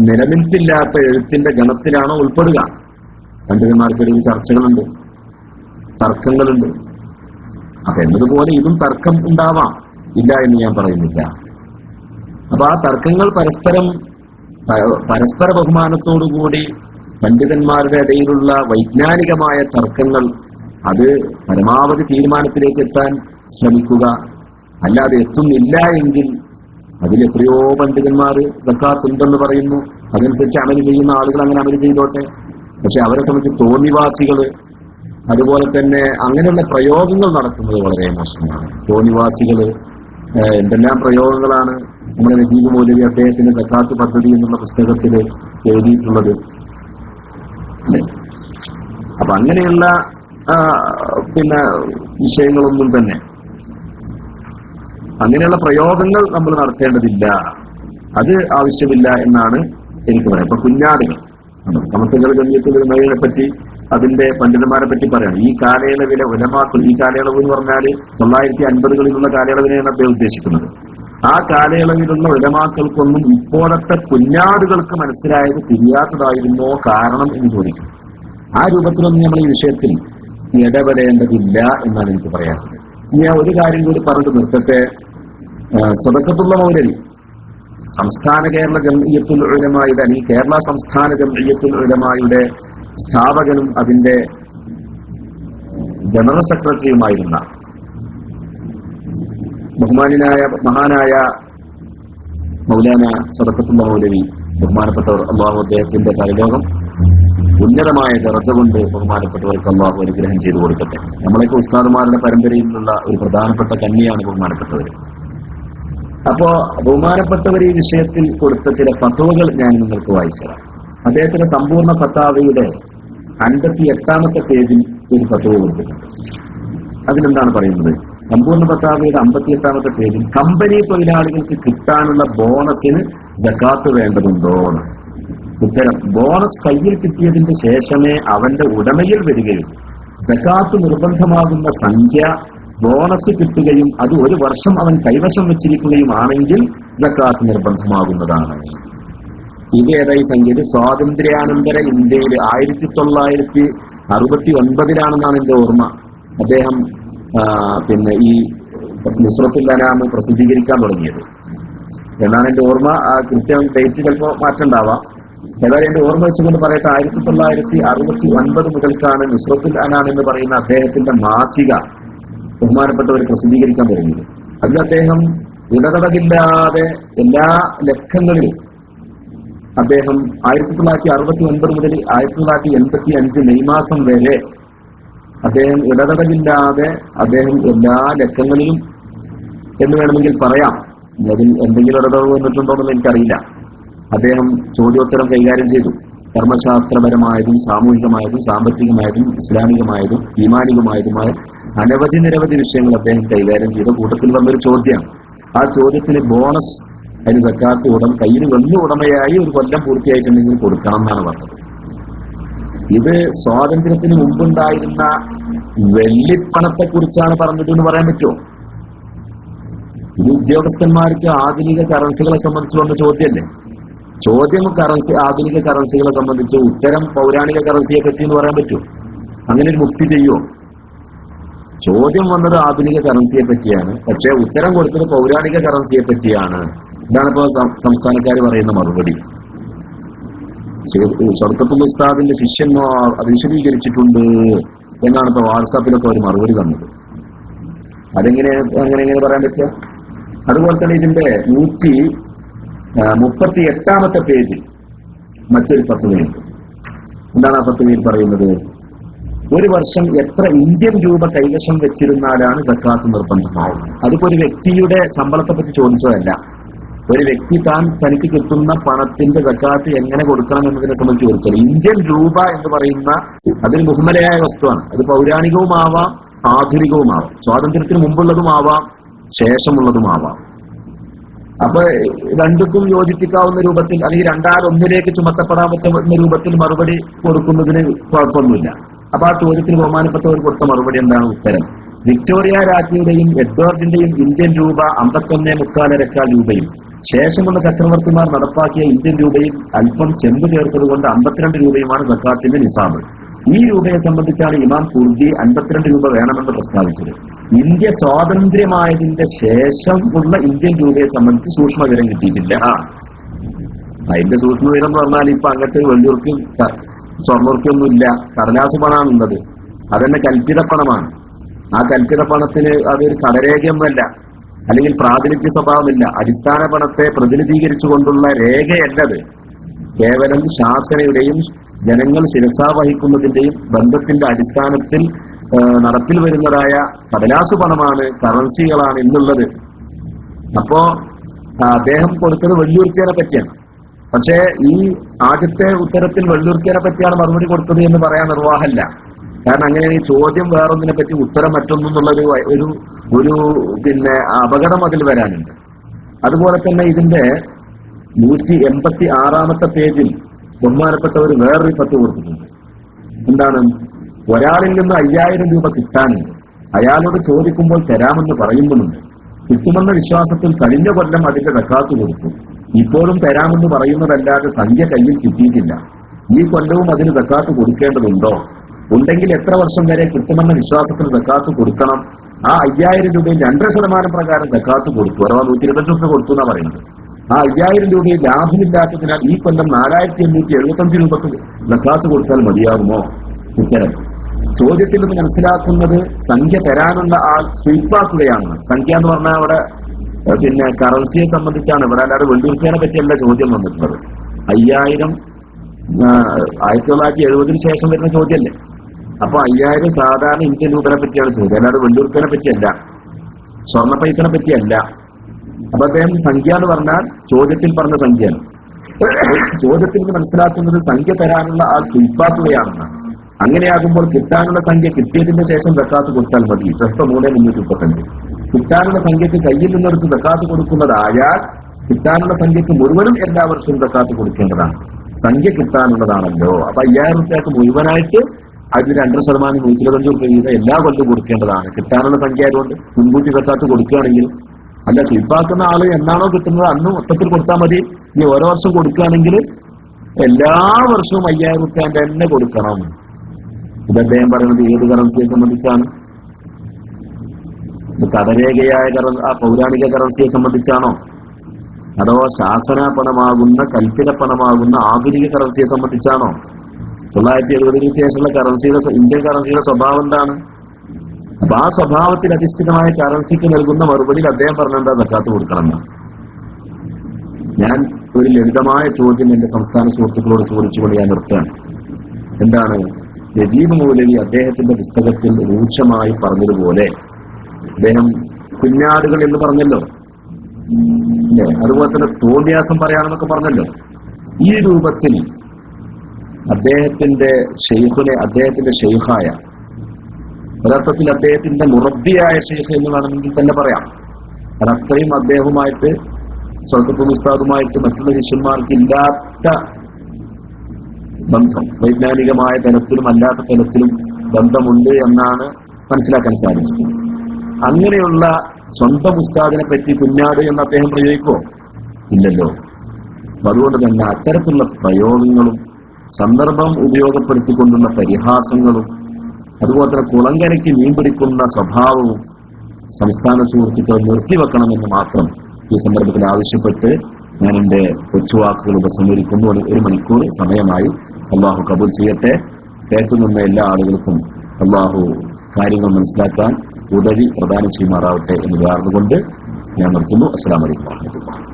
നിലനിൽപ്പില്ലാത്ത എഴുത്തിന്റെ ഗണത്തിലാണോ ഉൾപ്പെടുക? പണ്ഡിതന്മാർക്കിടയിൽ ചർച്ചകളുണ്ട്, തർക്കങ്ങളുണ്ട്. അപ്പൊ എന്നതുപോലെ ഇതും തർക്കം ഉണ്ടാവാം, ഇല്ല എന്ന് ഞാൻ പറയുന്നില്ല. അപ്പൊ ആ തർക്കങ്ങൾ പരസ്പര ബഹുമാനത്തോടുകൂടി പണ്ഡിതന്മാരുടെ ഇടയിലുള്ള വൈജ്ഞാനികമായ തർക്കങ്ങൾ, അത് പരമാവധി തീരുമാനത്തിലേക്ക് എത്താൻ ശ്രമിക്കുക. അല്ലാതെ എത്തുന്നില്ല എങ്കിൽ അതിലെത്രയോ പണ്ഡിതന്മാർ സക്കാത്തുണ്ടെന്ന് പറയുന്നു, അതനുസരിച്ച് അമല് ചെയ്യുന്ന ആളുകൾ അങ്ങനെ അമല് ചെയ്തോട്ടെ. പക്ഷെ അവരെ സംബന്ധിച്ച് തോന്നിവാസികൾ, അതുപോലെ തന്നെ അങ്ങനെയുള്ള പ്രയോഗങ്ങൾ നടത്തുന്നത് വളരെ മോശമാണ്. തോന്നിവാസികൾ എന്തെല്ലാം പ്രയോഗങ്ങളാണ് നമ്മുടെ നജീബ് മൗലവി അദ്ദേഹത്തിന്റെ സക്കാത്ത് പദ്ധതി എന്നുള്ള പുസ്തകത്തിൽ എഴുതിയിട്ടുള്ളത്. അപ്പൊ അങ്ങനെയുള്ള വിഷയങ്ങളൊന്നും തന്നെ, അങ്ങനെയുള്ള പ്രയോഗങ്ങൾ നമ്മൾ നടത്തേണ്ടതില്ല, അത് ആവശ്യമില്ല എന്നാണ് എനിക്ക് പറയാം. ഇപ്പൊ കുഞ്ഞാടുകൾ, സമസ്തകൾ ജമിയത്തുലമയെ പറ്റി, അതിന്റെ പണ്ഡിതന്മാരെ പറ്റി പറയണം. ഈ കാലയളവിലെ ഉലമാക്കൾ, ഈ കാലയളവ് എന്ന് പറഞ്ഞാൽ 1950കളിലുള്ള കാലയളവിനെയാണ് അദ്ദേഹം ഉദ്ദേശിക്കുന്നത്. ആ കാലയളവിലുള്ള ഉലമാക്കൾക്കൊന്നും ഇപ്പോഴത്തെ കുഞ്ഞാടുകൾക്ക് മനസ്സിലായത് തിരിയാത്തതായിരുന്നോ കാരണം എന്ന് ചോദിക്കും. ആ രൂപത്തിലൊന്നും നമ്മൾ ഈ വിഷയത്തിൽ ഇടപെടേണ്ടതില്ല എന്നാണ് എനിക്ക് പറയാറുള്ളത്. ഞാൻ ഒരു കാര്യം കൂടി പറഞ്ഞിട്ട് നിർത്തട്ടെ. സദഖത്തുള്ള മൗലവി സംസ്ഥാന കേരള ജംഇയ്യത്തുൽ ഉലമായുടെ, അല്ലെങ്കിൽ കേരള സംസ്ഥാന ജംഇയ്യത്തുൽ ഉലമായുടെ സ്ഥാപകനും അതിന്റെ ജനറൽ സെക്രട്ടറിയുമായിരുന്ന മഹാനായ മൗലാന സദഖത്തുള്ള മൗലവി, ബഹുമാനപ്പെട്ടവർ, അള്ളാഹു അദ്ദേഹത്തിന്റെ പരലോകം ഉന്നതമായ ദർജ കൊണ്ട് ബഹുമാനപ്പെട്ടവർക്ക് അള്ളാഹു അനുഗ്രഹം ചെയ്തു കൊടുക്കട്ടെ. നമ്മളൊക്കെ ഉസ്താദുമാരുടെ പരമ്പരയിൽ നിന്നുള്ള ഒരു പ്രധാനപ്പെട്ട കന്യയാണ് ബഹുമാനപ്പെട്ടവർ. അപ്പോ ബഹുമാനപ്പെട്ടവർ ഈ വിഷയത്തിൽ കൊടുത്ത ചില ഫത്വകൾ ഞാൻ നിങ്ങൾക്ക് വായിച്ചുതരാം. അദ്ദേഹത്തിന്റെ സമ്പൂർണ്ണ ഫത്താവയുടെ 58ാമത്തെ പേജിൽ ഒരു ഫത്വ കൊടുത്തിട്ടുണ്ട്. അതിലെന്താണ് പറയുന്നത്? സമ്പൂർണ്ണ ഫത്താവയുടെ 58ാമത്തെ പേജിൽ കമ്പനി തൊഴിലാളികൾക്ക് കിട്ടാനുള്ള ബോണസിന് സക്കാത്ത് വേണ്ടതുണ്ടോ? ഉത്തരം: ബോണസ് കയ്യിൽ കിട്ടിയതിന് ശേഷമേ അവന്റെ ഉടമയിൽ വരികയും സക്കാത്ത് നിർബന്ധമാകുന്ന സംഖ്യ ബോണസ് കിട്ടുകയും അത് 1 വർഷം അവൻ കൈവശം വെച്ചിരിക്കുകയും ആണെങ്കിൽ സക്കാത്ത് നിർബന്ധമാകുന്നതാണ്. ഇത് ഏതായി സംഖ്യ? സ്വാതന്ത്ര്യാനന്തര ഇന്ത്യയിൽ 1969 എന്റെ ഓർമ്മ. അദ്ദേഹം ഈ നുസ്രത്തുൽ അനാം പ്രസിദ്ധീകരിക്കാൻ തുടങ്ങിയത് എന്നാണ് എന്റെ ഓർമ്മ. കൃത്യം ഡേറ്റ് ചിലപ്പോൾ മാറ്റണ്ടാവാം. ഏതായാലും എന്റെ ഓർമ്മ വെച്ചുകൊണ്ട് പറയട്ടെ, 1969 മുതൽക്കാണ് നുസ്രത്തുൽ അനാം എന്ന് പറയുന്ന അദ്ദേഹത്തിന്റെ മാസിക ബഹുമാനപ്പെട്ടവർ പ്രസിദ്ധീകരിക്കാൻ തുടങ്ങിയത്. അതിൽ അദ്ദേഹം ഇടതടവില്ലാതെ എല്ലാ ലക്കങ്ങളിലും അദ്ദേഹം 1969 മുതൽ 1985 മെയ് മാസം വരെ അദ്ദേഹം ഇടതടവില്ലാതെ അദ്ദേഹം എല്ലാ ലക്കങ്ങളിലും എന്ന് വേണമെങ്കിൽ പറയാം. അതിൽ എന്തെങ്കിലും ഇടതടവ് വന്നിട്ടുണ്ടോയെന്ന് എനിക്കറിയില്ല. അദ്ദേഹം ചോദ്യോത്തരം കൈകാര്യം ചെയ്തു. കർമ്മശാസ്ത്രപരമായതും സാമൂഹികമായതും സാമ്പത്തികമായതും ഇസ്ലാമികമായതും ഈമാനികമായതുമായ നിരവധി വിഷയങ്ങൾ അദ്ദേഹം കൈകാര്യം ചെയ്ത കൂട്ടത്തിൽ വന്നൊരു ചോദ്യമാണ്. ആ ചോദ്യത്തിന് ബോണസ് അതിന് സക്കാത്ത് കയ്യിൽ വലിയ ഉടമയായി ഒരു കൊല്ലം പൂർത്തിയായിട്ടുണ്ടെങ്കിൽ കൊടുക്കണം എന്നാണ് പറഞ്ഞത്. ഇത് സ്വാതന്ത്ര്യത്തിന് മുമ്പുണ്ടായിരുന്ന വെള്ളിപ്പണത്തെ കുറിച്ചാണ് പറഞ്ഞതെന്ന് പറയാൻ പറ്റുമോ? ഇത് ഉദ്യോഗസ്ഥന്മാർക്ക് ആധുനിക കറൻസികളെ സംബന്ധിച്ച് വന്ന ചോദ്യമല്ലേ? ചോദ്യം ആധുനിക കറൻസികളെ സംബന്ധിച്ച്, ഉത്തരം പൗരാണിക കറൻസിയെ പറ്റി എന്ന് പറയാൻ പറ്റുമോ? അങ്ങനെ ഒരു മുക്തി ചെയ്യുമോ? ചോദ്യം വന്നത് ആധുനിക കറൻസിയെ പറ്റിയാണ്, പക്ഷേ ഉത്തരം കൊടുത്തത് പൗരാണിക കറൻസിയെ പറ്റിയാണ്. ഇതാണിപ്പോ സംസ്ഥാനക്കാർ പറയുന്ന മറുപടി. ഷൗക്കത്തുൽ ഉസ്താദിന്റെ ശിഷ്യന്മാർ അത് വിശദീകരിച്ചിട്ടുണ്ട് എന്നാണ് ഇപ്പൊ വാട്സാപ്പിലൊക്കെ ഒരു മറുപടി തന്നത്. അങ്ങനെ പറയാൻ പറ്റുക? അതുപോലെ തന്നെ ഇതിന്റെ 138 പേജിൽ മറ്റൊരു ഫത്വയുണ്ട്. എന്താണ് ആ ഫത്വയിൽ പറയുന്നത്? ഒരു വർഷം എത്ര ഇന്ത്യൻ രൂപ കൈവശം വെച്ചിരുന്നാലാണ് സക്കാത്ത് നിർബന്ധമാവുന്നത്. അതിപ്പോ ഒരു വ്യക്തിയുടെ ശമ്പളത്തെ പറ്റി ചോദിച്ചതല്ല. ഒരു വ്യക്തി തനിക്ക് കിട്ടുന്ന പണത്തിന്റെ സക്കാത്ത് എങ്ങനെ കൊടുക്കണം എന്നതിനെ സംബന്ധിച്ച് ചോദിച്ചത്. ഇന്ത്യൻ രൂപ എന്ന് പറയുന്ന അതൊരു മുഹമ്മലയായ വസ്തുവാണ്. അത് പൗരാണികവുമാവാം ആധുനികവുമാവാം, സ്വാതന്ത്ര്യത്തിന് മുമ്പുള്ളതുമാവാം ശേഷമുള്ളതുമാവാം. അപ്പൊ രണ്ടുക്കും യോജിപ്പിക്കാവുന്ന രൂപത്തിൽ അല്ലെങ്കിൽ രണ്ടാലൊന്നിലേക്ക് ചുമത്തപ്പെടാൻ പറ്റുന്ന രൂപത്തിൽ മറുപടി കൊടുക്കുന്നതിന് കുഴപ്പമൊന്നുമില്ല. അപ്പൊ ആ ചോദ്യത്തിന് ബഹുമാനപ്പെട്ടവർ കൊടുത്ത മറുപടി എന്താണ്? ഉത്തരം: വിക്ടോറിയ രാജ്ഞിയുടെയും എഡ്വേർഡിന്റെയും ഇന്ത്യൻ രൂപ 51.25 രൂപയും ശേഷമുള്ള ചക്രവർത്തിമാർ നടപ്പാക്കിയ ഇന്ത്യൻ രൂപയിൽ അല്പം ചെമ്പ് ചേർത്തതുകൊണ്ട് 52 രൂപയുമാണ് സക്കാത്തിന്റെ നിസാബ്. ഈ രൂപയെ സംബന്ധിച്ചാണ് ഇമാം കുർദി 52 രൂപ വേണമെന്ന് പ്രസ്താവിച്ചത്. ഇന്ത്യ സ്വാതന്ത്ര്യമായതിന്റെ ശേഷമുള്ള ഇന്ത്യൻ രൂപയെ സംബന്ധിച്ച് സൂക്ഷ്മവിവരം കിട്ടിയിട്ടില്ല. അതിന്റെ സൂക്ഷ്മവിവരം എന്ന് പറഞ്ഞാൽ ഇപ്പൊ അങ്ങോട്ട് വെള്ളിയൂർക്കും സ്വർണ്ണൂർക്കൊന്നുമില്ല, കടലാസ് പണമാണുള്ളത്. അതന്നെ കൽപ്പിത പണമാണ്. ആ കൽപ്പിത പണത്തിന് അതൊരു കടരേഖയൊന്നുമല്ല, അല്ലെങ്കിൽ പ്രാതിനിധ്യ സ്വഭാവമില്ല. അടിസ്ഥാന പണത്തെ പ്രതിനിധീകരിച്ചുകൊണ്ടുള്ള രേഖയല്ലത്. കേവലം ശാസനയുടെയും ജനങ്ങൾ ശിരസാ വഹിക്കുന്നതിന്റെയും ബന്ധത്തിന്റെ അടിസ്ഥാനത്തിൽ നടപ്പിൽ വരുന്നതായ കടലാസു പണമാണ്, കറൻസികളാണ് ഇന്നുള്ളത്. അപ്പോ അദ്ദേഹം കൊടുത്തത് വെള്ളിയൂർക്കേനെ പറ്റിയാണ്. പക്ഷേ ഈ ആദ്യത്തെ ഉത്തരത്തിൽ വെള്ളിയൂർക്കേനെ പറ്റിയാണ് മറുപടി കൊടുത്തത് എന്ന് പറയാൻ നിർവാഹമല്ല. കാരണം അങ്ങനെ ഈ ചോദ്യം വേറൊന്നിനെ പറ്റി ഉത്തരം മറ്റൊന്നെന്നുള്ളൊരു ഒരു അപകടം അതിൽ വരാനുണ്ട്. അതുപോലെ തന്നെ ഇതിന്റെ 186 പേജിൽ ബഹുമാനപ്പെട്ടവർ വേറൊരു ഫത്വ കൊടുത്തിട്ടുണ്ട്. എന്താണ്? ഒരാളിൽ നിന്ന് 5000 രൂപ കിട്ടാനുണ്ട്. അയാളോട് ചോദിക്കുമ്പോൾ തരാമെന്ന് പറയുന്നുമുണ്ട്. കിട്ടുമെന്ന വിശ്വാസത്തിൽ കഴിഞ്ഞ കൊല്ലം അതിന്റെ സക്കാത്ത് കൊടുത്തു. ഇപ്പോഴും തരാമെന്ന് പറയുന്നതല്ലാതെ സംഖ്യ കയ്യിൽ കിട്ടിയിട്ടില്ല. ഈ കൊല്ലവും അതിന് സക്കാത്ത് കൊടുക്കേണ്ടതുണ്ടോ? ഉണ്ടെങ്കിൽ എത്ര വർഷം വരെ കിട്ടുമെന്ന വിശ്വാസത്തിൽ സക്കാത്ത് കൊടുക്കണം? ആ 5000 രൂപയിൽ 2% പ്രകാരം സക്കാത്ത് കൊടുത്തു, അഥവാ 125 രൂപ കൊടുത്തു എന്നാണ് പറയുന്നത്. ആ 5000 രൂപയിൽ ലാഭമില്ലാത്തതിനാൽ ഈ കൊല്ലം 4875 രൂപക്ക് സക്കാത്ത് കൊടുത്താൽ മതിയാകുമോ? ഉത്തരം: ചോദ്യത്തിൽ നിന്ന് മനസ്സിലാക്കുന്നത് സംഖ്യ തരാനുള്ള ആൾ സ്വീപ്പാക്കുകയാണ്. സംഖ്യ എന്ന് പറഞ്ഞാൽ അവിടെ കറൻസിയെ സംബന്ധിച്ചാണ്. ഇവിടെ അല്ലാതെ വെള്ളിയൂർക്കേനെ പറ്റിയല്ല ചോദ്യം വന്നിട്ടുള്ളത്. 5000 1970 ശേഷം വരുന്ന ചോദ്യമല്ലേ. അപ്പൊ 5000 സാധാരണ ഇന്ത്യൻ രൂപനെ പറ്റിയാണ് ചോദ്യം, അല്ലാതെ വെള്ളിയൂർക്കേനെ പറ്റിയല്ല, സ്വർണ്ണ പൈസനെ പറ്റിയല്ല. അപ്പൊ അദ്ദേഹം സംഖ്യ എന്ന് പറഞ്ഞാൽ ചോദ്യത്തിൽ പറഞ്ഞ സംഖ്യയാണ്. ചോദ്യത്തിൽ നിന്ന് മനസ്സിലാക്കുന്നത് സംഖ്യ തരാനുള്ള ആൾ സ്വീപ്പാക്കുകയാണെന്നാണ്. അങ്ങനെയാകുമ്പോൾ കിട്ടാനുള്ള സംഖ്യ കിട്ടിയതിന് ശേഷം സക്കാത്ത് കൊടുത്താൽ മതി. 335 കിട്ടാനുള്ള സംഖ്യക്ക് കയ്യിൽ നിന്നെടുത്ത് സക്കാത്ത് കൊടുക്കുന്നതായാൽ കിട്ടാനുള്ള സംഖ്യക്ക് മുഴുവനും എല്ലാ വർഷവും സക്കാത്ത് കൊടുക്കേണ്ടതാണ്. സംഖ്യ കിട്ടാനുള്ളതാണല്ലോ. അപ്പൊ 5000 രൂപയ്ക്ക് മുഴുവനായിട്ട് അതിന് 2% 125 രൂപ വീതം എല്ലാ കൊല്ലം കൊടുക്കേണ്ടതാണ്. കിട്ടാനുള്ള സംഖ്യ ആയതുകൊണ്ട് മുൻകൂട്ടി സക്കാത്ത് കൊടുക്കുകയാണെങ്കിൽ, അല്ല സ്വീപ്പാക്കുന്ന ആള് എന്നാണോ കിട്ടുന്നത് അന്ന് മൊത്തത്തിൽ കൊടുത്താൽ മതി. ഇനി ഓരോ വർഷം കൊടുക്കുകയാണെങ്കിൽ എല്ലാ വർഷവും 5000 രൂപ തന്നെ കൊടുക്കണം. ഇത് അദ്ദേഹം പറയുന്നത് ഏത് കറൻസിയെ സംബന്ധിച്ചാണ്? കടരേഖയായ പൗരാണിക കറൻസിയെ സംബന്ധിച്ചാണോ? അതോ ശാസനാപണമാകുന്ന കൽപ്പിത പണമാകുന്ന ആധുനിക കറൻസിയെ സംബന്ധിച്ചാണോ? 1970 ശേഷമുള്ള കറൻസിയുടെ ഇന്ത്യൻ കറൻസിയുടെ സ്വഭാവം എന്താണ്? അപ്പൊ ആ സ്വഭാവത്തിൽ അധിഷ്ഠിതമായ കറൻസിക്ക് നൽകുന്ന മറുപടിയിൽ അദ്ദേഹം പറഞ്ഞെന്താ സക്കാത്ത് കൊടുക്കണമെന്ന്. ഞാൻ ഒരു ലളിതമായ ചോദ്യം എന്റെ സംസ്ഥാന സുഹൃത്തുക്കളോട് ചോദിച്ചുകൊണ്ട് ഞാൻ നിർത്തുകയാണ്. എന്താണ്? നജീബ് മൗലവി അദ്ദേഹത്തിന്റെ പുസ്തകത്തിൽ രൂക്ഷമായി പറഞ്ഞതുപോലെ അദ്ദേഹം കുഞ്ഞാടുകൾ എന്ന് പറഞ്ഞല്ലോ, അല്ലേ? അതുപോലെ തന്നെ തോന്നിയാസം പറയാണെന്നൊക്കെ പറഞ്ഞല്ലോ. ഈ രൂപത്തിൽ അദ്ദേഹത്തിന്റെ ഷെയ്ഖായ, യഥാർത്ഥത്തിൽ അദ്ദേഹത്തിന്റെ മുറബ്ബിയായ ഷെയ്ഖ് എന്ന് വേണമെങ്കിൽ തന്നെ പറയാം. അതത്രയും അദ്ദേഹവുമായിട്ട് സ്വർഗത്തുൽ ഉസ്താദുമായിട്ട് മറ്റുള്ള ശിഷ്യന്മാർക്ക് ഇല്ലാത്ത ബന്ധം, വൈജ്ഞാനികമായ തലത്തിലും അല്ലാത്ത തലത്തിലും ബന്ധമുണ്ട് എന്നാണ് മനസ്സിലാക്കാൻ സാധിച്ചത്. അങ്ങനെയുള്ള സ്വന്തം ഉസ്താദിനെ പറ്റി കുഞ്ഞാട് എന്ന് അദ്ദേഹം പ്രയോഗിക്കുമോ? ഇല്ലല്ലോ. അതുകൊണ്ട് തന്നെ അത്തരത്തിലുള്ള പ്രയോഗങ്ങളും സന്ദർഭം ഉപയോഗപ്പെടുത്തിക്കൊണ്ടുള്ള പരിഹാസങ്ങളും അതുപോലെ തന്നെ കുളങ്കരയ്ക്ക് മീൻ പിടിക്കുന്ന സ്വഭാവവും സംസ്ഥാന സുഹൃത്തുക്കൾ നിർത്തിവെക്കണമെന്ന് മാത്രം ഈ സന്ദർഭത്തിൽ ആവശ്യപ്പെട്ട് ഞാൻ എന്റെ കൊച്ചുവാക്കുകൾ ഉപസംഹരിക്കുന്നു. 1 മണിക്കൂർ സമയമായി. അള്ളാഹു കബൂൽ ചെയ്യട്ടെ. കേട്ടുനിന്ന എല്ലാ ആളുകൾക്കും അള്ളാഹു കാര്യങ്ങൾ മനസ്സിലാക്കാൻ ഉദവി പ്രദാനം ചെയ്യുമാറാവട്ടെ എന്ന് പ്രാർത്ഥിച്ചുകൊണ്ട് ഞാൻ നിർത്തുന്നു. അസ്സലാമു അലൈക്കും വറഹ്മത്തുള്ളാഹി.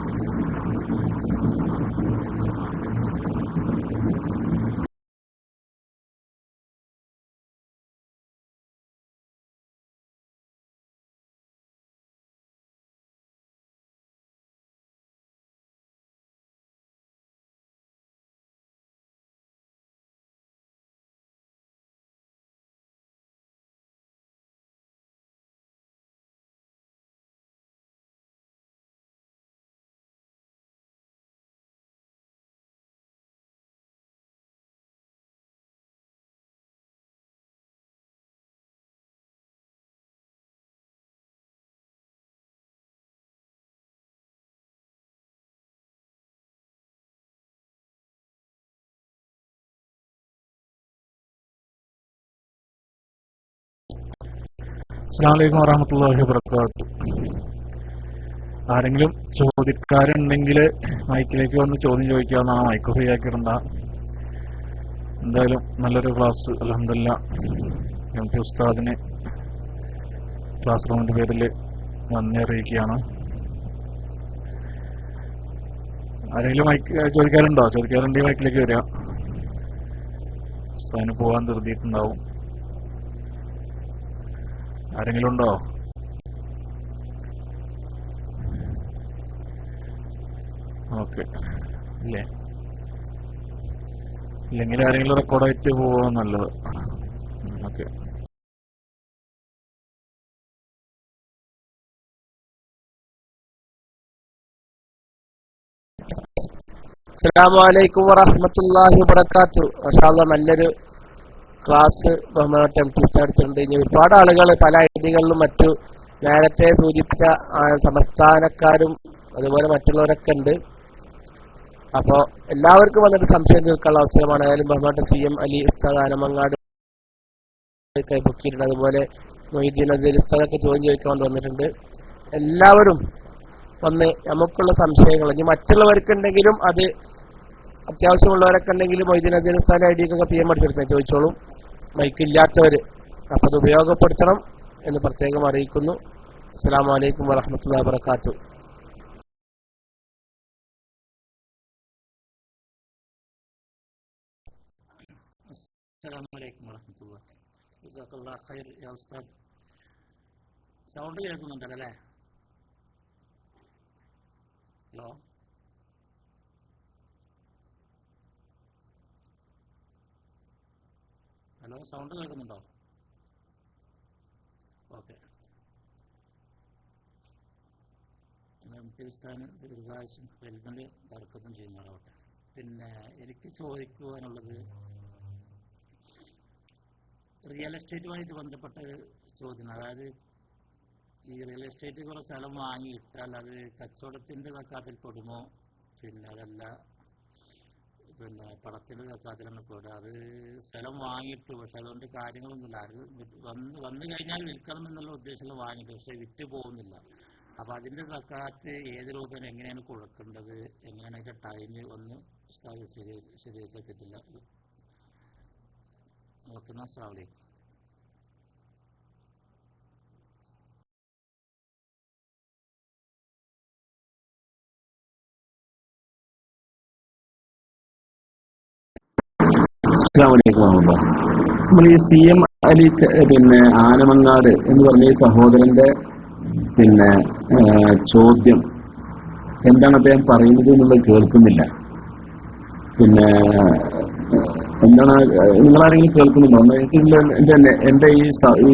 അസ്സലാമു അലൈക്കും വറഹ്മത്തുള്ളാഹി വബറകാതുഹു. ആരെങ്കിലും ചോദ്യക്കാരുണ്ടെങ്കിൽ മൈക്കിലേക്ക് വന്ന് ചോദ്യം ചോദിക്കാവുന്നതാണ്. മൈക്ക് ഫ്രീ ആക്കിയിടണ്ട. എന്തായാലും നല്ലൊരു ക്ലാസ് അൽഹംദുലില്ലാഹ്. എം.പി. ഉസ്താദിന് ക്ലാസ് റൂമിന്റെ പേരിൽ നന്ദി അറിയിക്കുകയാണ്. ആരെങ്കിലും മൈക്ക് ചോദിക്കാറുണ്ടോ? ചോദിക്കാറുണ്ടെങ്കിൽ മൈക്കിലേക്ക് വരിക. ഉസ്താദിന് പോകാൻ ധൃതിയിട്ടുണ്ടാവും. ആരെങ്കിലും ഉണ്ടോ? ഓക്കെ, ഇല്ലേ? ഇല്ലെങ്കിൽ ആരെങ്കിലും റെക്കോർഡായിട്ട് പോവാൻ നല്ലത്. ഓക്കെ. അസ്സലാമു അലൈക്കും വറഹ്മത്തുള്ളാഹി വബറകാതുഹു. മാഷാഅല്ലാഹ് നല്ലൊരു ക്ലാസ് ബഹുമാനപ്പെട്ട എം.പി. ഉസ്താദ് എടുത്തിട്ടുണ്ട്. ഇനി ഒരുപാട് ആളുകൾ പല ഐഡികളിലും മറ്റു നേരത്തെ സൂചിപ്പിച്ച സംസ്ഥാനക്കാരും അതുപോലെ മറ്റുള്ളവരൊക്കെ ഉണ്ട്. അപ്പോൾ എല്ലാവർക്കും വന്നിട്ട് സംശയം തീർക്കാനുള്ള അവസരമാണ്. ഏതായാലും ബഹുമാനപ്പെട്ട CM അലി ഉസ്താദ് ആനമങ്ങാട് കൈപ്പൊക്കിയിട്ടുണ്ട്. അതുപോലെ മൊയ്തീൻ അസീൽ ഉസ്താദൊക്കെ ചോദ്യം ചോദിക്കാൻ വേണ്ടി വന്നിട്ടുണ്ട്. എല്ലാവരും വന്ന് നമുക്കുള്ള സംശയങ്ങൾ, ഇനി മറ്റുള്ളവർക്കുണ്ടെങ്കിലും അത് അത്യാവശ്യമുള്ളവരൊക്കെ ഉണ്ടെങ്കിലും മൊയ്തീൻ അസീൽ ഉസ്താദിന്റെ ഐഡിയൊക്കെ PM അടിച്ചെടുത്താൽ ചോദിച്ചോളും. മൈക്കില്ലാത്തവർ അപ്പം അത് ഉപയോഗപ്പെടുത്തണം എന്ന് പ്രത്യേകം അറിയിക്കുന്നു. അസ്സലാമു അലൈക്കും വറഹ്മത്തുള്ളാഹി വബറകാതുഹു. അസ്സലാമു അലൈക്കും വറഹ്മത്തുള്ളാഹി. ജസാക്കല്ലാഹു ഖൈർ യാ ഉസ്താദ്. സൗണ്ട് കേൾക്കുന്നുണ്ടല്ലോ അല്ലേ? ഹലോ, ഹലോ, സൗണ്ട് കേൾക്കുന്നുണ്ടോ? ഓക്കെ. എം.പി. ഉസ്താദിന് ദീർഘായുസ്സും ഹെൽമറ്റ് ബർക്കത്തും ചെയ്യുന്നതാവട്ടെ. പിന്നെ എനിക്ക് ചോദിക്കുവാനുള്ളത് റിയൽ എസ്റ്റേറ്റുമായിട്ട് ബന്ധപ്പെട്ട ചോദ്യം. അതായത് ഈ റിയൽ എസ്റ്റേറ്റ് കുറെ സ്ഥലം വാങ്ങിയിട്ടാൽ അത് കച്ചവടത്തിന്റെ സക്കാത്തിൽ പെടുമോ? പിന്നെ അതല്ല പണത്തിന്റെ സക്കാത്തിലാണ് പെടുക. അത് സ്ഥലം വാങ്ങിയിട്ടു, പക്ഷെ അതുകൊണ്ട് കാര്യങ്ങളൊന്നുമില്ല. അത് വന്നു കഴിഞ്ഞാൽ വിൽക്കണം എന്നുള്ള ഉദ്ദേശത്തിൽ വാങ്ങിയിട്ട് പക്ഷെ വിറ്റ് പോകുന്നില്ല. അപ്പൊ അതിന്റെ സക്കാത്ത് ഏത് രൂപേണ എങ്ങനെയാണ് കൊടുക്കേണ്ടത്, എങ്ങനെയൊക്കെ ടൈം ഒന്ന് ശരിയാക്കി തെറ്റില്ല. ഓക്കെ, അസ്സലാമു അലൈക്കും. അസ്സലാമു അലൈക്കും വറഹ്മത്തുള്ളാഹി. നമ്മൾ ഈ CM അലി പിന്നെ ആനമങ്ങാട് എന്ന് പറഞ്ഞ ഈ സഹോദരന്റെ പിന്നെ ചോദ്യം എന്താണ് അദ്ദേഹം പറയുന്നത് എന്നുള്ളത് കേൾക്കുന്നില്ല. പിന്നെ എന്താണ് നിങ്ങളാരെങ്കിലും കേൾക്കുന്നുണ്ടോ? എനിക്ക് എന്റെ ഈ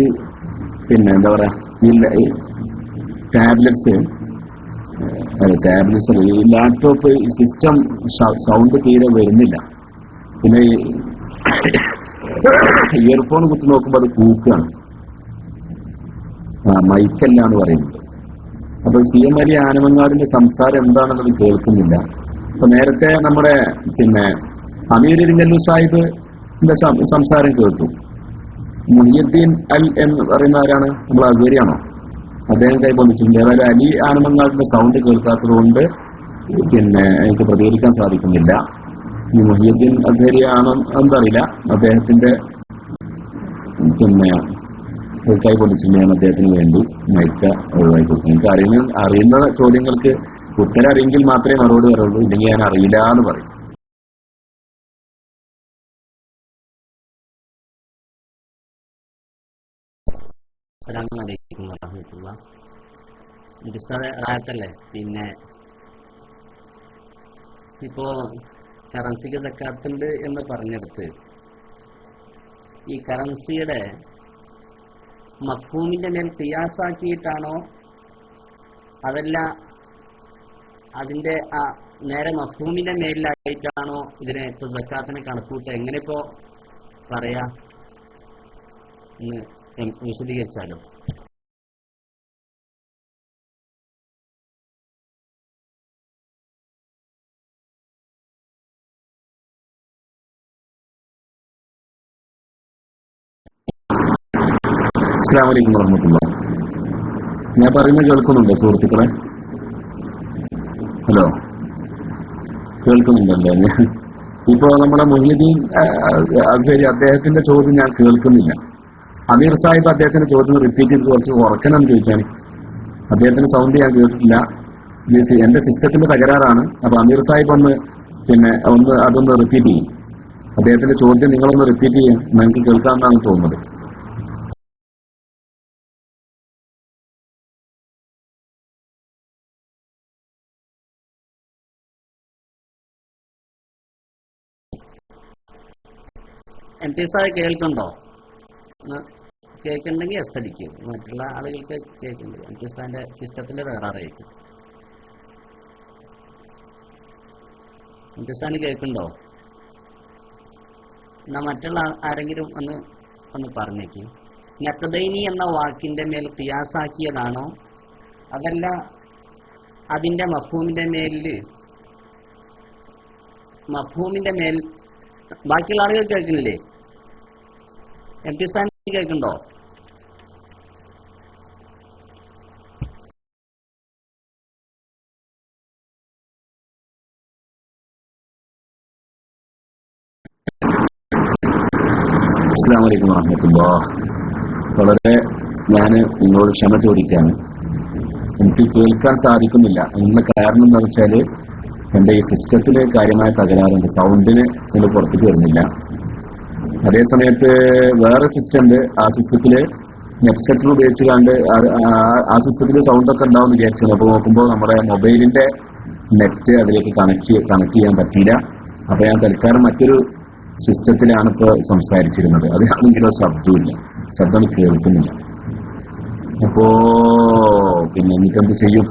പിന്നെ എന്താ പറയാ ഈ ടാബ്ലറ്റ്സ് ഈ ലാപ്ടോപ്പ് സിസ്റ്റം സൗണ്ട് തീരെ വരുന്നില്ല. പിന്നെ ഇയർഫോൺ കുത്തി നോക്കുമ്പോൾ അത് കൂക്കുകയാണ്, മൈക്കല്ല എന്ന് പറയുന്നത്. അപ്പൊ CM അലി ആനമങ്ങാടിന്റെ സംസാരം എന്താണെന്നത് കേൾക്കുന്നില്ല. അപ്പൊ നേരത്തെ നമ്മുടെ പിന്നെ അമീർ ഇരിങ്ങല്ലൂർ സാഹിബിന്റെ സംസാരം കേട്ടു. മുഹിയുദ്ദീൻ അൽ എന്ന് പറയുന്ന ആരാണ്? നമ്മൾ അസേരിയാണോ? അദ്ദേഹം കൈപ്പൊന്നിച്ചിട്ടുണ്ട്. ഏതായാലും അലി ആനമങ്ങാടിന്റെ സൗണ്ട് കേൾക്കാത്തത് കൊണ്ട് പിന്നെ എനിക്ക് പ്രതികരിക്കാൻ സാധിക്കുന്നില്ല. ഈ മുഹിയുദ്ദീൻ അസേരി ആണോ എന്തറിയില്ല. അദ്ദേഹത്തിന്റെ പിന്നെ കൈപ്പൊന്നിച്ചില്ല. ഞാൻ അദ്ദേഹത്തിന് വേണ്ടി മൈക്ക ഒഴിവാക്കി കൊടുക്കും. എനിക്ക് അറിയുന്ന ചോദ്യങ്ങൾക്ക് ഉത്തരം അറിയെങ്കിൽ മാത്രമേ മറുപടി പറയുള്ളൂ, ഇല്ലെങ്കിൽ ഞാൻ അറിയില്ല എന്ന് പറയും. അസ്സലാമു അലൈക്കും വറഹ്മത്തുള്ളാഹി. റാഹത്തല്ലേ? പിന്നെ ഇപ്പോ കറൻസിക്ക് സക്കാത്തുണ്ട് എന്ന് പറഞ്ഞെടുത്ത് ഈ കറൻസിയുടെ മഫ്ഹൂമിന്റെ മേൽ ഖിയാസാക്കിയിട്ടാണോ അതല്ല അതിന്റെ നേരെ മഫ്ഹൂമിന്റെ മേലിലായിട്ടാണോ ഇതിനെ ഇപ്പൊ സക്കാത്തിനെ കണക്കൂട്ടുക? എങ്ങനെ ഇപ്പോ പറയാ എന്ന് വിശദീകരിച്ചാലോ? അസ്സലാമു അലൈക്കും വറഹ്മത്തുള്ളാഹി. ഞാൻ പറയുന്നത് കേൾക്കുന്നുണ്ടോ സുഹൃത്തുക്കളെ? ഹലോ, കേൾക്കുന്നുണ്ടല്ലേ? ഇപ്പോ നമ്മുടെ മുഹിയുദ്ദീൻ അസേരി അദ്ദേഹത്തിന്റെ ചോദ്യം ഞാൻ കേൾക്കുന്നില്ല. അമീർ സാഹിബ് അദ്ദേഹത്തിന്റെ ചോദ്യം റിപ്പീറ്റ് ചെയ്ത് കുറച്ച് ഉറക്കണമെന്ന് ചോദിച്ചാൽ അദ്ദേഹത്തിന്റെ സൗണ്ട് ഞാൻ കേട്ടിട്ടില്ല. എന്റെ സിസ്റ്റത്തിന്റെ തകരാറാണ്. അപ്പൊ അമീർ സാഹിബ് അതൊന്ന് റിപ്പീറ്റ് ചെയ്യും. അദ്ദേഹത്തിന്റെ ചോദ്യം നിങ്ങളൊന്ന് റിപ്പീറ്റ് ചെയ്യാൻ നിങ്ങൾക്ക് കേൾക്കാമെന്നാണ് തോന്നുന്നത്. സാഹിബ് കേൾക്കുന്നുണ്ടോ? കേൾക്കുന്നുണ്ടെങ്കിൽ എസ് അടിക്കും. മറ്റുള്ള ആളുകൾക്ക് കേൾക്കുന്നുണ്ട്. സാഹിന്റെ സിസ്റ്റത്തിന്റെ തകരാറായിരിക്കും. സാഹിന് കേൾക്കുന്നുണ്ടോ? എന്നാ മറ്റുള്ള ആരെങ്കിലും ഒന്ന് പറഞ്ഞേക്ക്. നഖദൈനി എന്ന വാക്കിന്റെ മേൽ ഖിയാസാക്കിയതാണോ അതല്ല അതിന്റെ മഫ്ഹൂമിന്റെ മേൽ ബാക്കിയുള്ള ആളുകൾ കേൾക്കുന്നില്ലേ? സാഹിൻ കേൾക്കുന്നുണ്ടോ? അസ്സലാമു അലൈക്കും വറഹ്മത്തുള്ളാഹി. വളരെ ഞാൻ നിങ്ങളോട് ക്ഷമ ചോദിക്കാണ്. എനിക്ക് കേൾക്കാൻ സാധിക്കുന്നില്ല. അതിനുള്ള കാരണം എന്താ വെച്ചാൽ എന്റെ ഈ സിസ്റ്റത്തില് കാര്യമായ തകരാറുണ്ട്. സൗണ്ടിന് ഇതിന് പുറത്തേക്ക് വരുന്നില്ല. അതേ സമയത്ത് വേറെ സിസ്റ്റം ഉണ്ട്. ആ സിസ്റ്റത്തില് നെറ്റ് സെറ്റർ ഉപയോഗിച്ച് കണ്ട് ആ സിസ്റ്റത്തിൽ സൗണ്ടൊക്കെ ഉണ്ടാവും വിചാരിച്ചു. അപ്പൊ നോക്കുമ്പോൾ നമ്മുടെ മൊബൈലിന്റെ നെറ്റ് അതിലേക്ക് കണക്ട് ചെയ്യാൻ പറ്റിയില്ല. അപ്പൊ ഞാൻ തൽക്കാലം മറ്റൊരു സിസ്റ്റത്തിലാണ് ഇപ്പൊ സംസാരിച്ചിരുന്നത്. അതിനാണെങ്കിലോ ശബ്ദം കേൾക്കുന്നില്ല. അപ്പോ പിന്നെ എനിക്കെന്ത് ചെയ്യും?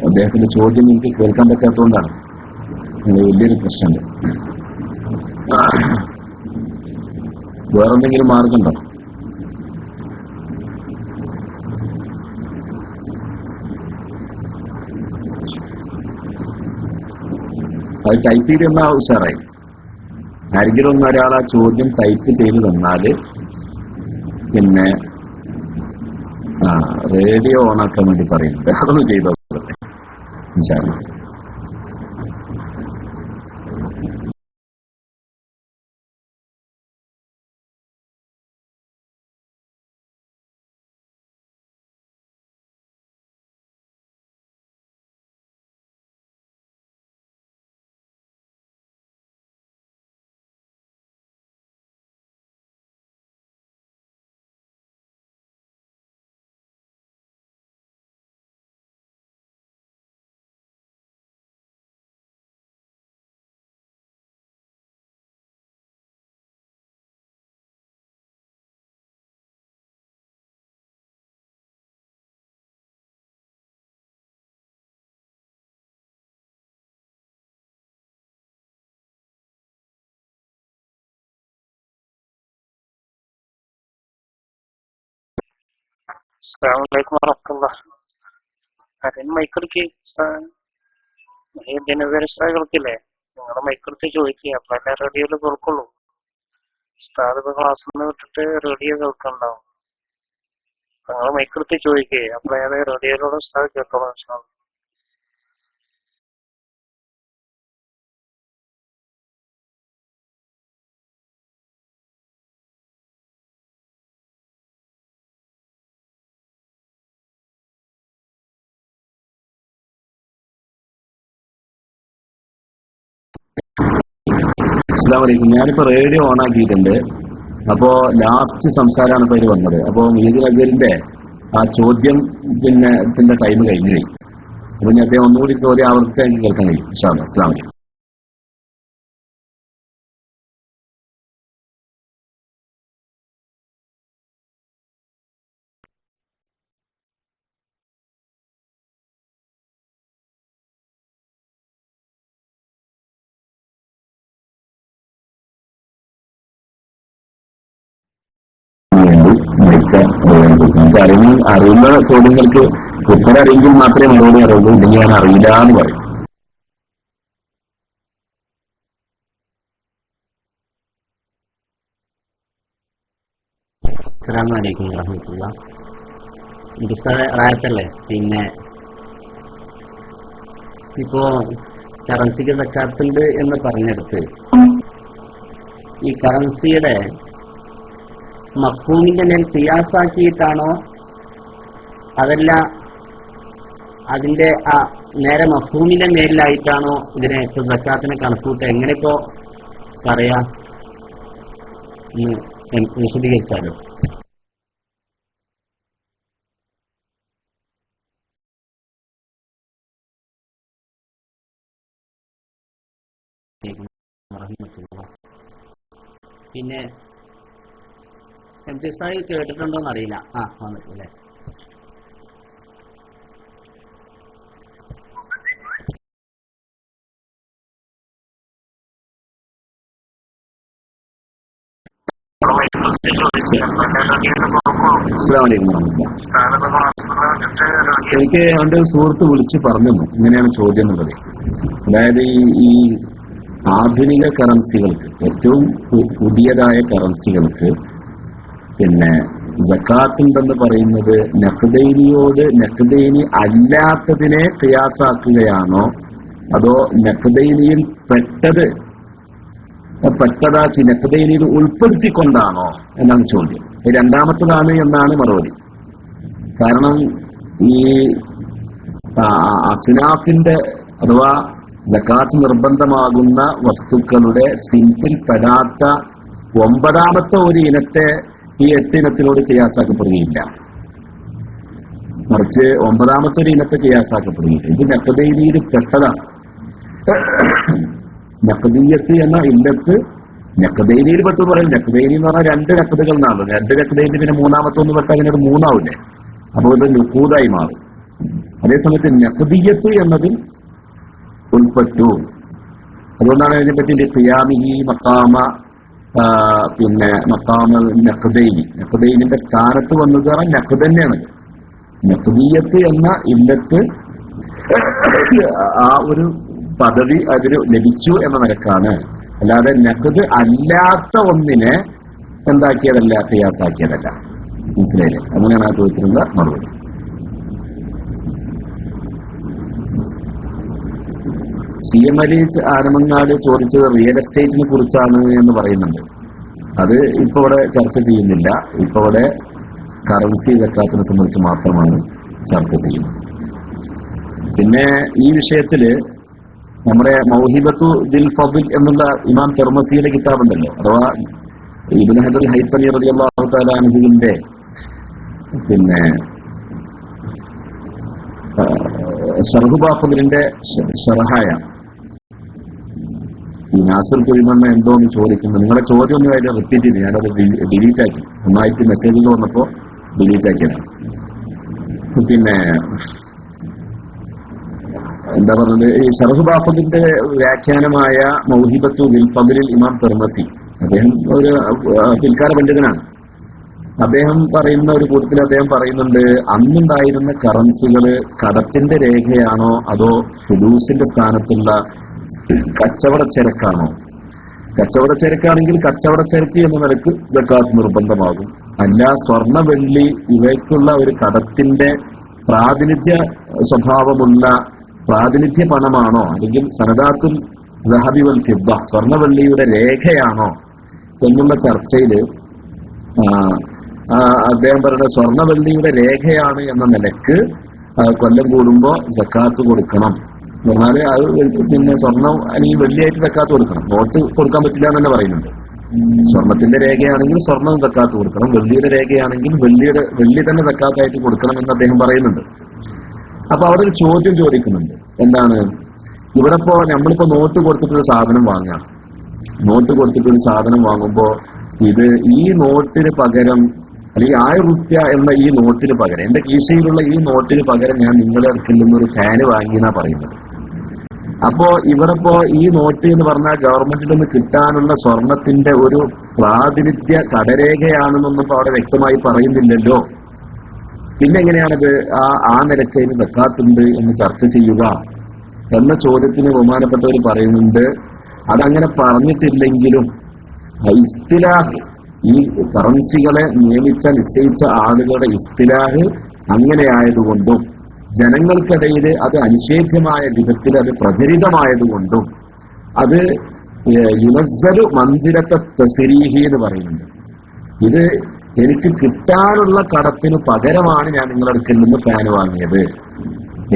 അദ്ദേഹത്തിന്റെ ചോദ്യം എനിക്ക് കേൾക്കാൻ പറ്റാത്തതുകൊണ്ടാണ്. വലിയൊരു പ്രശ്നമുണ്ട്. വേറെന്തെങ്കിലും മാർഗമുണ്ടോ? അത് ടൈപ്പ് ചെയ്ത് തന്നാൽ ഉഷാറായി. ആരെങ്കിലും ഒരാൾ ആ ചോദ്യം ടൈപ്പ് ചെയ്ത് തന്നാല് പിന്നെ റേഡിയോ ഓണാക്കാൻ വേണ്ടി പറയുന്നുണ്ട്. അതൊന്ന് ചെയ്തോ ഇൻഷാ അസ്സലാമലൈക്കും വറഹ്മത്തുള്ളാഹി. ആരെയും മൈക്കെടുക്കി ജനവിവരത്തില്ലേ നിങ്ങളെ മൈക്കെടുത്ത് ചോദിക്കുക, അപ്പൊ എല്ലാ റേഡിയോയിൽ കേൾക്കുള്ളൂ. ഉസ്താദ് ഇപ്പൊ ക്ലാസ്സിൽ നിന്ന് വിട്ടിട്ട് റേഡിയോ കേൾക്കണ്ടാവും. നിങ്ങൾ മൈക്കെടുത്ത് ചോദിക്കുക, അപ്പൊ ഏതാ റേഡിയോയിലൂടെ ഉസ്താദ് കേൾക്കണം. അസ്സലാമു അലൈക്കും. ഞാനിപ്പോ റേഡിയോ ഓൺ ആക്കിയിട്ടുണ്ട്. അപ്പോ ലാസ്റ്റ് സംസാരമാണ് ഇപ്പൊ ഇതിൽ വന്നത്. അപ്പോ മീദുൽ അസറിന്റെ ആ ചോദ്യം പിന്നെ ടൈം കഴിഞ്ഞു പോയി. അപ്പൊ ഞാൻ അദ്ദേഹം ഒന്നുകൂടി ചോദ്യം ആവർത്തിച്ച് എനിക്ക് കേൾക്കാൻ കഴിയും. ഇൻഷാ അല്ലാഹ്. അസ്സലാമു അലൈക്കും. നമുക്ക് അറിയുന്ന ചോദ്യങ്ങൾക്ക് ഉത്തരം അറിയെങ്കിൽ മാത്രമേ മറുപടി അറിയുള്ളൂ, ഇല്ലെങ്കിൽ ഞാൻ അറിയില്ല എന്ന് പറയും. അസ്സലാമു അലൈക്കും വറഹ്മത്തുള്ളാഹി. റായത്തല്ലേ. പിന്നെ ഇപ്പോ കറൻസിക്ക് സക്കാത്തുണ്ട് എന്ന് പറഞ്ഞെടുത്ത് ഈ കറൻസിയുടെ മഫ്ഹൂമിന്റെ മേൽ ഖിയാസാക്കിയിട്ടാണോ അതല്ല അതിന്റെ ആ നേരെ മഫ്ഹൂമിന്റെ മേലിലായിട്ടാണോ ഇതിനെ സക്കാത്തിനെ കണക്കൂട്ട് എങ്ങനെ ഇപ്പോ പറയാ വിശദീകരിച്ചാലോ? പിന്നെ എംതിസായി കേട്ടിട്ടുണ്ടോന്ന് അറിയില്ല. വന്നിട്ടില്ലേ? എനിക്ക് എൻ്റെ സുഹൃത്ത് വിളിച്ച് പറഞ്ഞു ഇങ്ങനെയാണ് ചോദ്യം എന്നുള്ളത്. അതായത് ഈ ആധുനിക കറൻസികൾക്ക്, ഏറ്റവും പുതിയതായ കറൻസികൾക്ക് പിന്നെ സക്കാത്തുണ്ടെന്ന് പറയുന്നത് നഖ്ദൈനിയോട് നഖ്ദൈനി അല്ലാത്തതിനെ ഖിയാസാക്കുകയാണോ അതോ നഖ്ദൈനിയിൽ പെട്ടതാക്കി നഖ്ദൈനിയിൽ ഉൾപ്പെടുത്തിക്കൊണ്ടാണോ എന്നാണ് ചോദ്യം. രണ്ടാമത്തതാണ് എന്നാണ് മറുപടി. കാരണം ഈ അസ്നാഫിന്റെ അഥവാ സക്കാത്ത് നിർബന്ധമാകുന്ന വസ്തുക്കളുടെ സിൻഫിൽ പെടാത്ത ഒമ്പതാമത്തെ ഒരു ഇനത്തെ ഈ 8 ഇനത്തിനോട് ഖിയാസാക്കപ്പെടുകയില്ല, മറിച്ച് ഒമ്പതാമത്തെ ഒരു ഇനത്തെ ഖിയാസാക്കപ്പെടുകയില്ല. ഇത് നഖ്ദൈനിയിൽ പെട്ടതാണ്. നഖ്ദിയ്യത്ത് എന്ന ഇല്ലത്ത് നഖ്ദൈനിയിൽ പെട്ടു പറയും. നഖ്ദൈനി എന്ന് പറഞ്ഞാൽ 2 നഖ്ദുകൾ എന്നാണ്. 2 നഖ്ദൈനി പിന്നെ മൂന്നാമത്തെ ഒന്ന് പെട്ടാൽ അതിനൊരു 3 ആവില്ലേ? അപ്പോൾ ഇത് നുഖൂദായി മാറും. അതേസമയത്ത് നഖ്ദിയ്യത്ത് എന്നതിൽ ഉൾപ്പെട്ടു. അതുകൊണ്ടാണ് അതിനെപ്പറ്റി ഖിയാമിഹി മഖാമ പിന്നെ മഖാമ നഖ്ദൈനിന്റെ സ്ഥാനത്ത് വന്നു കയറാൻ നഖ്ദ് തന്നെയാണ്. നഖ്ദിയ്യത്ത് എന്ന ഇല്ലത്ത് ആ ഒരു പദവി അതിന് ലഭിച്ചു എന്ന നിലക്കാണ്. അല്ലാതെ നഖ്ദ് അല്ലാത്ത ഒന്നിനെ എന്താക്കിയതല്ല, ഖിയാസാക്കിയതല്ല. മനസ്സിലായില്ലേ? അങ്ങനെയാണ് ആ ചോദ്യത്തിനുള്ള മറുപടി. CM അലി ആരമങ്ങാട് ചോദിച്ചത് റിയൽ എസ്റ്റേറ്റിനെ കുറിച്ചാണ് എന്ന് പറയുന്നുണ്ട്. അത് ഇപ്പൊ ഇവിടെ ചർച്ച ചെയ്യുന്നില്ല. ഇപ്പൊ ഇവിടെ കറൻസി സക്കാത്തിനെ സംബന്ധിച്ച് മാത്രമാണ് ചർച്ച ചെയ്യുന്നത്. പിന്നെ ഈ വിഷയത്തില് നമ്മുടെ മൗഹിബത്തു ദിൽ ഫദ്ൽ എന്നുള്ള ഇമാം തിർമസിയുടെ കിതാബുണ്ടല്ലോ, അഥവാ ഇബ്നു ഹജർ ഹൈത്തമി റളിയല്ലാഹു തആല അൻഹുവിന്റെ പിന്നെ ഷർഹ് ബാഖിന്റെ ഷർഹായ ഈ നാസിർ കുഴിമണ്ണ എന്തോന്ന് ചോദിക്കുന്നു. നിങ്ങളുടെ ചോദ്യം ഒന്നും അതിൽ റിപ്പീറ്റ് ചെയ്തു, ഞാനത് ഡിലീറ്റ് ആക്കി. ഒന്നായിട്ട് മെസ്സേജുകൾ വന്നപ്പോ ഡിലീറ്റ് ആക്കിയതാണ്. പിന്നെ എന്താ പറഞ്ഞത്, ഈ ഷർഹ് ബാഖിന്റെ വ്യാഖ്യാനമായ മൗഹിബത്തു ദിൽ ഫദ്ലിൽ ഇമാം തിർമസി, അദ്ദേഹം ഒരു പിൽക്കാല പണ്ഡിതനാണ്. അദ്ദേഹം പറയുന്ന ഒരു കൂട്ടത്തിൽ അദ്ദേഹം പറയുന്നുണ്ട്, അന്നുണ്ടായിരുന്ന കറൻസികള് കടത്തിന്റെ രേഖയാണോ അതോ ഫുലൂസിന്റെ സ്ഥാനത്തുള്ള കച്ചവടച്ചരക്കാണോ? കച്ചവടച്ചരക്കാണെങ്കിൽ കച്ചവടച്ചരക്ക് എന്ന നിലക്ക് സക്കാത്ത് നിർബന്ധമാകും. അല്ല, സ്വർണ്ണ വെള്ളി ഇവയ്ക്കുള്ള ഒരു കടത്തിന്റെ പ്രാതിനിധ്യ സ്വഭാവമുള്ള പ്രാതിനിധ്യ പണമാണോ, അല്ലെങ്കിൽ സനദാത്തുൽ ദഹബി വൽ ഫിദ്ദ സ്വർണ്ണവെള്ളിയുടെ രേഖയാണോ എന്നുള്ള ചർച്ചയില് അദ്ദേഹം പറയുന്നത് സ്വർണ്ണവെള്ളിയുടെ രേഖയാണ് എന്ന നിലക്ക് കൊല്ലം കൂടുമ്പോ സക്കാത്ത് കൊടുക്കണം. പറഞ്ഞാല് അത് പിന്നെ സ്വർണം അല്ലെങ്കിൽ വെള്ളിയായിട്ട് സക്കാത്ത് കൊടുക്കണം. നോട്ട് കൊടുക്കാൻ പറ്റില്ല എന്ന് തന്നെ പറയുന്നുണ്ട്. സ്വർണത്തിന്റെ രേഖയാണെങ്കിൽ സ്വർണം സക്കാത്ത് കൊടുക്കണം, വെള്ളിയുടെ രേഖയാണെങ്കിൽ വെള്ളി തന്നെ സക്കാത്തായിട്ട് കൊടുക്കണം എന്ന് അദ്ദേഹം പറയുന്നുണ്ട്. അപ്പൊ അവിടെ ഒരു ചോദ്യം ചോദിക്കുന്നുണ്ട്. എന്താണ്? ഇവിടെ ഇപ്പോ നമ്മളിപ്പോ നോട്ട് കൊടുത്തിട്ടൊരു സാധനം വാങ്ങാം. നോട്ട് കൊടുത്തിട്ടൊരു സാധനം വാങ്ങുമ്പോ ഈ നോട്ടിന് പകരം, അല്ലെങ്കിൽ 1000 റുപ്യ എന്ന ഈ നോട്ടിന് പകരം, എന്റെ കീശയിലുള്ള ഈ നോട്ടിന് പകരം ഞാൻ നിങ്ങളുടെ അടുക്കൽ നിന്നൊരു ഫാന് വാങ്ങിയെന്നാ പറയുന്നത്. അപ്പോ ഇവിടെ ഇപ്പോ ഈ നോട്ട് എന്ന് പറഞ്ഞാൽ ഗവൺമെന്റിൽ നിന്ന് കിട്ടാനുള്ള സ്വർണത്തിന്റെ ഒരു പ്രാതിനിധ്യ കടരേഖയാണെന്നൊന്നും ഇപ്പൊ അവിടെ വ്യക്തമായി പറയുന്നില്ലല്ലോ. പിന്നെ എങ്ങനെയാണത് ആ നിലയ്ക്ക് അതിന് സക്കാത്തുണ്ട് എന്ന് ചർച്ച ചെയ്യുക എന്ന ചോദ്യത്തിന് ബഹുമാനപ്പെട്ടവർ പറയുന്നുണ്ട്, അതങ്ങനെ പറഞ്ഞിട്ടില്ലെങ്കിലും ഇസ്തിലാഹ്, ഈ കറൻസികളെ നിശ്ചയിച്ച ആളുകളുടെ ഇസ്തിലാഹ് അങ്ങനെയായതുകൊണ്ടും ജനങ്ങൾക്കിടയിൽ അത് അനിഷേധ്യമായ വിധത്തിൽ അത് പ്രചരിതമായതുകൊണ്ടും അത് യുനസ്സലു മൻസിലത്തെ തസ്രീഹി എന്ന് പറയുന്നുണ്ട്. ഇത് എനിക്ക് കിട്ടാനുള്ള കടത്തിന് പകരമാണ് ഞാൻ നിങ്ങളുടെ അടുക്കൽ നിന്ന് ഫാൻ വാങ്ങിയത്.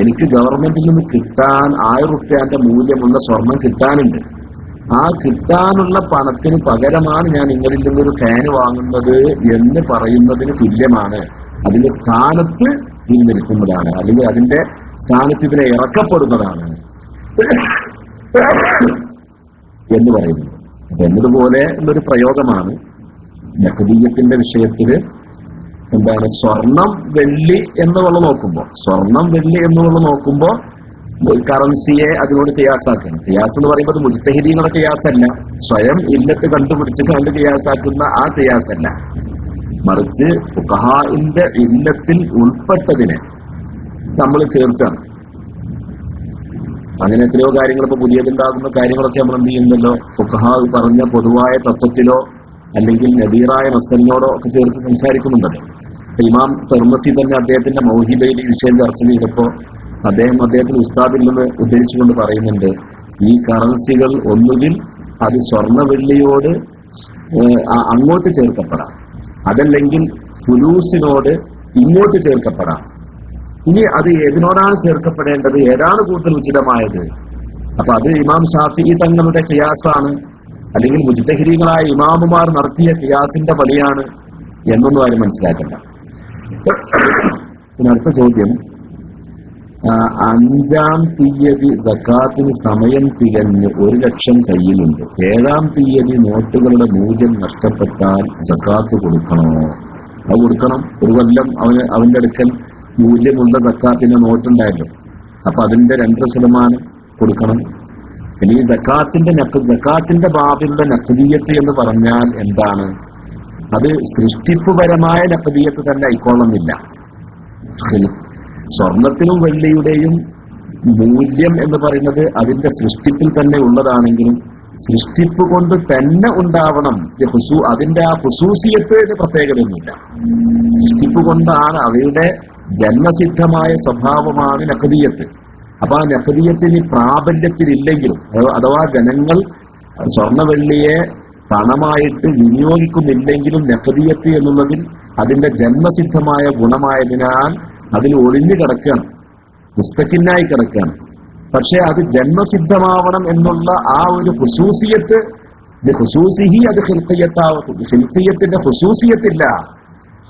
എനിക്ക് ഗവൺമെന്റിൽ നിന്ന് കിട്ടാൻ 1000 റുപ്യാന്റെ മൂല്യമുള്ള സ്വർണം കിട്ടാനുണ്ട്. ആ കിട്ടാനുള്ള പണത്തിന് പകരമാണ് ഞാൻ നിങ്ങളിൽ നിന്നൊരു ഫാൻ വാങ്ങുന്നത് എന്ന് പറയുന്നതിന് തുല്യമാണ്. അതിന്റെ സ്ഥാനത്ത് ഇത് നിൽക്കുന്നതാണ്, അല്ലെങ്കിൽ അതിന്റെ സ്ഥാനത്ത് ഇതിനെ ഇറക്കപ്പെടുന്നതാണ് എന്ന് പറയുന്നു. അപ്പൊ എന്നതുപോലെ ഉള്ളൊരു പ്രയോഗമാണ് നഖദീയത്തിന്റെ വിഷയത്തില്. എന്താണ്? സ്വർണം വെള്ളി എന്നുള്ള നോക്കുമ്പോ കറൻസിയെ അതിനോട് ഖിയാസാക്കണം. ഖിയാസ് എന്ന് പറയുമ്പോൾ മുജ്തഹിദീങ്ങളുടെ ഖിയാസല്ല, സ്വയം ഇല്ലത്ത് കണ്ടുപിടിച്ച് കണ്ട് ഖിയാസാക്കുന്ന ആ ഖിയാസല്ല, മറിച്ച് ഫുഖഹാഇന്റെ ഇല്ലത്തിൽ ഉൾപ്പെട്ടതിനെ നമ്മൾ ചേർത്താണ്. അങ്ങനെ എത്രയോ കാര്യങ്ങൾ ഇപ്പൊ പുതിയതുണ്ടാകുന്ന കാര്യങ്ങളൊക്കെ നമ്മൾ എന്ത് ചെയ്യുന്നല്ലോ, ഫുഖഹാ പറഞ്ഞ പൊതുവായ തത്വത്തിലോ അല്ലെങ്കിൽ നദീറായ മസലിനോടോ ഒക്കെ ചേർത്ത് സംസാരിക്കുന്നുണ്ടല്ലോ. ഇമാം തെർമസി തന്നെ അദ്ദേഹത്തിന്റെ മൗഹിബയിൽ ഈ വിഷയം ചർച്ച ചെയ്തപ്പോ അദ്ദേഹത്തിന്റെ ഉസ്താദിൽ നിന്ന് ഉദ്ധരിച്ചുകൊണ്ട് പറയുന്നുണ്ട്, ഈ കറൻസികൾ ഒന്നുകിൽ അത് സ്വർണ്ണവെള്ളിയോട് അങ്ങോട്ട് ചേർക്കപ്പെടാം, അതല്ലെങ്കിൽ ഫുലൂസിനോട് ഇങ്ങോട്ട് ചേർക്കപ്പെടാം. ഇനി അത് ഏതിനോടാണ് ചേർക്കപ്പെടേണ്ടത്, ഏതാണ് കൂടുതൽ ഉചിതമായത്? അപ്പൊ അത് ഇമാം ഷാഫിഈ തങ്ങളുടെ ഖിയാസാണ്, അല്ലെങ്കിൽ മുജ്തഹിദീങ്ങളായ ഇമാമുമാർ നടത്തിയ ഖിയാസിന്റെ പടിയാണ് എന്നൊന്നും ആരും മനസ്സിലാക്കണ്ട. പിന്നെ അടുത്ത ചോദ്യം, 5-ാം തീയതി സക്കാത്തിന് സമയം തികഞ്ഞ് 1 ലക്ഷം കയ്യിലുണ്ട്. 7-ാം തീയതി നോട്ടുകളുടെ മൂല്യം നഷ്ടപ്പെട്ടാൽ സക്കാത്ത് കൊടുക്കണോ? അത് കൊടുക്കണം. ഒരു കൊല്ലം അവന്റെ അടുക്കൽ മൂല്യമുള്ള സക്കാത്തിന്റെ നോട്ടുണ്ടായല്ലോ, അപ്പൊ അതിന്റെ 2% കൊടുക്കണം. പിന്നെ ഈ സക്കാത്തിന്റെ ബാബിലുള്ള നഖ്ദിയത്ത് എന്ന് പറഞ്ഞാൽ എന്താണ്? അത് സൃഷ്ടിപ്പുപരമായ നഖ്ദിയത്ത് തന്നെ ആയിക്കൊള്ളുന്നില്ല. സ്വർണത്തിനും വെള്ളിയുടെയും മൂല്യം എന്ന് പറയുന്നത് അതിന്റെ സൃഷ്ടിപ്പിൽ തന്നെ ഉള്ളതാണെങ്കിലും സൃഷ്ടിപ്പ് കൊണ്ട് തന്നെ ഉണ്ടാവണം. അതിന്റെ ആ ഖുസൂസിയത്തിന് പ്രത്യേകതയൊന്നുമില്ല. സൃഷ്ടിപ്പ് കൊണ്ടാണ്, അവയുടെ ജന്മസിദ്ധമായ സ്വഭാവമാണ് നഖ്ദിയത്ത്. അപ്പൊ ആ നഖ്ദിയത്തിന് പ്രാബല്യത്തിലില്ലെങ്കിലും, അഥവാ ജനങ്ങൾ സ്വർണ്ണവെള്ളിയെ പണമായിട്ട് വിനിയോഗിക്കുന്നില്ലെങ്കിലും നഖ്ദിയത്ത് എന്നുള്ളതിൽ അതിന്റെ ജന്മസിദ്ധമായ ഗുണമായതിനാൽ അതിൽ ഒളിഞ്ഞു കിടക്കുകയാണ്, മുസ്തഖിന്നായി കിടക്കുകയാണ്. പക്ഷെ അത് ജന്മസിദ്ധമാവണം എന്നുള്ള ആ ഒരു ഖുസൂസിയത്ത്, ഖുസൂസിഹി അത് ഖിൽഖിയത്തിന്റെ ഖുസൂസിയത്തില്ല.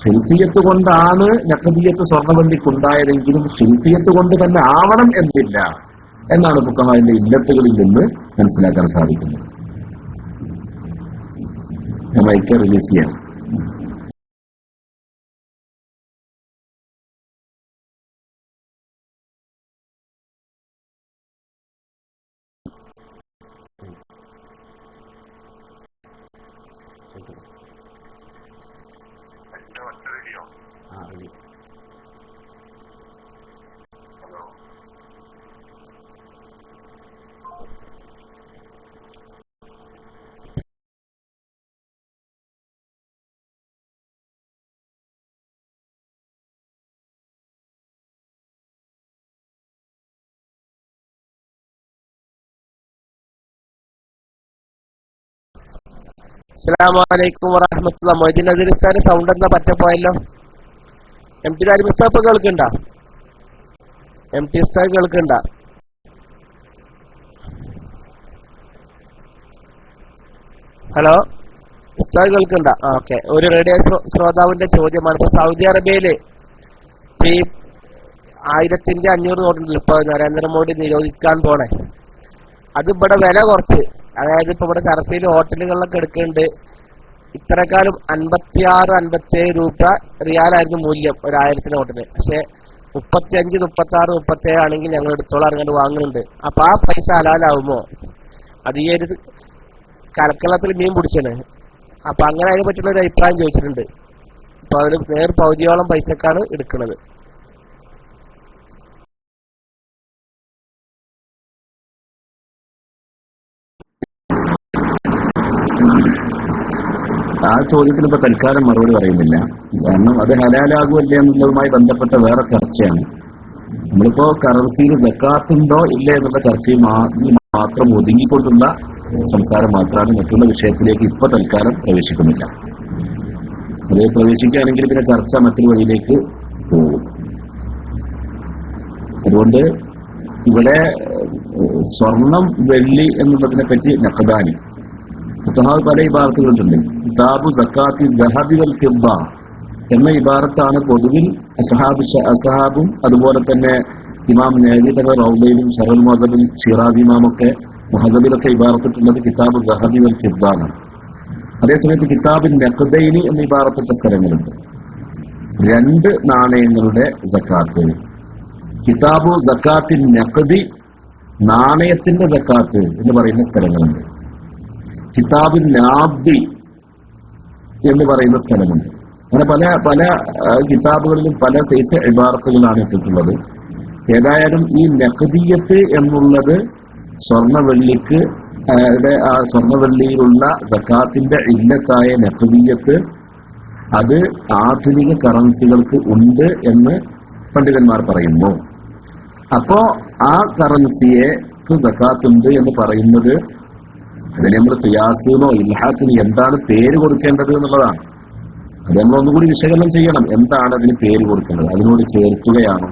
ഖിൽഖിയത്ത് കൊണ്ടാണ് നഖ്ദിയത്ത് സ്വർണ്ണവെള്ളിക്കുണ്ടായതെങ്കിലും ഖിൽഖിയത്ത് കൊണ്ട് തന്നെ ആവണം എന്നില്ല എന്നാണ് ഫുഖഹാഇന്റെ ഇല്ലത്തുകളിൽ നിന്ന് മനസ്സിലാക്കാൻ സാധിക്കുന്നത്. മൈക്ക് റിലീസ് ചെയ്യാം. ആ റെഡി. അസ്സലാമു വറഹ്മത്തുള്ളാഹി. മൊയ്തീൻ നദീർ ഉസ്താദിന്റെ സൗണ്ട് എന്താ പറ്റപ്പോയല്ലോ? എം ടി ദാരിമി ഉസ്താദ് ഇപ്പൊ കേൾക്കണ്ട? എം ടി ഉസ്താദ് കേൾക്കണ്ട? ഹലോ ഉസ്താദ് കേൾക്കണ്ട? ഓക്കെ. ഒരു റേഡിയോ ശ്രോതാവിന്റെ ചോദ്യമാണ്. ഇപ്പൊ സൗദി അറേബ്യയില് ഈ 1500 നോട്ടുണ്ടല്ലോ ഇപ്പൊ നരേന്ദ്രമോദി നിരോധിക്കാൻ പോണേ. അത് ഇവിടെ വില കുറച്ച്, അതായത് ഇപ്പൊ ഇവിടെ സർഫിൽ ഹോട്ടലുകളിലൊക്കെ എടുക്കുന്നുണ്ട്. ഇത്രക്കാലം 56-57 രൂപ റിയാലായിരുന്നു മൂല്യം ഒരു 1000 നോട്ടിന്. പക്ഷെ 35, 36, 37 ആണെങ്കിൽ ഞങ്ങൾ എടുത്തോളം അങ്ങോട്ട് വാങ്ങുന്നുണ്ട്. അപ്പൊ ആ പൈസ ഹലാലാവുമോ? അത് ഈ ഒരു കലക്കള്ളത്തിൽ മീൻ പിടിച്ചാണ്. അപ്പൊ അങ്ങനെ അതിനെ പറ്റുള്ള ഒരു അഭിപ്രായം ചോദിച്ചിട്ടുണ്ട്. അപ്പൊ അതിൽ പകുതിയോളം പൈസക്കാണ് എടുക്കുന്നത്. ആ ചോദ്യത്തിന് ഇപ്പൊ തൽക്കാലം മറുപടി പറയുന്നില്ല. കാരണം അത് ഹലാലാകുമല്ലേ എന്നുള്ളതുമായി ബന്ധപ്പെട്ട വേറെ ചർച്ചയാണ്. നമ്മളിപ്പോ കറൻസിയിൽ സക്കാത്തുണ്ടോ ഇല്ലേ എന്നുള്ള ചർച്ചയിൽ മാത്രം ഒതുങ്ങിക്കൊണ്ടുള്ള സംസാരം മാത്രമാണ്. മറ്റുള്ള വിഷയത്തിലേക്ക് ഇപ്പൊ തൽക്കാലം പ്രവേശിക്കുന്നില്ല. അത് പ്രവേശിക്കുകയാണെങ്കിൽ പിന്നെ ചർച്ച മറ്റൊരു വഴിയിലേക്ക് പോകും. അതുകൊണ്ട് ഇവിടെ സ്വർണം വെള്ളി എന്നുള്ളതിനെ പറ്റി നഖദാനി പല ഇബാറത്തുകളുണ്ട്. കിതാബു സക്കാത്തി ദഹബി വൽ ഫിദ്ദ എന്ന ഇബാറത്താണ് പൊതുവിൽ അസഹാബും അതുപോലെ തന്നെ ഇമാം നബിയുടെ റൗദയിലും ഷറൽ മുഹദ്ദബിൽ ഷിറാസ് ഇമാമൊക്കെ മുഹദ്ദബിലൊക്കെ ഇബാറത്തിട്ടുള്ളത് കിതാബു ദഹബി വൽ ഫിദ്ദ ആണ്. അതേസമയത്ത് കിതാബിൻ നഖദൈനി എന്ന ഇബാറത്തിട്ട സ്ഥലങ്ങളുണ്ട്. 2 നാണയങ്ങളുടെ സക്കാത്ത്. കിതാബു സക്കാത്തിൻ നഖദി നാണയത്തിന്റെ സക്കാത്ത് എന്ന് പറയുന്ന സ്ഥലങ്ങളുണ്ട്. കിതാബിൻ നാബ്ദി എന്ന് പറയുന്ന സ്ഥലമുണ്ട്. അങ്ങനെ പല പല കിതാബുകളിലും പല സൈസ് ഇബാറത്തുകളാണ് ഇട്ടിട്ടുള്ളത്. ഏതായാലും ഈ നഖദിയത്ത് എന്നുള്ളത് സ്വർണ്ണവെള്ളിക്ക് ആ സ്വർണ്ണവെള്ളിയിലുള്ള സക്കാത്തിന്റെ ഇല്ലത്തായ നഖദിയത്ത് അത് ആധുനിക കറൻസികൾക്ക് ഉണ്ട് എന്ന് പണ്ഡിതന്മാർ പറയുന്നു. അപ്പോ ആ കറൻസിയെ സക്കാത്തുണ്ട് എന്ന് പറയുന്നത് അതിന് നമ്മൾ ഖിയാസിനോ ഇൽഹാഖിന് എന്താണ് പേര് കൊടുക്കേണ്ടത് എന്നുള്ളതാണ്. അത് നമ്മൾ ഒന്നുകൂടി വിശകലനം ചെയ്യണം. എന്താണ് അതിന് പേര് കൊടുക്കേണ്ടത്? അതിനോട് ചേർക്കുകയാണോ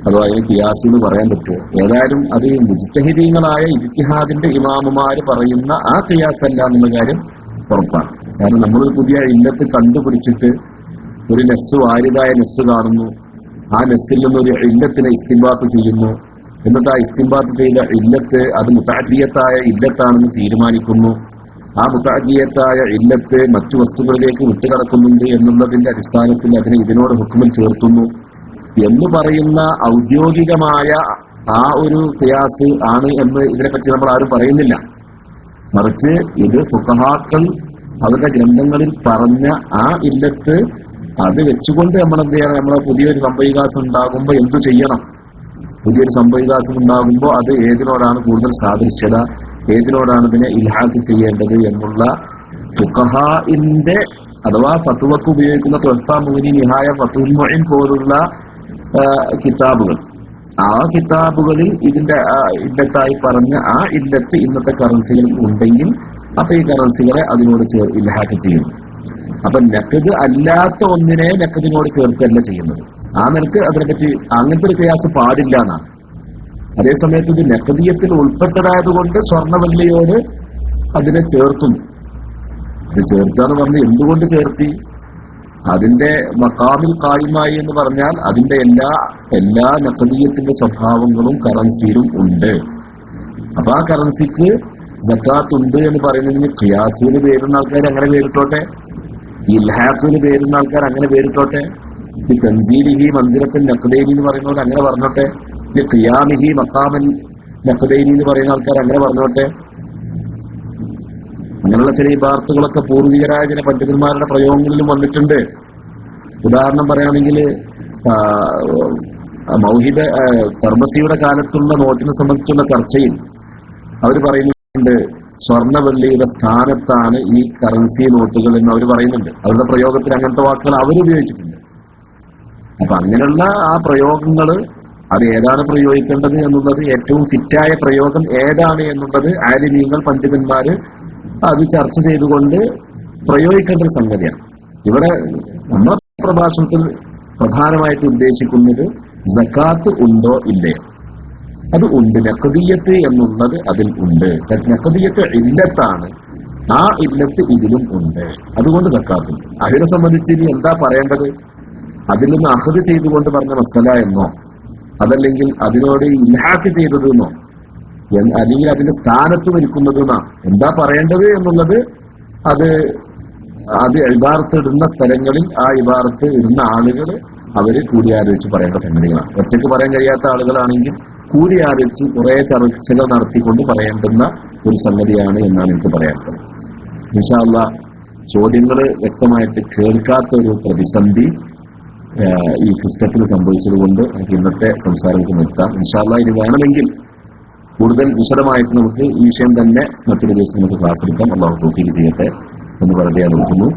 അതോ അതിന് ഖിയാസിന് പറയാൻ പറ്റുമോ? ഏതായാലും അത് മുജ്തഹിദീങ്ങളായ ഇജ്തിഹാദിന്റെ ഇമാമുമാര് പറയുന്ന ആ ഖിയാസ് അല്ല എന്നുള്ള കാര്യം ഉറപ്പാണ്. കാരണം നമ്മളൊരു പുതിയ ഇല്ലത്ത് കണ്ടുപിടിച്ചിട്ട് ഒരു നെസ്സ് വാരിതായ നെസ്സ് കാണുന്നു, ആ നെസ്സിൽ നിന്നൊരു ഇല്ലത്തിനെ ഇസ്തിംബാത്ത് ചെയ്യുന്നു, എന്നിട്ട് ആ ഇസ്തിംബാത്ത് ചെയ്ത ഇല്ലത്ത് അത് മുതഅദ്ദിയത്തായ ഇല്ലത്താണെന്ന് തീരുമാനിക്കുന്നു. ആ മുതഅദ്ദിയത്തായ ഇല്ലത്ത് മറ്റു വസ്തുക്കളിലേക്ക് വിട്ടുകിടക്കുന്നുണ്ട് എന്നുള്ളതിന്റെ അടിസ്ഥാനത്തിൽ അതിനെ ഇതിനോട് ഹുക്മിൽ ചേർത്തുന്നു എന്ന് പറയുന്ന ഔദ്യോഗികമായ ആ ഒരു ഖിയാസ് ആണ് എന്ന് ഇതിനെപ്പറ്റി നമ്മൾ ആരും പറയുന്നില്ല. മറിച്ച് ഇത് ഫുഖഹാക്കൾ അവരുടെ ഗ്രന്ഥങ്ങളിൽ പറഞ്ഞ ആ ഇല്ലത്ത് അത് വെച്ചുകൊണ്ട് നമ്മൾ എന്ത് ചെയ്യണം? നമ്മളെ പുതിയൊരു സംഭവവികാസം ഉണ്ടാകുമ്പോൾ എന്തു ചെയ്യണം? പുതിയൊരു സംഭവവികാസം ഉണ്ടാകുമ്പോൾ അത് ഏതിനോടാണ് കൂടുതൽ സാദൃശ്യത, ഏതിനോടാണ് ഇതിനെ ഇൽഹാഖ് ചെയ്യേണ്ടത് എന്നുള്ള ഫുഖഹാഇന്റെ അഥവാ ഫത്വക്ക് ഉപയോഗിക്കുന്ന തുഹ്ഫ മുഗ്നി നിഹായ ഫത്ഹുൽ മുഈൻ പോലുള്ള കിതാബുകൾ, ആ കിതാബുകളിൽ ഇതിന്റെ ഇല്ലത്തായി പറഞ്ഞ ആ ഇല്ലത്ത് ഇന്നത്തെ കറൻസികളിൽ ഉണ്ടെങ്കിൽ അപ്പൊ ഈ കറൻസികളെ അതിനോട് ഇൽഹാഖ് ചെയ്യും. അപ്പൊ നഖദ് അല്ലാത്ത ഒന്നിനെ നഖദിനോട് ചേർക്കല്ല ചെയ്യുന്നത്. ആ നിലക്ക് അതിനെപ്പറ്റി അങ്ങനത്തെ ഒരു ഖിയാസ് പാടില്ല എന്നാണ്. അതേസമയത്ത് ഇത് നഖദിയത്തിൽ ഉൾപ്പെട്ടതായതുകൊണ്ട് സ്വർണ്ണവല്ലിയോട് അതിനെ ചേർത്തുന്നു. അത് ചേർത്താന്ന് പറഞ്ഞ് എന്തുകൊണ്ട് ചേർത്തി? അതിന്റെ മഖാമിൽ ഖായിമായി എന്ന് പറഞ്ഞാൽ അതിന്റെ എല്ലാ നഖദിയത്തിന്റെ സ്വഭാവങ്ങളും കറൻസിയിലും ഉണ്ട്. അപ്പൊ ആ കറൻസിക്ക് സക്കാത്ത് ഉണ്ട് എന്ന് പറയുന്നതിന് ഖിയാസിന് പേരുന്ന ആൾക്കാർ അങ്ങനെ പേരിട്ടോട്ടെ, ഇൽഹാഖിന് പേരുന്ന ആൾക്കാർ അങ്ങനെ പേരിട്ടോട്ടെ, ഈ തൻസീലിഹി മന്ദിരത്തിൽ നഖദൈനി എന്ന് പറയുന്നവർ അങ്ങനെ പറഞ്ഞോട്ടെ, ഈ ഖിയാമിഹി മഖാമൻ നഖദൈനി എന്ന് പറയുന്ന ആൾക്കാർ അങ്ങനെ പറഞ്ഞോട്ടെ. അങ്ങനെയുള്ള ചില ഇബാറത്തുകളൊക്കെ പൂർവികരായ ചില പണ്ഡിതന്മാരുടെ പ്രയോഗങ്ങളിലും വന്നിട്ടുണ്ട്. ഉദാഹരണം പറയുകയാണെങ്കിൽ മൗഹിദ ഫർമസിയുടെ കാലത്തുള്ള നോട്ടിനെ സംബന്ധിച്ചുള്ള ചർച്ചയിൽ അവർ പറയുന്നുണ്ട് സ്വർണ്ണ വെള്ളിയുടെ സ്ഥാനത്താണ് ഈ കറൻസി നോട്ടുകൾ എന്ന് അവർ പറയുന്നുണ്ട്. അവരുടെ പ്രയോഗത്തിൽ അങ്ങനത്തെ വാക്കുകൾ അവരുപയോഗിച്ചിട്ടുണ്ട്. അപ്പൊ അങ്ങനെയുള്ള ആ പ്രയോഗങ്ങൾ അത് ഏതാണ് പ്രയോഗിക്കേണ്ടത് എന്നുള്ളത്, ഏറ്റവും ഫിറ്റായ പ്രയോഗം ഏതാണ് എന്നുള്ളത് ആലിമീങ്ങൾ പണ്ഡിതന്മാര് അത് ചർച്ച ചെയ്തുകൊണ്ട് പ്രയോഗിക്കേണ്ട ഒരു സംഗതിയാണ്. ഇവിടെ നമ്മുടെ പ്രഭാഷണത്തിൽ പ്രധാനമായിട്ട് ഉദ്ദേശിക്കുന്നത് സകാത്ത് ഉണ്ടോ ഇല്ലയോ. അത് ഉണ്ട്. നഖദിയത്ത് എന്നുള്ളത് അതിൽ ഉണ്ട്. നഖദിയത്ത് ഇല്ലത്താണ്. ആ ഇല്ലത്ത് ഇതിലും ഉണ്ട്. അതുകൊണ്ട് സക്കാത്തുണ്ട്. അതിനെ സംബന്ധിച്ച് ഇനി എന്താ പറയേണ്ടത്? അതിൽ നിന്ന് അഹദ് ചെയ്തുകൊണ്ട് പറഞ്ഞ മസല എന്നോ, അതല്ലെങ്കിൽ അതിനോട് ഇൽഹാക്ക് ചെയ്തതെന്നോ, അല്ലെങ്കിൽ അതിന്റെ സ്ഥാനത്ത് നിൽക്കുന്നതെന്നോ എന്താ പറയേണ്ടത് എന്നുള്ളത് അത് ഇബാറത്ത് ഇടുന്ന സ്ഥലങ്ങളിൽ ആ ഇബാറത്ത് ഇടുന്ന ആളുകൾ അവര് കൂടിയാലോചിച്ച് പറയേണ്ട സംഗതികളാണ്. ഒറ്റയ്ക്ക് പറയാൻ കഴിയാത്ത ആളുകളാണെങ്കിൽ കൂടിയാലോചിച്ച് കുറെ ചർച്ചകൾ നടത്തിക്കൊണ്ട് പറയേണ്ടുന്ന ഒരു സംഗതിയാണ് എന്നാണ് എനിക്ക് പറയാനുള്ളത്. ഇൻഷാ അല്ലാഹ് ചോദ്യങ്ങൾ വ്യക്തമായിട്ട് കേൾക്കാത്ത ഒരു പ്രതിസന്ധി ഈ സിസ്റ്റത്തിൽ സംഭവിച്ചതുകൊണ്ട് നമുക്ക് ഇന്നത്തെ സംസാരങ്ങൾക്ക് നിർത്താം. ഇൻഷാ അല്ലാഹ് ഇത് വേണമെങ്കിൽ കൂടുതൽ വിശദമായിട്ട് നമുക്ക് ഈ വിഷയം തന്നെ മറ്റൊരു ദിവസം നമുക്ക് ക്ലാസ് എടുക്കാം. അല്ലാഹു തൗഫീഖ് ചെയ്യട്ടെ എന്ന് പറയാൻ നോക്കുന്നു.